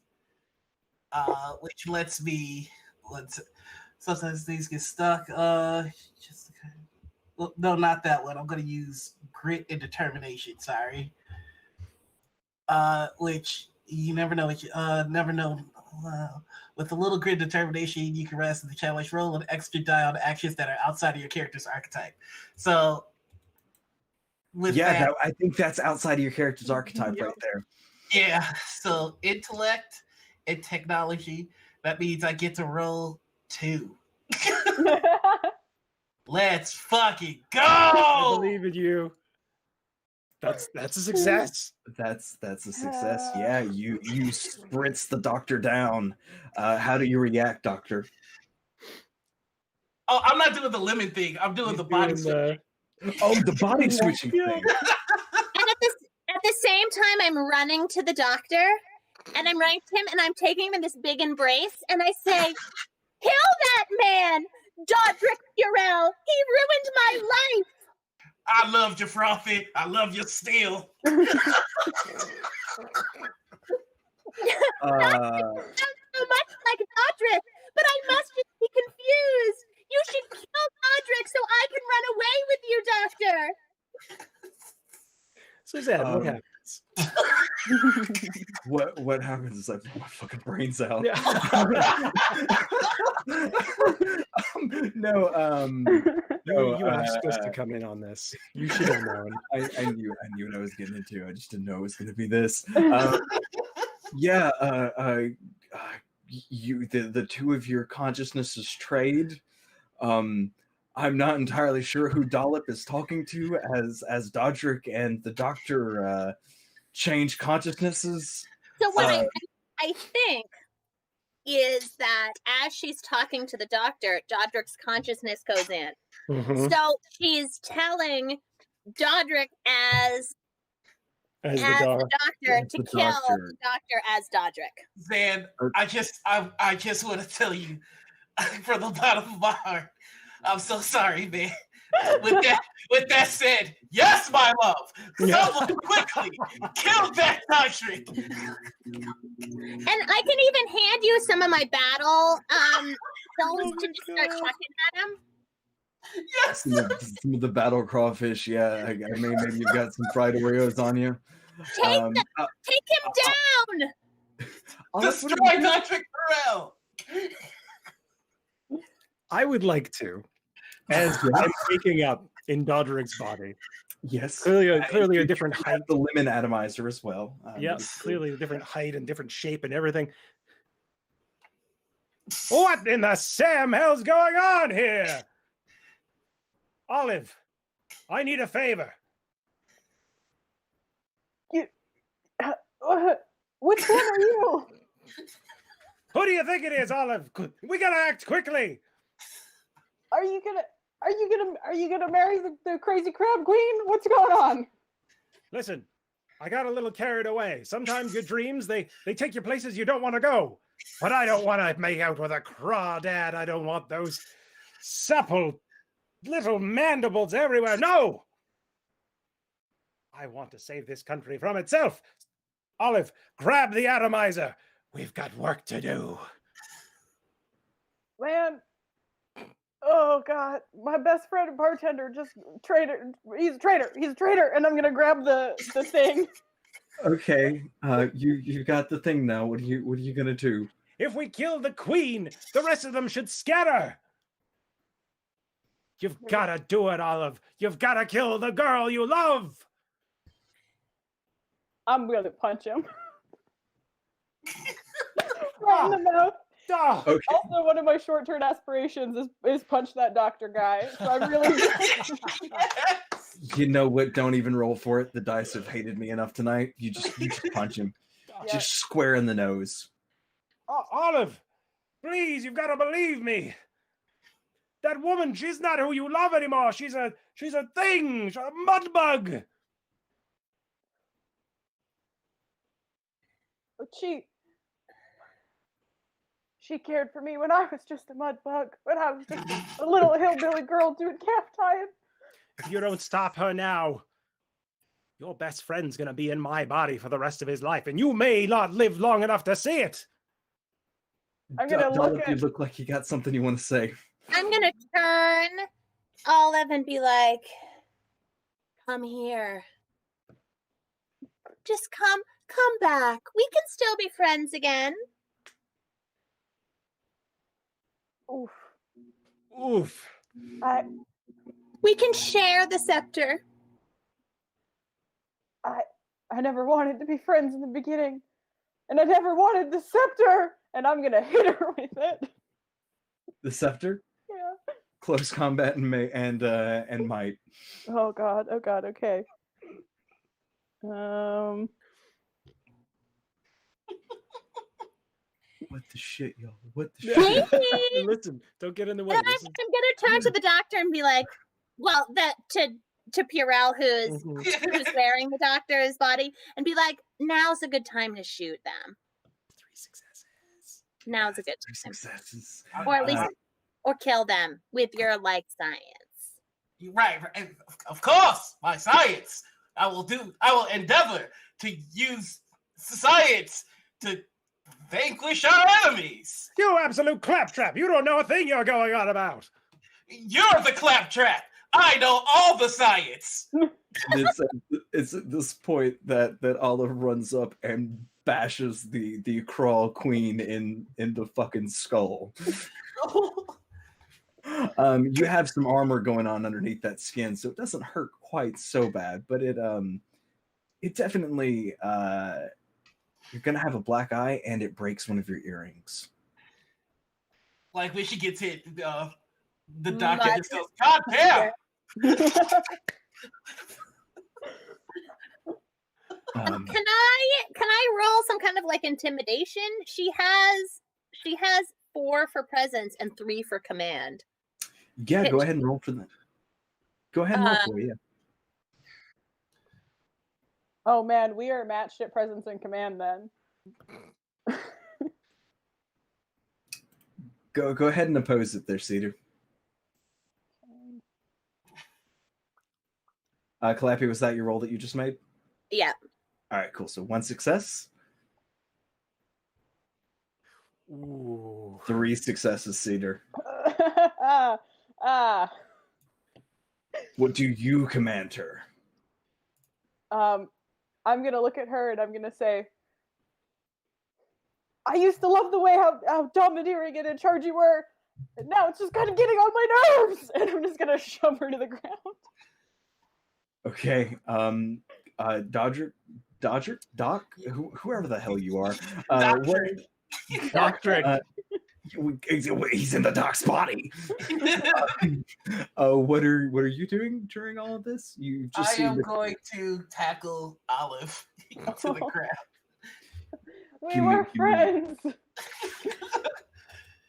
which lets me. Sometimes things get stuck. No, not that one. I'm going to use grit and determination. Sorry. Which you never know. With a little grit and determination, you can rest in the challenge. Roll an extra die on actions that are outside of your character's archetype. So, I think that's outside of your character's archetype right there. Yeah. So intellect and technology. That means I get to roll 2. Let's fucking go! I believe in you. That's a success. That's a success. Yeah, you spritz the doctor down. How do you react, Doctor? Oh, I'm not doing the lemon thing. I'm doing the body switching. Oh, the body switching thing. And at the same time, I'm running to the doctor, and I'm running to him, and I'm taking him in this big embrace, and I say, "Kill that man, Dodrick Urel. He ruined my life." I love you, Frothy. I love you still. Not so much like Dodrick, but I must just be confused. You should kill Dodrick so I can run away with you, Doctor. Suzanne, what happens? What happens is I blow my fucking brains out. Yeah. No, you are supposed to come in on this. You should have known. I knew what I was getting into. I just didn't know it was going to be this. The two of your consciousnesses trade. I'm not entirely sure who Dollop is talking to as Dodrick and the doctor change consciousnesses. So what I think is that as she's talking to the doctor, Dodrick's consciousness goes in. Mm-hmm. So she's telling Dodrick as the doctor to kill the doctor as Dodrick. Zan, I just want to tell you from the bottom of my heart, I'm so sorry, man. With that said, yes, my love. Someone quickly kill that Dodrick. And I can even hand you some of my battle stones to just start chucking at him. Yes. Some of the battle crawfish. Yeah, I mean, maybe you've got some fried Oreos on you. Take him down. Destroy Dodrick Burrell. I would like to, as I'm waking up in Dodrick's body. Yes, clearly a different height. The lemon atomizer as well. Yes, clearly a different height and different shape and everything. What in the Sam hell's going on here? Olive, I need a favor. Which one are you? Who do you think it is, Olive? We gotta act quickly. Are you gonna? Are you gonna marry the crazy crab queen? What's going on? Listen, I got a little carried away. Sometimes your dreams, they take you places you don't want to go. But I don't want to make out with a crawdad. I don't want those supple little mandibles everywhere. No! I want to save this country from itself. Olive, grab the atomizer. We've got work to do. Man. Oh God, my best friend and bartender just traitor. He's a traitor, and I'm gonna grab the thing. Okay, you got the thing now. What are you gonna do? If we kill the queen, the rest of them should scatter. You've got to do it, Olive. You've got to kill the girl you love. I'm gonna punch him. Right in the mouth. Okay. Also, one of my short-term aspirations is punch that doctor guy. So I really. You know what? Don't even roll for it. The dice have hated me enough tonight. You just punch him, just square in the nose. Olive, please, you've got to believe me. That woman, she's not who you love anymore. She's a thing, she's a mud bug. She cared for me when I was just a mud bug, when I was just a little hillbilly girl doing calf tying. If you don't stop her now, your best friend's gonna be in my body for the rest of his life, and you may not live long enough to see it. I'm gonna You look like you got something you want to say. I'm gonna turn Olive and be like, come here. Just come back. We can still be friends again. Oof. Oof. We can share the scepter. I never wanted to be friends in the beginning, and I never wanted the scepter, and I'm gonna hit her with it. The scepter? Yeah. Close combat and might. Oh god, okay. What the shit, y'all? What the shit? Maybe. Listen, don't get in the way. I'm gonna turn to the doctor and be like, well, to Purell, who's wearing the doctor's body, and be like, now's a good time to shoot them. 3 successes. Now's a good time. 3 successes. Or at least, or kill them with your science. You're right. Of course, my science. I will endeavor to use science to vanquish our enemies. You absolute claptrap! You don't know a thing you're going on about. You're the claptrap. I know all the science. It's at this point that Olive runs up and bashes the crawl queen in the fucking skull. You have some armor going on underneath that skin, so it doesn't hurt quite so bad, but it definitely you're gonna have a black eye, and it breaks one of your earrings. Like when she gets hit, the doctor just goes, "God damn!" Can I roll some kind of intimidation? She has 4 for presence and 3 for command. Yeah, go ahead and roll for that. Go ahead and roll for it, yeah. Oh man, we are matched at presence and command then. Go ahead and oppose it there, Cedar. Calliope, was that your roll that you just made? Yeah. All right, cool. So 1 success. Ooh. 3 successes, Cedar. What do you command her? I'm gonna look at her and I'm gonna say, I used to love the way how domineering and in charge you were, and now it's just kind of getting on my nerves. And I'm just gonna shove her to the ground. Okay. Doc, whoever the hell you are. Doctor. He's in the doc's body. What are you doing during all of this? You just I am going to tackle Olive to the ground. We were friends.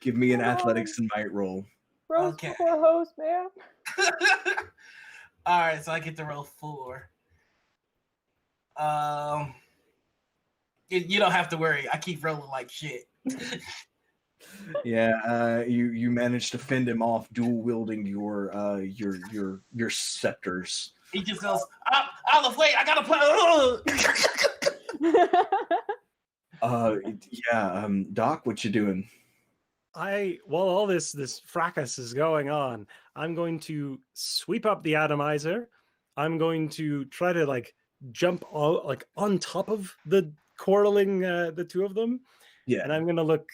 Give me an athletics and might roll. Bros before hoes, man. All right, so I get to roll 4. You don't have to worry. I keep rolling like shit. Yeah, you managed to fend him off, dual wielding your scepters. He just goes, Olive, wait, I gotta play. Doc, what you doing? While all this fracas is going on, I'm going to sweep up the atomizer. I'm going to try to like jump on top of the quarreling, the two of them. Yeah. And I'm going to look